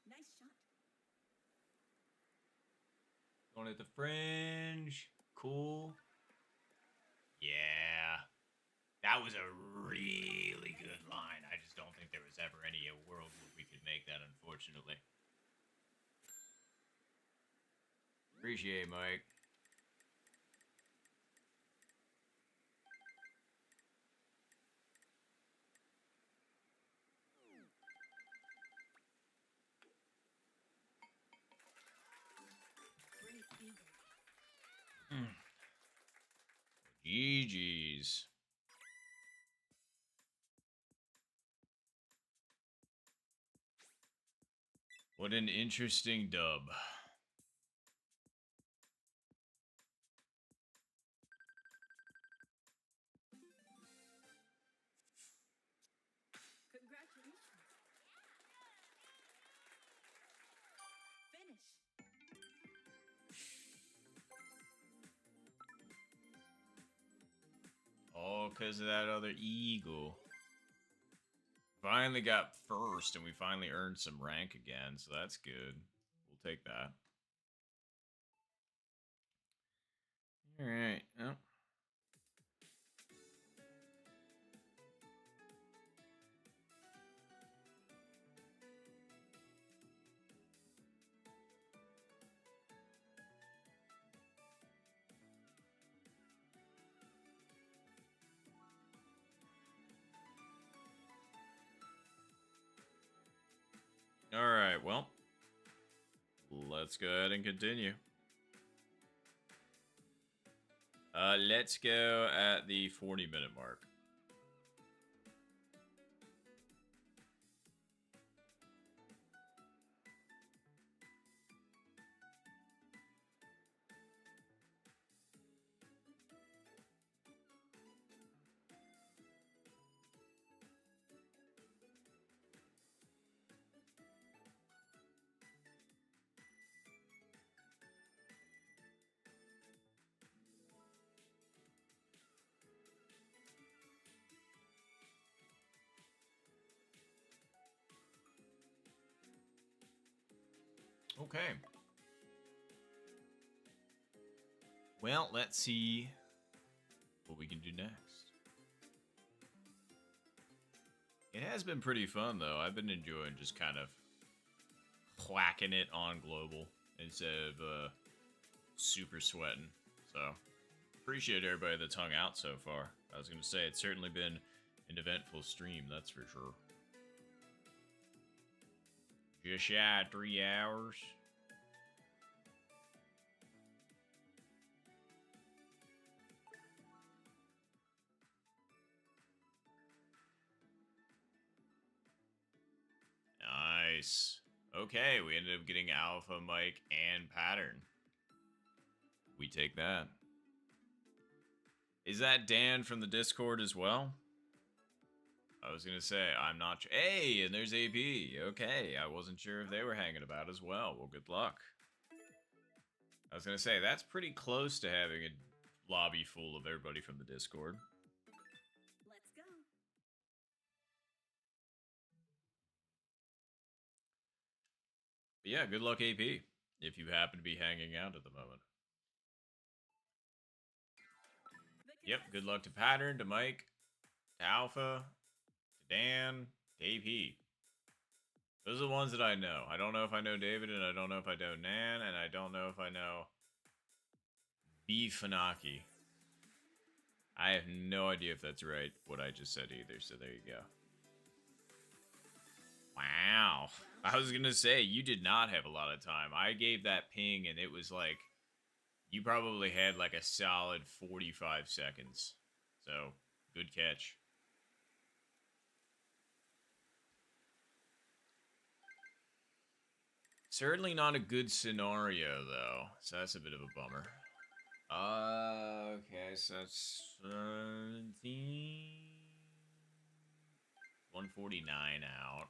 S2: Nice shot.
S1: Going at the fringe. Cool. Yeah. That was a really good line. I just don't think there was ever any world where we could make that, unfortunately. Appreciate, Mike.
S2: Great eagle.
S1: GG's. What an interesting dub.
S2: Congratulations. Finish.
S1: All because of that other eagle. Finally got first, and we finally earned some rank again, so that's good. We'll take that. Alright, well. Alright, well. Let's go ahead and continue. Let's go at the 40-minute mark. Okay. Well, let's see what we can do next. It has been pretty fun, though. I've been enjoying just kind of whacking it on global instead of super sweating. So, appreciate everybody that's hung out so far. I was going to say, it's certainly been an eventful stream, that's for sure. Just shy of 3 hours. Nice. Okay, we ended up getting Alpha, Mike, and Pattern. We take that. Is that Dan from the Discord as well? I was gonna say, I'm not sure. Hey, and there's AP. Okay, I wasn't sure if they were hanging about as well. Well, good luck. I was gonna say, that's pretty close to having a lobby full of everybody from the Discord.
S2: Let's go.
S1: But yeah, good luck, AP, if you happen to be hanging out at the moment. Yep, good luck to Pattern, to Mike, to Alpha, to Dan, to AP. Those are the ones that I know. I don't know if I know David, and I don't know if I know Nan, and I don't know if I know B. Funaki. I have no idea if that's right, what I just said either, so there you go. Wow. I was gonna say, you did not have a lot of time. I gave that ping, and it was like, you probably had like a solid 45 seconds. So, good catch. Certainly not a good scenario, though. So that's a bit of a bummer. Okay, so that's 149 out.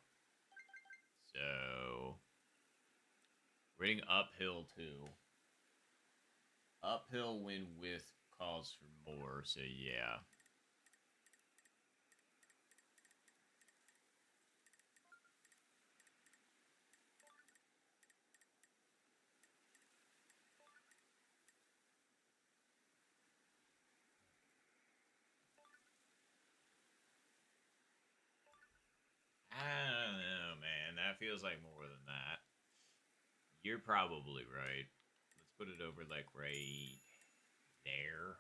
S1: So, we're hitting uphill, too. Uphill when with calls for more, so yeah. I don't know, man. That feels like more than that. You're probably right. Let's put it over, like, right there.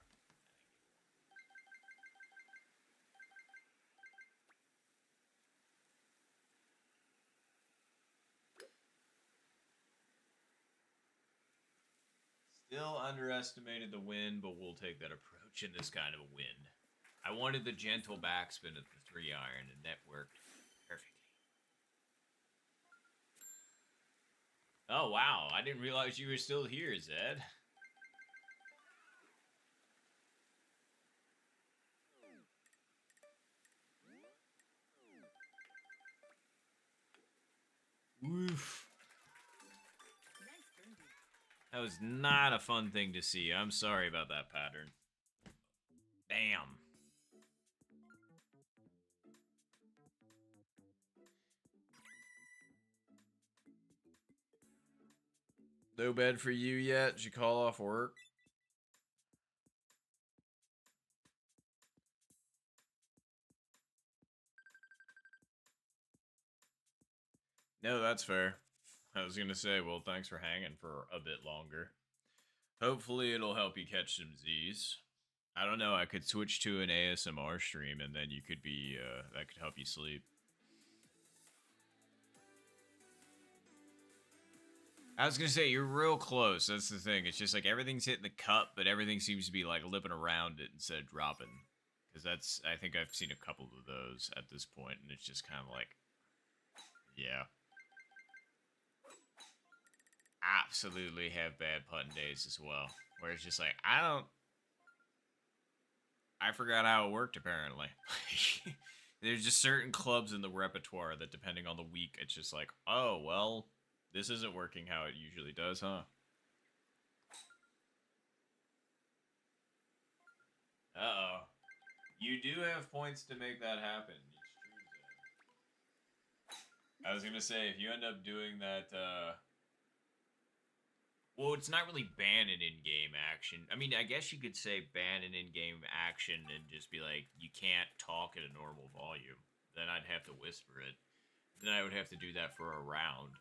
S1: Still underestimated the wind, but we'll take that approach in this kind of a wind. I wanted the gentle backspin at the 3-iron, and that worked perfectly. Oh, wow. I didn't realize you were still here, Zed. Woof.
S2: Nice birdie.
S1: That was not a fun thing to see. I'm sorry about that Pattern. Damn. No bed for you yet? Did you call off work? No, that's fair. I was gonna say, well, thanks for hanging for a bit longer. Hopefully it'll help you catch some Z's. I don't know, I could switch to an ASMR stream and then you could be, that could help you sleep. I was gonna say, you're real close, that's the thing. It's just like everything's hitting the cup, but everything seems to be like lipping around it instead of dropping. Because that's, I think I've seen a couple of those at this point, and it's just kind of like, yeah. Absolutely have bad putting days as well. Where it's just like, I forgot how it worked, apparently. There's just certain clubs in the repertoire that, depending on the week, it's just like, oh, well, this isn't working how it usually does, huh? Uh-oh. You do have points to make that happen. It's true, Zed. I was gonna say, if you end up doing that, Well, it's not really ban an in-game action. I mean, I guess you could say ban an in-game action and just be like, you can't talk at a normal volume. Then I'd have to whisper it. Then I would have to do that for a round.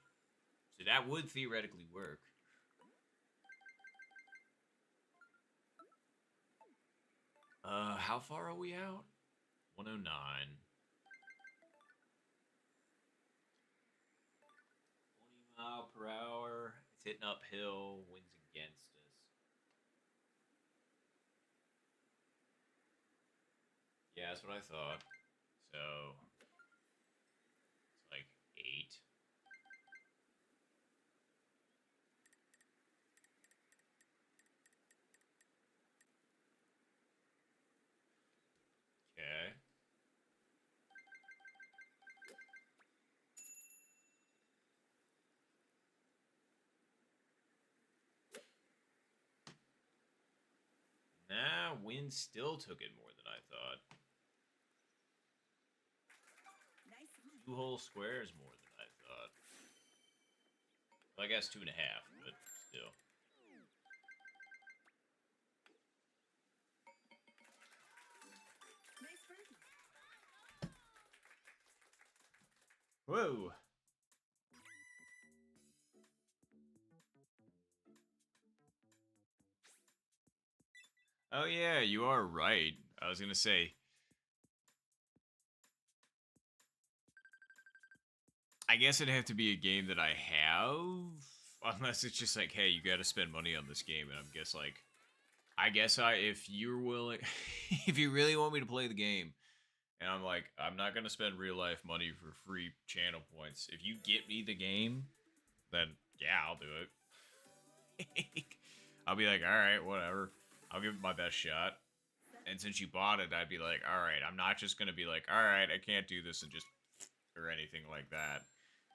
S1: So that would theoretically work. How far are we out? 109. 20 mph. It's hitting uphill. Winds against us. Yeah, that's what I thought. So it's like 8. Okay. Nah, wind still took it more than I thought.
S2: Nice one.
S1: 2 whole squares more than I thought. Well, I guess 2.5, but still.
S2: Nice birdie.
S1: Whoa. Oh yeah, you are right. I was gonna say, I guess it'd have to be a game that I have, unless it's just like, hey, you got to spend money on this game, and I'm guess like, if you're willing, if you really want me to play the game, and I'm like, I'm not gonna spend real life money for free channel points. If you get me the game, then yeah, I'll do it. I'll be like, all right, whatever. I'll give it my best shot. And since you bought it, I'd be like, all right, I'm not just gonna be like, all right, I can't do this and just or anything like that.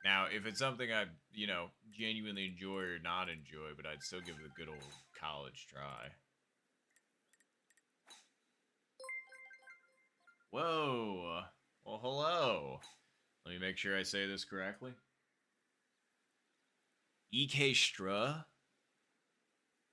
S1: Now, if it's something I, genuinely enjoy or not enjoy, but I'd still give it a good old college try. Whoa. Well, hello. Let me make sure I say this correctly. EK Stra?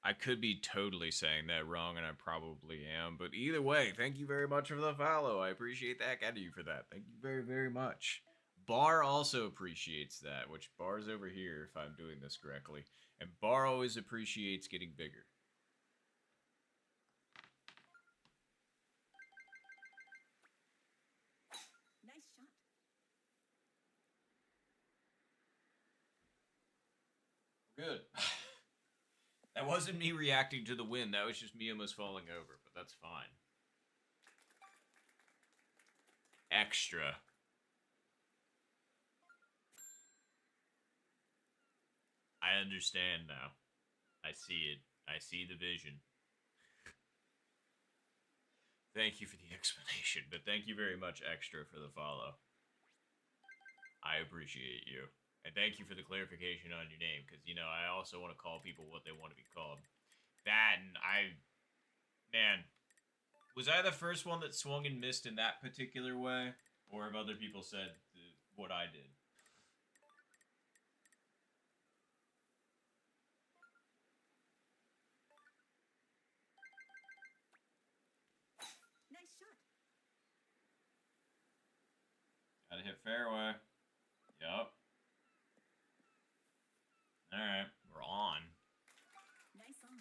S1: I could be totally saying that wrong, and I probably am. But either way, thank you very much for the follow. I appreciate the heck out of you for that. Thank you very, very much. Bar also appreciates that, which Bar's over here, if I'm doing this correctly. And Bar always appreciates getting bigger.
S2: Nice shot.
S1: Good. That wasn't me reacting to the wind. That was just me almost falling over, but that's fine. Extra. I understand now. I see it. I see the vision. Thank you for the explanation, but thank you very much, Extra, for the follow. I appreciate you. And thank you for the clarification on your name, because, I also want to call people what they want to be called. That, and man, was I the first one that swung and missed in that particular way? Or have other people said what I did?
S2: Nice shot.
S1: Gotta hit fairway. Yup. Alright, we're on.
S2: Nice on.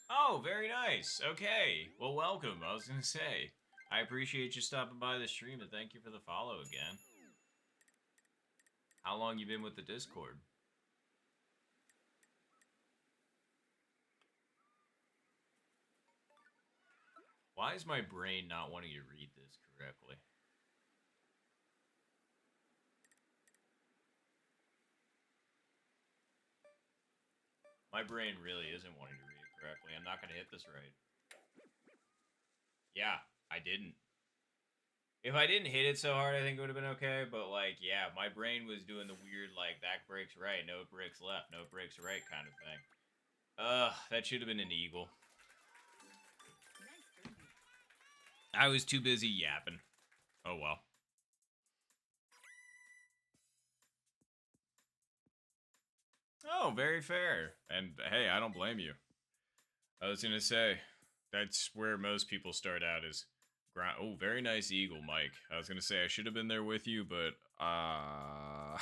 S1: Oh, very nice. Okay. Well, welcome. I was going to say, I appreciate you stopping by the stream, and thank you for the follow again. How long you been with the Discord? Why is my brain not wanting to read this correctly? My brain really isn't wanting to read it correctly. I'm not going to hit this right. Yeah, I didn't. If I didn't hit it so hard, I think it would have been okay. But, yeah, my brain was doing the weird, that breaks right, no breaks left, no breaks right kind of thing. That should have been an eagle.
S2: Nice birdie.
S1: I was too busy yapping. Oh, well. Oh, very fair. And hey, I don't blame you. I was gonna say, that's where most people start out is grind. Oh, very nice eagle, Mike. I was gonna say I should have been there with you, but I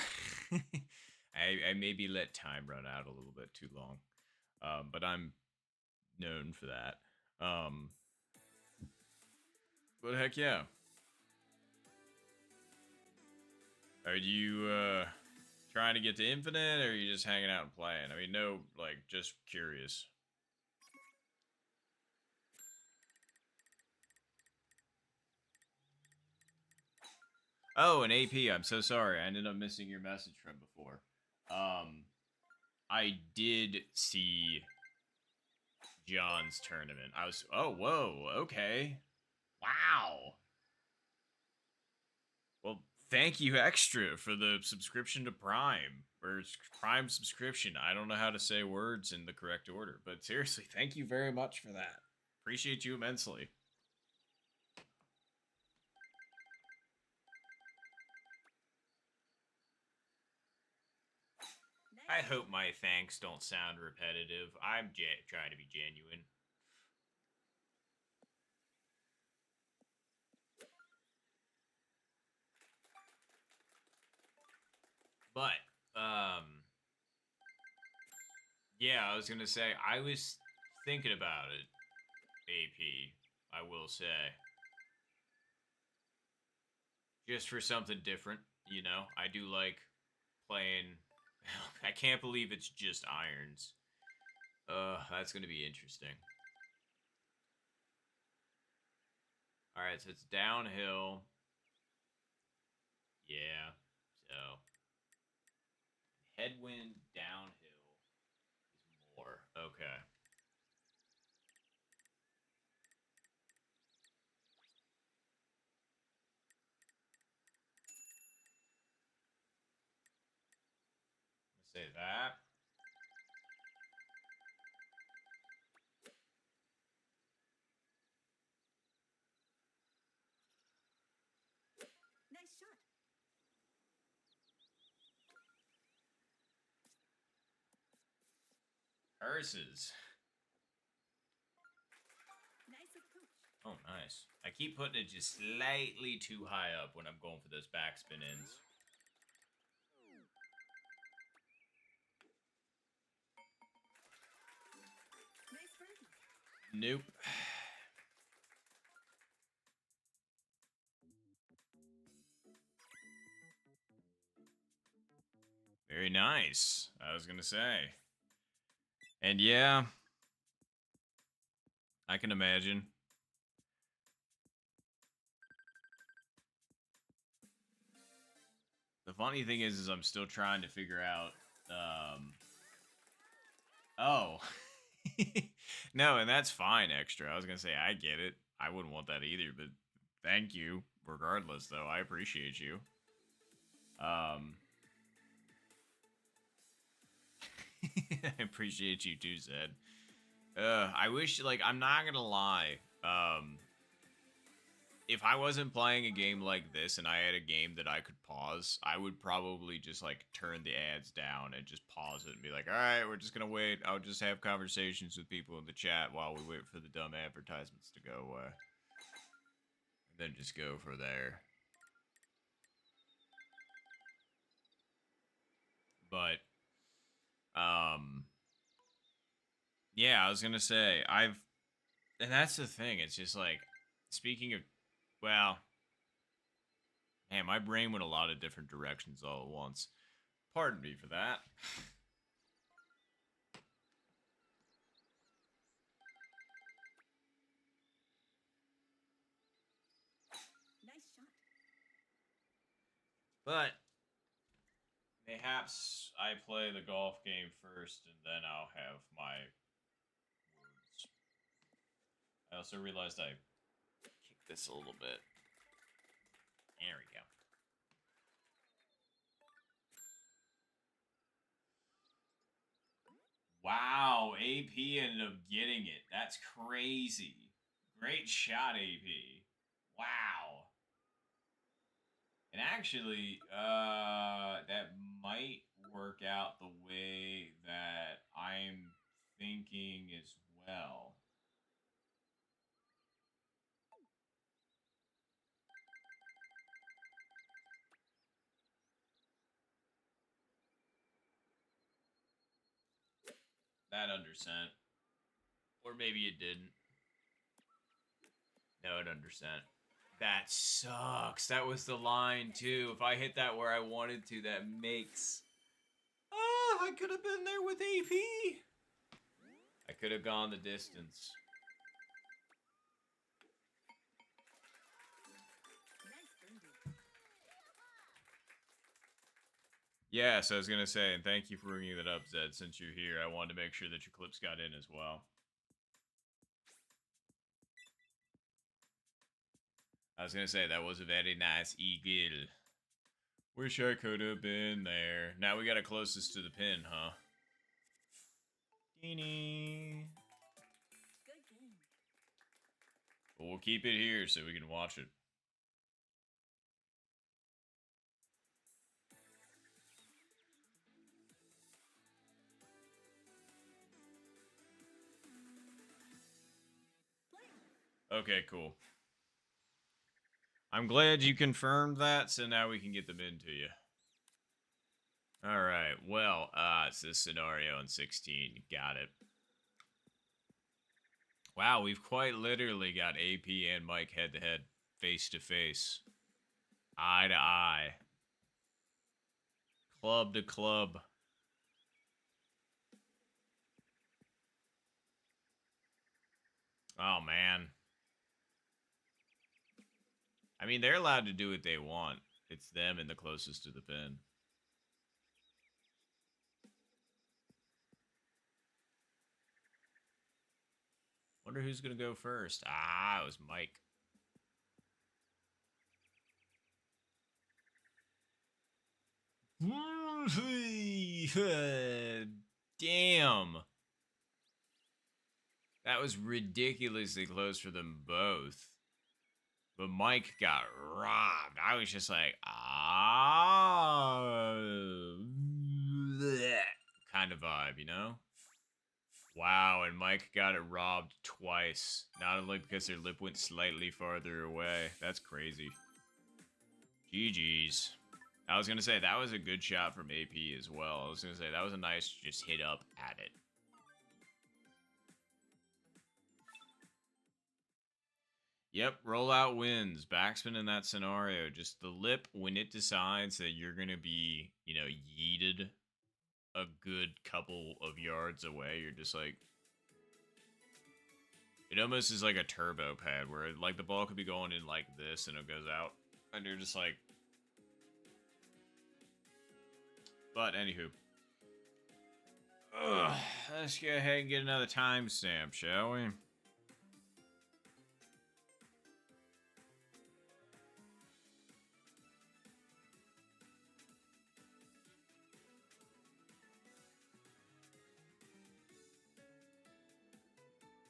S1: maybe let time run out a little bit too long. But I'm known for that. But heck yeah. Are you trying to get to infinite, or are you just hanging out and playing? I mean, no, like just curious. Oh, an AP. I'm so sorry. I ended up missing your message from before. I did see John's tournament. I was. Oh, whoa. Okay. Wow. Well, thank you extra for the subscription to Prime or Prime subscription. I don't know how to say words in the correct order, but seriously, thank you very much for that. Appreciate you immensely. I
S2: Nice.
S1: hope my thanks don't sound repetitive. I'm trying to be genuine. But, yeah, I was gonna say, I was thinking about it, AP, I will say. Just for something different, you know? I do like playing. I can't believe it's just irons. That's gonna be interesting. Alright, so it's downhill. Yeah, so. Headwind downhill is more. Okay. Say that.
S2: Nice shot.
S1: Curses.
S2: Nice approach.
S1: Oh, nice. I keep putting it just slightly too high up when I'm going for those backspin ends.
S2: Nice birdie.
S1: Nope. Very nice. I was gonna say. And yeah, I can imagine. The funny thing is I'm still trying to figure out. Oh, no, and that's fine. Extra. I was gonna say I get it. I wouldn't want that either, but thank you. Regardless, though, I appreciate you. Um, I appreciate you too, Zed. I wish, like, I'm not gonna lie. If I wasn't playing a game like this and I had a game that I could pause, I would probably just like turn the ads down and just pause it and be like, all right, we're just gonna wait. I'll just have conversations with people in the chat while we wait for the dumb advertisements to go away. And then just go for there. But, yeah, I was gonna say, and that's the thing, it's just like, speaking of, well, man, my brain went a lot of different directions all at once. Pardon me for that.
S2: Nice shot.
S1: But mayhaps I play the golf game first and then I'll have my words. I also realized I kicked this a little bit. There we go. Wow, AP ended up getting it. That's crazy. Great shot, AP. Wow. And actually, that might work out the way that I'm thinking as well. That undercent. Or maybe it didn't. No, it undercent. That sucks. That was the line, too. If I hit that where I wanted to, that makes... Ah, I could have been there with AP. I could have gone the distance.
S2: Nice birdie.
S1: Yeah, so I was going to say, and thank you for bringing that up, Zed. Since you're here, I wanted to make sure that your clips got in as well. I was going to say, that was a very nice eagle. Wish I could have been there. Now we got it closest to the pin, huh? Teeny.
S2: Good game.
S1: But we'll keep it here so we can watch it.
S2: Play.
S1: Okay, cool. I'm glad you confirmed that, so now we can get them into you. Alright, well, it's this scenario in 16. Got it. Wow, we've quite literally got AP and Mike head-to-head, face-to-face. Eye to eye. Club to club. Oh, man. I mean, they're allowed to do what they want. It's them and the closest to the pin. Wonder who's going to go first. Ah, it was Mike. Damn. That was ridiculously close for them both. But Mike got robbed. I was just like, kind of vibe, you know? Wow, and Mike got it robbed twice. Not only because their lip went slightly farther away. That's crazy. GG's. I was going to say, that was a good shot from AP as well. I was going to say, that was a nice just hit up at it. Yep, rollout wins. Backspin in that scenario. Just the lip, when it decides that you're going to be, you know, yeeted a good couple of yards away, you're just like... It almost is like a turbo pad where, like, the ball could be going in like this and it goes out. And you're just like... But, anywho. Ugh, let's go ahead and get another timestamp, shall we?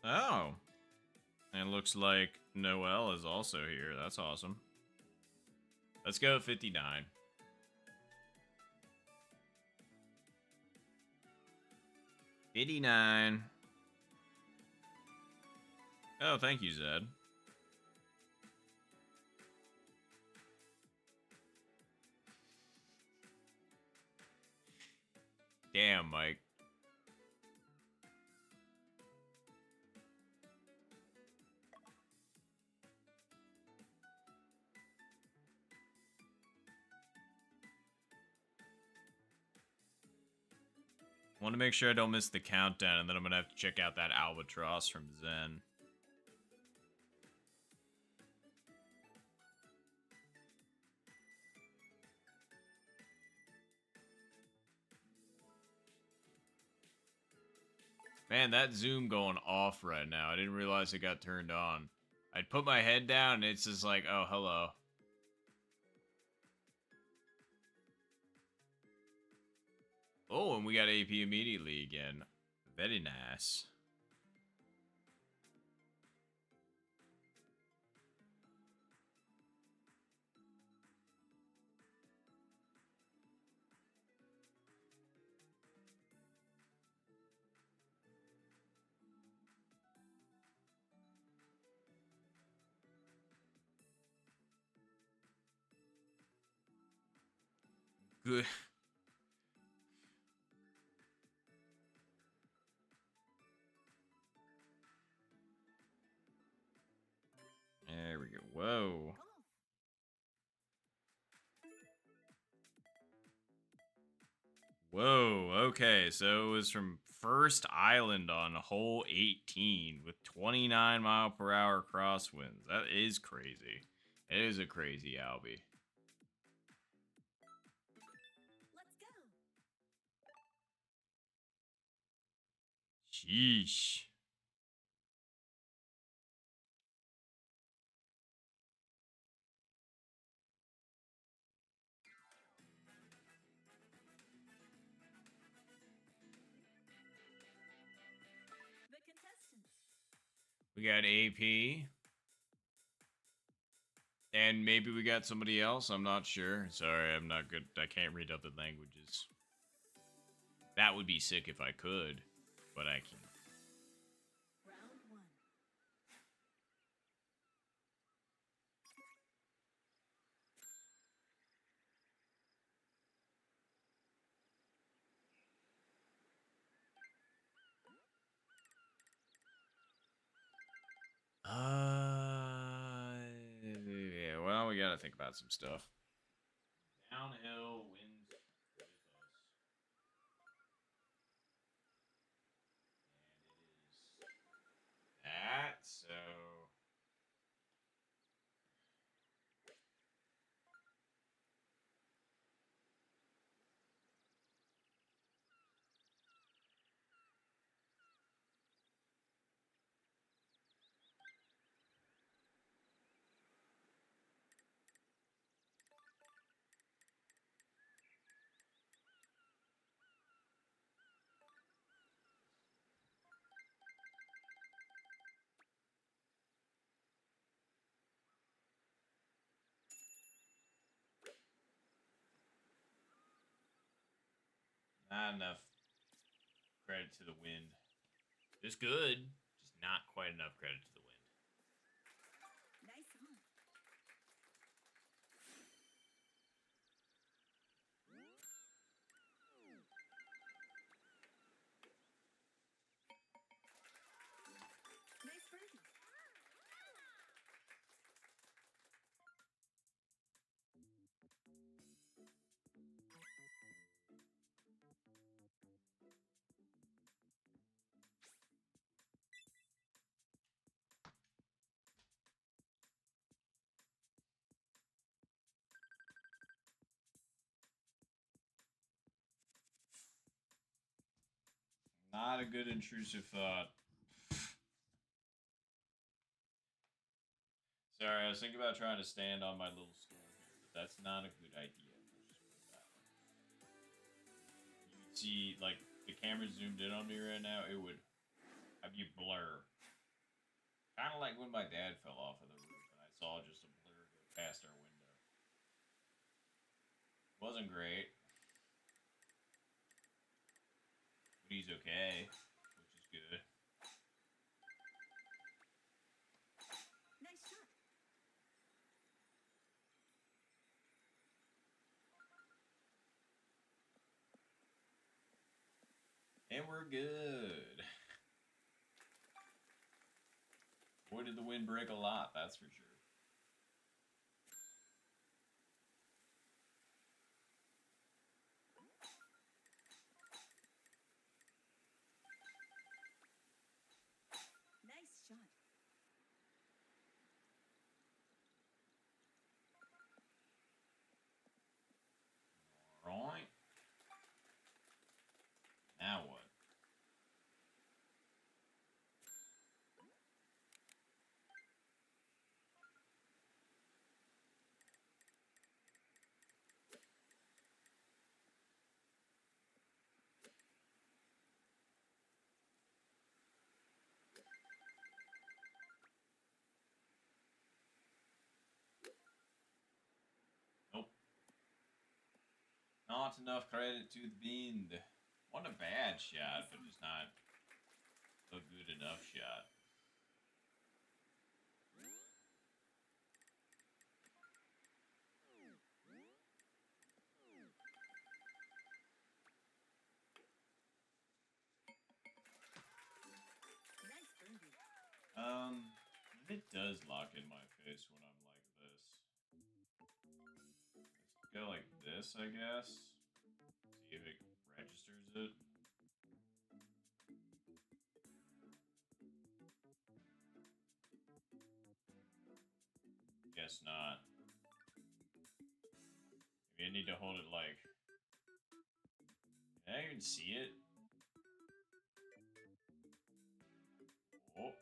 S1: Oh. And it looks like Noel is also here. That's awesome. Let's go 59. Oh, thank you, Zed. Damn, Mike. Want to make sure I don't miss the countdown, and then I'm going to have to check out that albatross from Zen. Man, that zoom going off right now. I didn't realize it got turned on. I'd put my head down, and it's just like, oh, hello. Oh, and we got AP immediately again. Very nice. Good. There we go. Whoa.
S2: Golf.
S1: Whoa. Okay, so it was from First Island on hole 18 with 29-mile-per-hour crosswinds. That is crazy. It is a crazy Albie.
S2: Let's go.
S1: Sheesh.
S2: The contestants.
S1: We got AP. And maybe we got somebody else. I'm not sure. Sorry, I'm not good. I can't read other languages. That would be sick if I could, but I can't.
S2: Round one.
S1: Yeah, well, we gotta think about some stuff. Downhill wins with us. And it is that, so. Not enough credit to the wind. Just good, just not quite enough credit to the wind.
S2: Nice on. Nice birdie.
S1: Not a good intrusive thought. Sorry, I was thinking about trying to stand on my little stool here, but that's not a good idea. You can see, like, the camera zoomed in on me right now, it would have you blur. Kind of like when my dad fell off of the roof and I saw just a blur go past our window. Wasn't great. But he's okay, which is good.
S2: Nice shot.
S1: And we're good. Boy, did the wind break a lot, that's for sure.
S2: Nice shot.
S1: Alright. Now what? Nope. Not enough credit to the wind. Wasn't a bad shot, but just not a good enough shot. does lock in my face when I'm like this. Let's go like this, I guess. See if it registers it. Guess not. Maybe I need to hold it like... Can I even see it? Oh.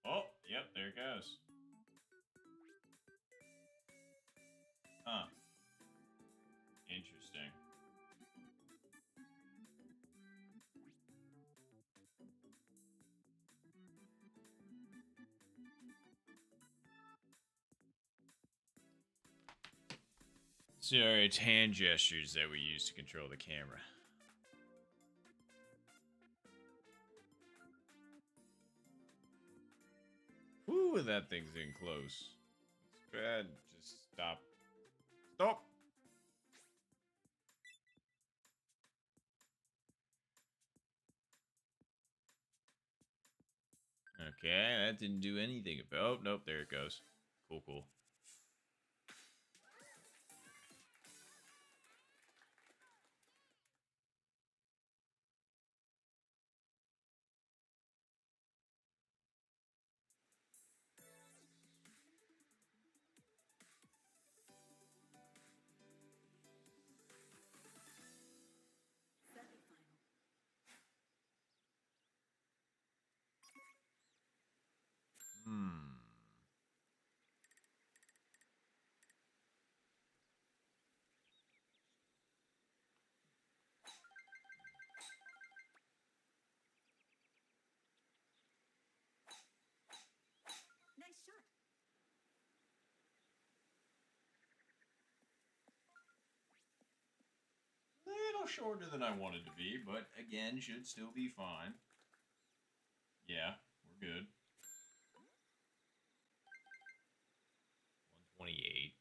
S1: Oh, yep, there it goes. Huh. Interesting. So it's hand gestures that we use to control the camera. Ooh, that thing's in close. It's bad. Just stop. Stop! Okay, that didn't do anything. Oh, nope, there it goes. Cool, cool.
S2: Semifinal.
S1: Hmm.
S2: Nice shot.
S1: Little shorter than I wanted to be, but again, should still be fine. Yeah, we're good. 128.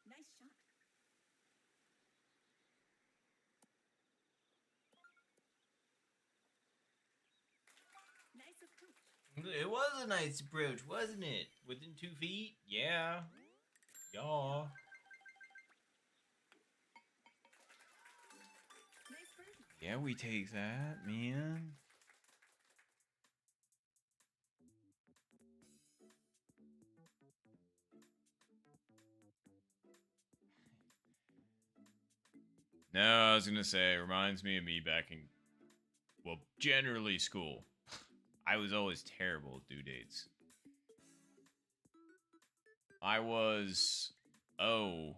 S2: Nice shot. Nice approach.
S1: It was a nice approach, wasn't it? Within 2 feet? Yeah. Y'all.
S2: Nice birdie.
S1: Yeah, we take that, man. No, I was gonna say, it reminds me of me back in, well, generally school. I was always terrible at due dates. I was, oh,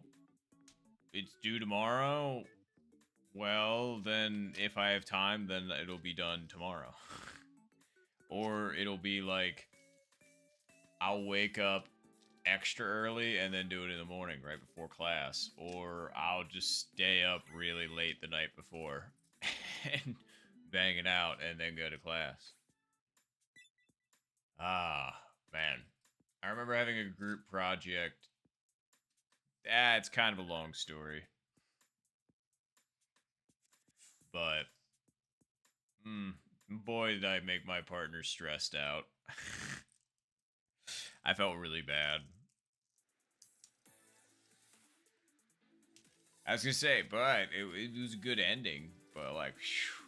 S1: it's due tomorrow? Well, then if I have time, then it'll be done tomorrow. Or it'll be like, I'll wake up extra early and then do it in the morning right before class. Or I'll just stay up really late the night before and bang it out and then go to class. Ah, man. I remember having a group project. It's kind of a long story. But, boy, did I make my partner stressed out. I felt really bad. I was gonna say, but it was a good ending. But, like, whew.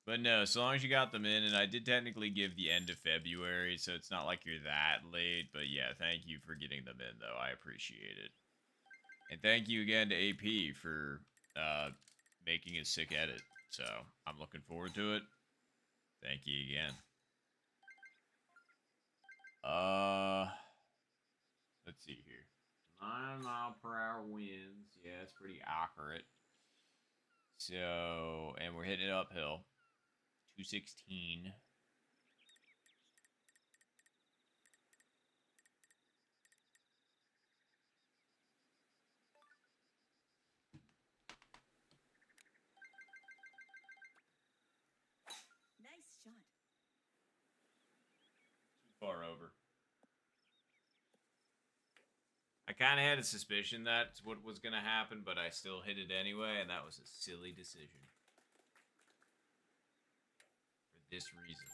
S1: But no, so long as you got them in, and I did technically give the end of February, so it's not like you're that late. But yeah, thank you for getting them in, though. I appreciate it. And thank you again to AP for making a sick edit. So I'm looking forward to it. Thank you again. Let's see here. 9 mile per hour winds. Yeah, it's pretty accurate. So, and we're hitting it uphill. 216.
S2: Nice shot.
S1: Too far over. I kind of had a suspicion that's what was going to happen, but I still hit it anyway, and that was a silly decision. For this reason.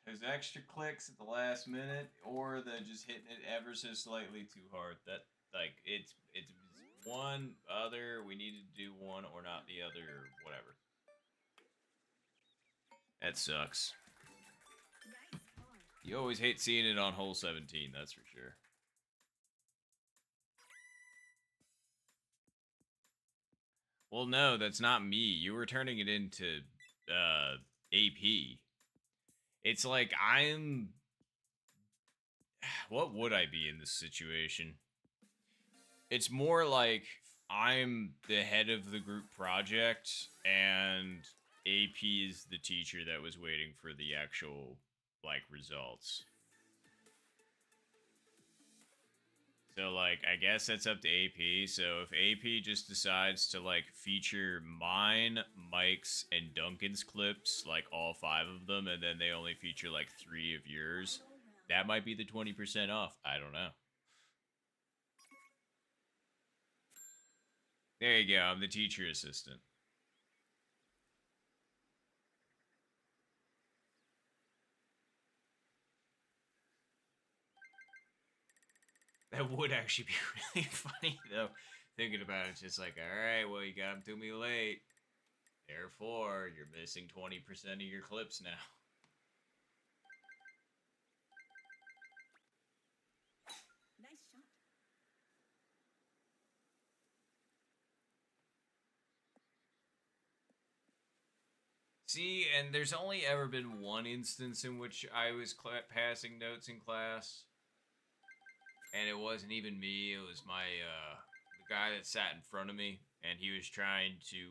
S1: There's extra clicks at the last minute, or the just hitting it ever so slightly too hard. That like it's one other. We needed to do one or not the other, or whatever. That sucks.
S2: Nice par.
S1: You always hate seeing it on hole 17. That's for sure. Well, no, that's not me. You were turning it into AP. It's like I'm. What would I be in this situation? It's more like I'm the head of the group project, and AP is the teacher that was waiting for the actual like results. So like I guess that's up to AP. So if AP just decides to like feature mine, Mike's, and Duncan's clips, like all 5 of them, and then they only feature like 3 of yours, that might be the 20% off. I don't know. There you go. I'm the teacher assistant. That would actually be really funny, though. Thinking about it, it's just like, all right, well, you got them to me late. Therefore, you're missing 20% of your clips now.
S2: Nice shot.
S1: See, and there's only ever been one instance in which I was passing notes in class, and it wasn't even me. It was my the guy that sat in front of me, and he was trying to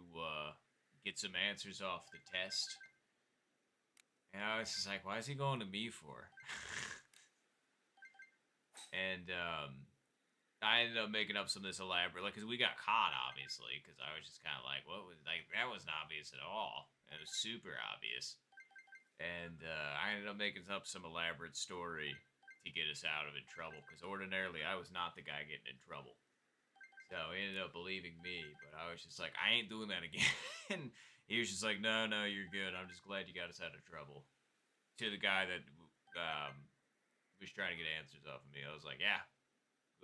S1: get some answers off the test. And I was just like, why is he going to me for? And I ended up making up some of this elaborate, like, because we got caught, obviously, because I was just kind of like, what was, like, that wasn't obvious at all. It was super obvious. And I ended up making up some elaborate story to get us out of trouble, because ordinarily I was not the guy getting in trouble. So he ended up believing me, but I was just like, I ain't doing that again. And he was just like, no, you're good. I'm just glad you got us out of trouble. To the guy that was trying to get answers off of me, I was like, yeah,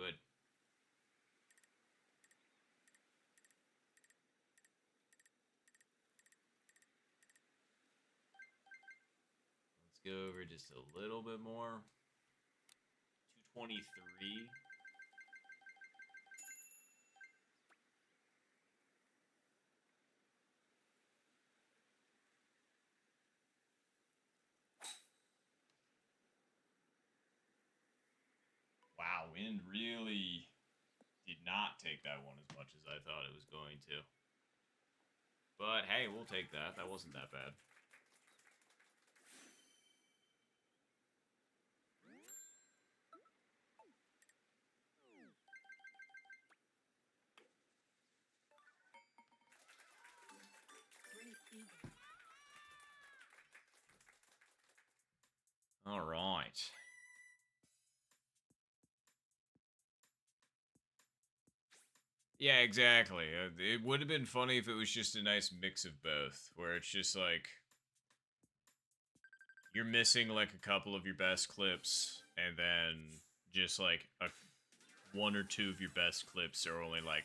S1: good. Let's go over just a little bit more. 223. Wow, wind really did not take that one as much as I thought it was going to. But hey, we'll take that. That wasn't that bad.
S2: Great eagle.
S1: All right. Yeah, exactly. It would have been funny if it was just a nice mix of both, where it's just like you're missing like a couple of your best clips, and then just like one or two of your best clips are only like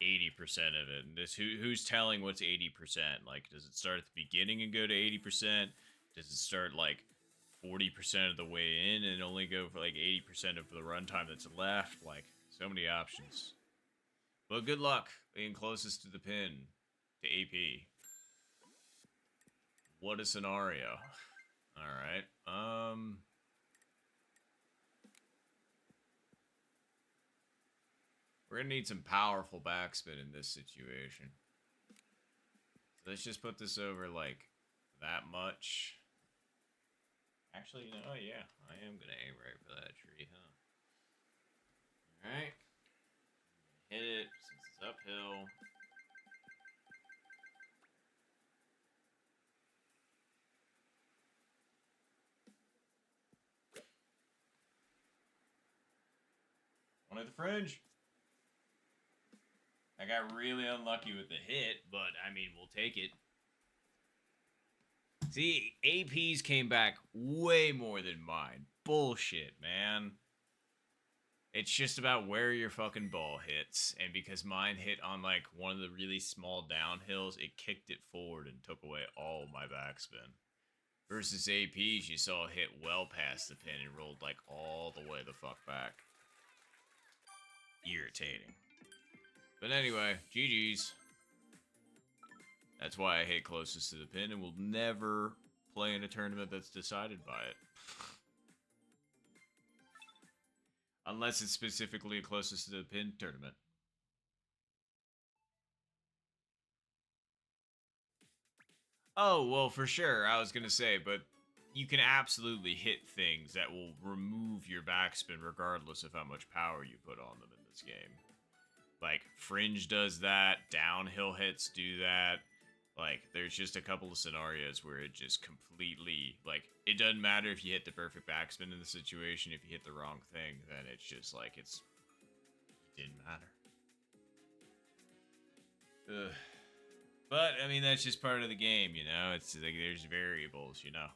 S1: 80% of it. And this who's telling what's 80%? Like, does it start at the beginning and go to 80%? Does it start like 40% of the way in and only go for like 80% of the runtime that's left? Like, so many options. But good luck being closest to the pin to AP. What a scenario. Alright. We're gonna need some powerful backspin in this situation. So let's just put this over like that much. Actually, you know, oh yeah, I am gonna aim right for that tree, huh? Alright. Hit it since it's uphill. One at the fringe. I got really unlucky with the hit, but I mean, we'll take it. See, APs came back way more than mine. Bullshit, man. It's just about where your fucking ball hits. And because mine hit on like one of the really small downhills, it kicked it forward and took away all my backspin. Versus APs, you saw it hit well past the pin and rolled like all the way the fuck back. Irritating. But anyway, GG's. That's why I hit closest to the pin and will never play in a tournament that's decided by it. Unless it's specifically closest to the pin tournament. Oh, well, for sure, I was gonna say, but you can absolutely hit things that will remove your backspin regardless of how much power you put on them in this game. Like, Fringe does that, downhill hits do that. Like, there's just a couple of scenarios where it just completely, like, it doesn't matter if you hit the perfect backspin in the situation. If you hit the wrong thing, then it's just like, it didn't matter. Ugh. But, I mean, that's just part of the game, you know? It's like, there's variables, you know?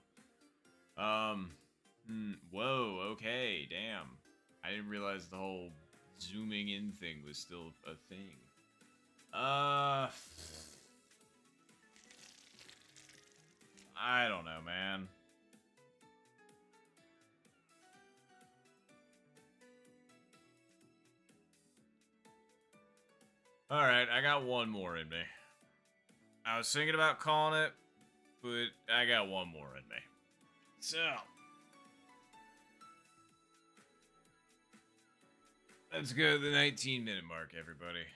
S1: Whoa, okay, damn. I didn't realize the whole zooming in thing was still a thing. I don't know, man. Alright, I got one more in me. I was thinking about calling it, but I got one more in me. So, let's go to the 19-minute mark, everybody.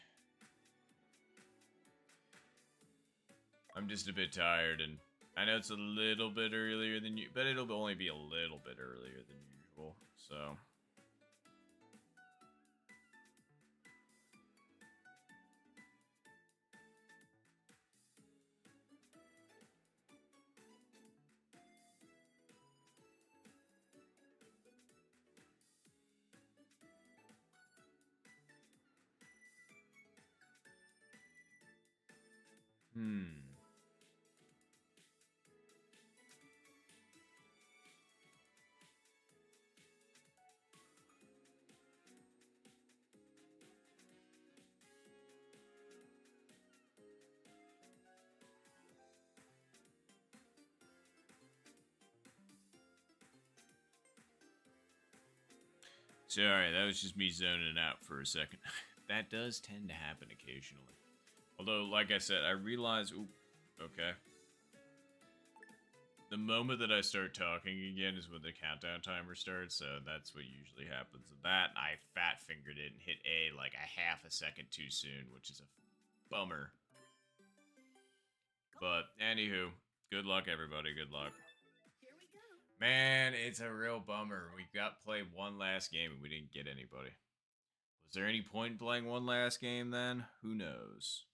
S1: I'm just a bit tired, and I know it's a little bit earlier than you, but it'll only be a little bit earlier than usual, so. Sorry, that was just me zoning out for a second. That does tend to happen occasionally. Although, like I said, I realize... Ooh, okay. The moment that I start talking again is when the countdown timer starts, so that's what usually happens. And that, I fat-fingered it and hit A like a half a second too soon, which is a bummer. But, anywho, good luck, everybody. Good luck.
S2: Here we go.
S1: Man, it's a real bummer. We got to play one last game and we didn't get anybody. Was there any point in playing one last game then? Who knows?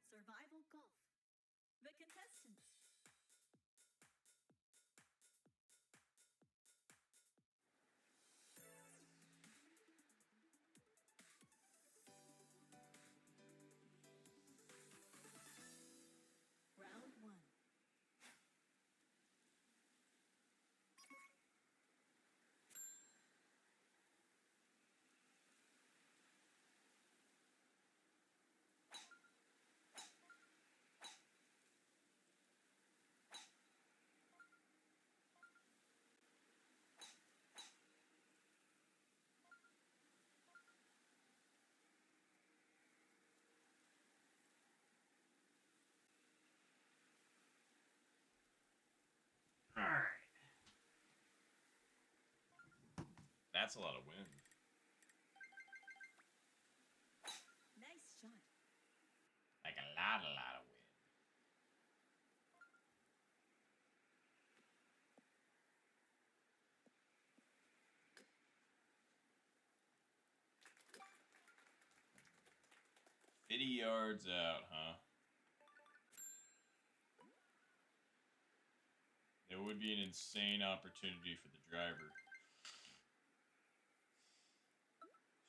S2: Survival Golf. The contestants.
S1: That's a lot of wind.
S2: Nice shot.
S1: Like a lot of wind. $50 out, huh? It would be an insane opportunity for the driver.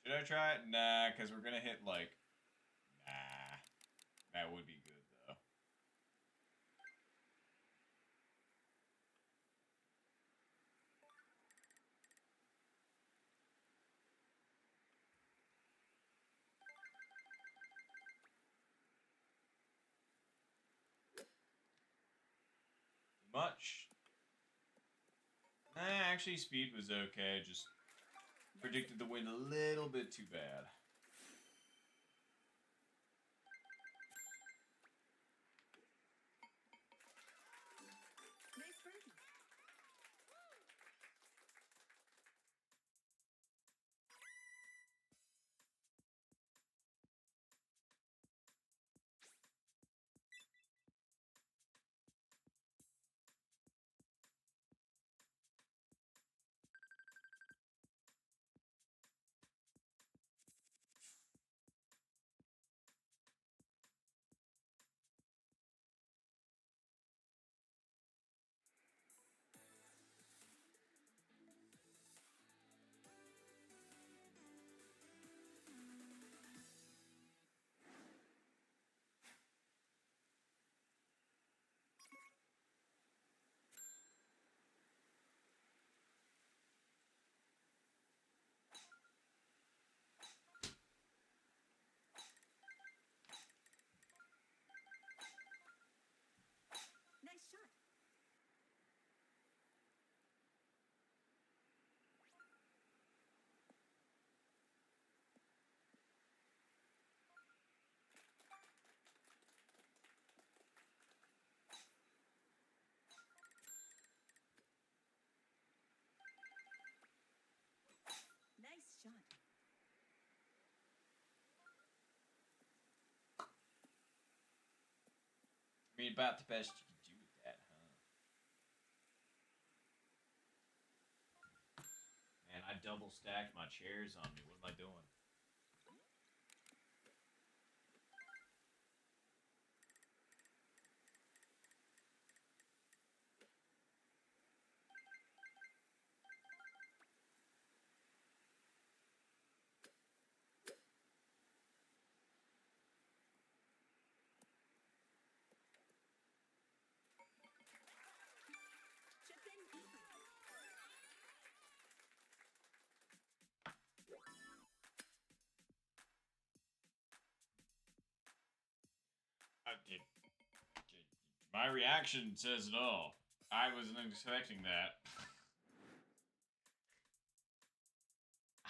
S1: Should I try it? Nah, because we're going to hit like... Nah. That would be good, though. Too much. Nah, actually, speed was okay. Just predicted the wind a little bit too bad.
S2: Nice birdie. Nice shot. Nice shot.
S1: I mean, about the best you can do with that, huh? Man, I double stacked my chairs on me. What am I doing?
S2: Chip in easy.
S1: My reaction says it all. I wasn't expecting that.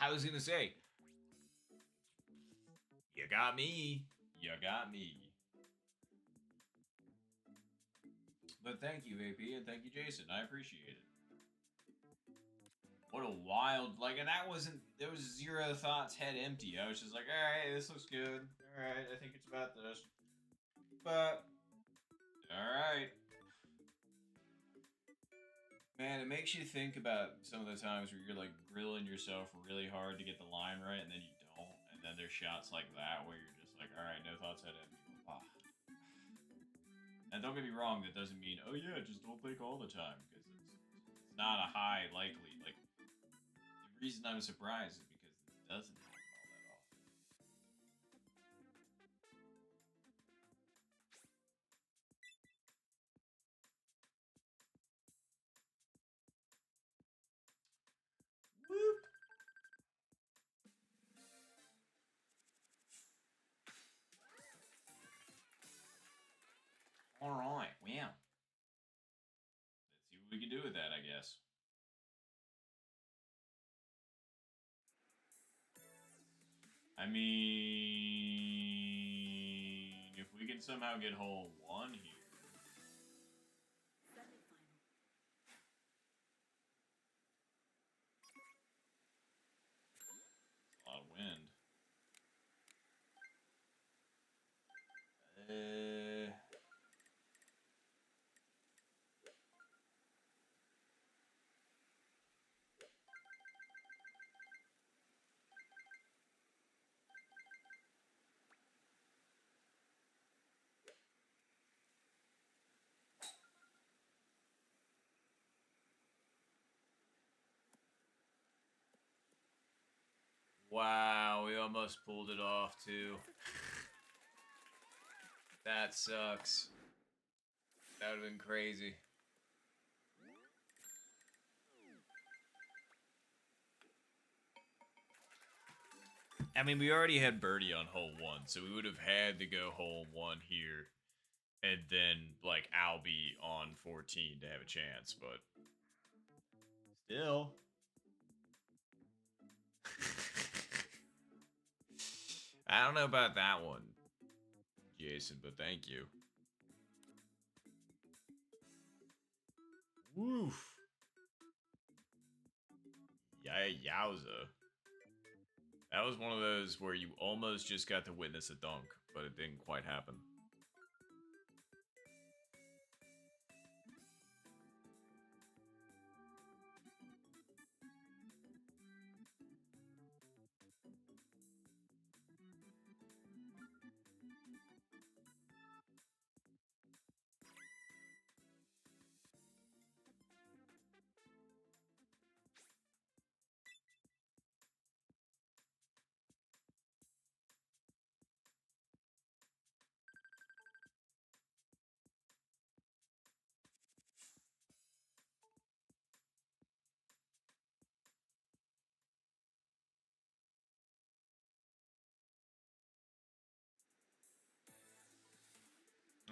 S1: I was gonna say, you got me. You got me. But thank you, AP, and thank you, Jason. I appreciate it. What a wild, like, and that wasn't, there was zero thoughts, head empty. I was just like, alright, this looks good. Alright, I think it's about this. But, alright. Man, it makes you think about some of the times where you're, like, grilling yourself really hard to get the line right, and then you don't. And then there's shots like that where you're just like, alright, no thoughts, head empty. Ah. And don't get me wrong, that doesn't mean, oh yeah, just don't think all the time, because it's not a high likely, like, the reason I'm surprised is because it doesn't happen all that often. Whoop! Alright, well. Let's see what we can do with that, I guess. I mean, if we can somehow get hole one here.
S2: Semifinal.
S1: Wow, we almost pulled it off too. That sucks. That would have been crazy. I mean, we already had birdie on hole 1, so we would have had to go hole 1 here, and then, like, Albie on 14 to have a chance, but still. I don't know about that one, Jason, but thank you. Woof. Yowza. That was one of those where you almost just got to witness a dunk, but it didn't quite happen.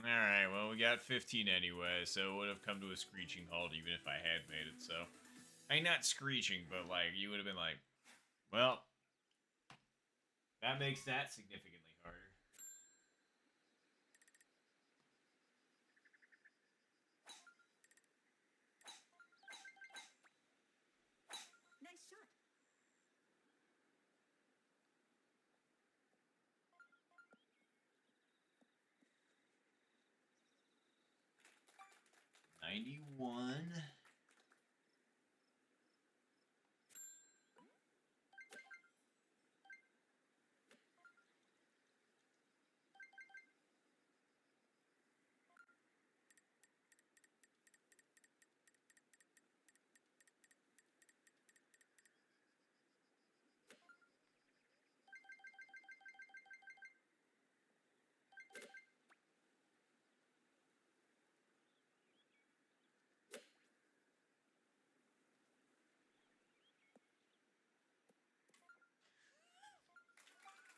S1: Alright, well, we got 15 anyway, so it would have come to a screeching halt even if I had made it, so. I mean, not screeching, but, like, you would have been like, well, that makes that significantly harder.
S2: Nice shot.
S1: '91.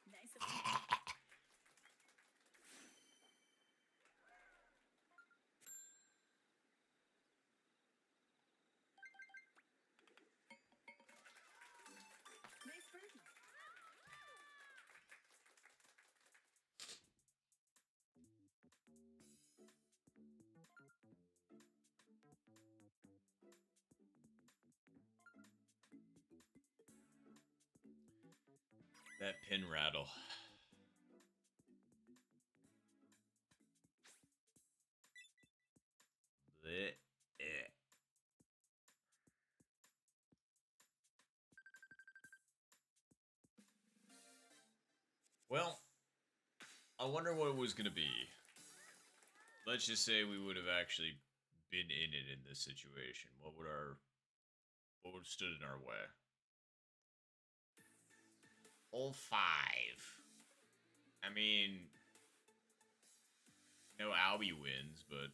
S2: Nice attempt. Nice birdie.
S1: That pin rattle. Blech. Well, I wonder what it was going to be. Let's just say we would have actually been in it in this situation. What would have stood in our way? Hole 5. I mean, no Albie wins, but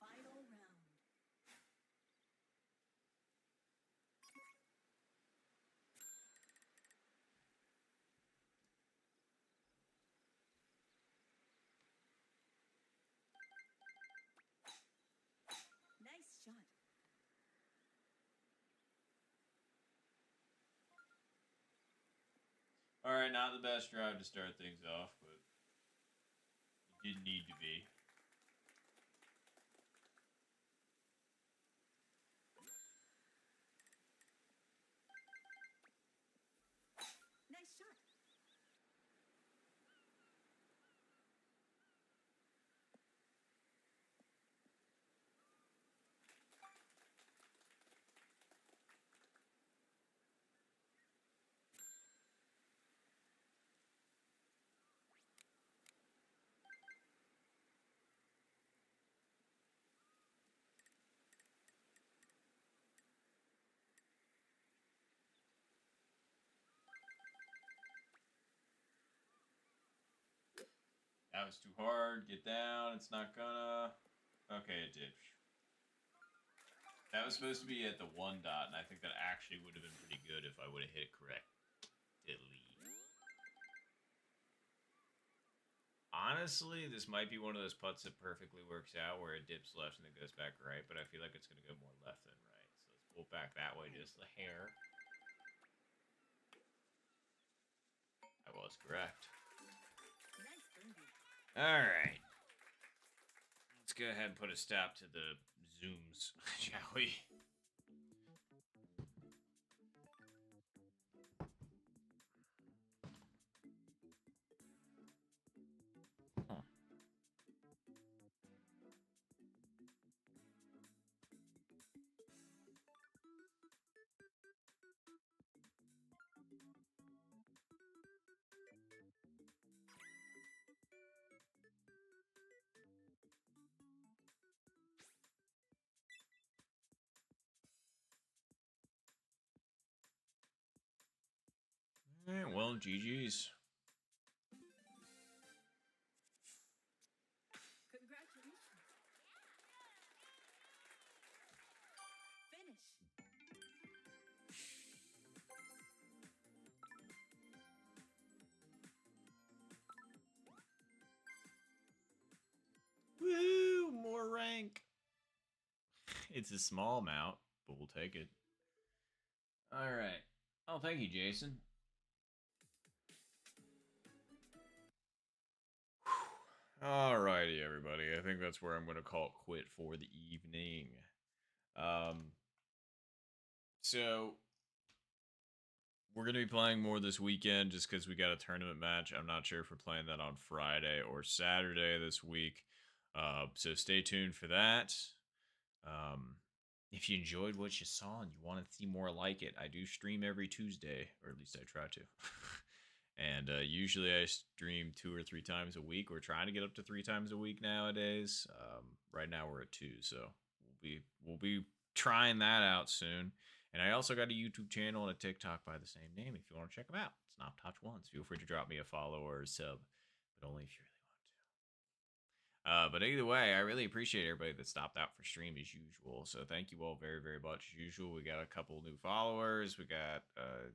S2: Final round. Nice shot.
S1: all right, not the best drive to start things off, but it did need to be. That was too hard. Get down. It's not gonna. Okay, it did. That was supposed to be at the 1 dot, and I think that actually would have been pretty good if I would have hit it correct. Honestly, this might be one of those putts that perfectly works out where it dips left and then goes back right, but I feel like it's going to go more left than right. So let's pull back that way just the hair. I was correct.
S2: Nice birdie.
S1: Alright. Let's go ahead and put a stop to the zooms, shall we? Alright, well, GG's.
S2: Congratulations. Finish.
S1: Woo! More rank. It's a small amount, but we'll take it. Alright. Oh, thank you, Jason. Alrighty, everybody. I think that's where I'm going to call it quit for the evening. So we're going to be playing more this weekend just because we got a tournament match. I'm not sure if we're playing that on Friday or Saturday this week. So stay tuned for that. If you enjoyed what you saw and you want to see more like it, I do stream every Tuesday, or at least I try to. And usually I stream 2 or 3 times a week. We're trying to get up to 3 times a week nowadays. Right now we're at 2, so we'll be trying that out soon. And I also got a YouTube channel and a TikTok by the same name if you want to check them out. It's Not Touch Ones. Feel free to drop me a follow or a sub, but only if you really want to. But either way, I really appreciate everybody that stopped out for stream as usual. So thank you all very, very much as usual. We got a couple new followers. We got a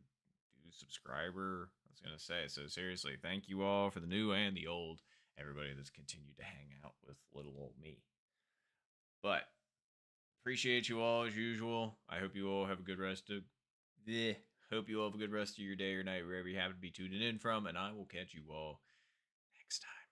S1: new subscriber. I was going to say. So seriously, thank you all for the new and the old. Everybody that's continued to hang out with little old me. But appreciate you all as usual. I hope you all have a good rest of hope you all have a good rest of your day or night wherever you happen to be tuning in from, and I will catch you all next time.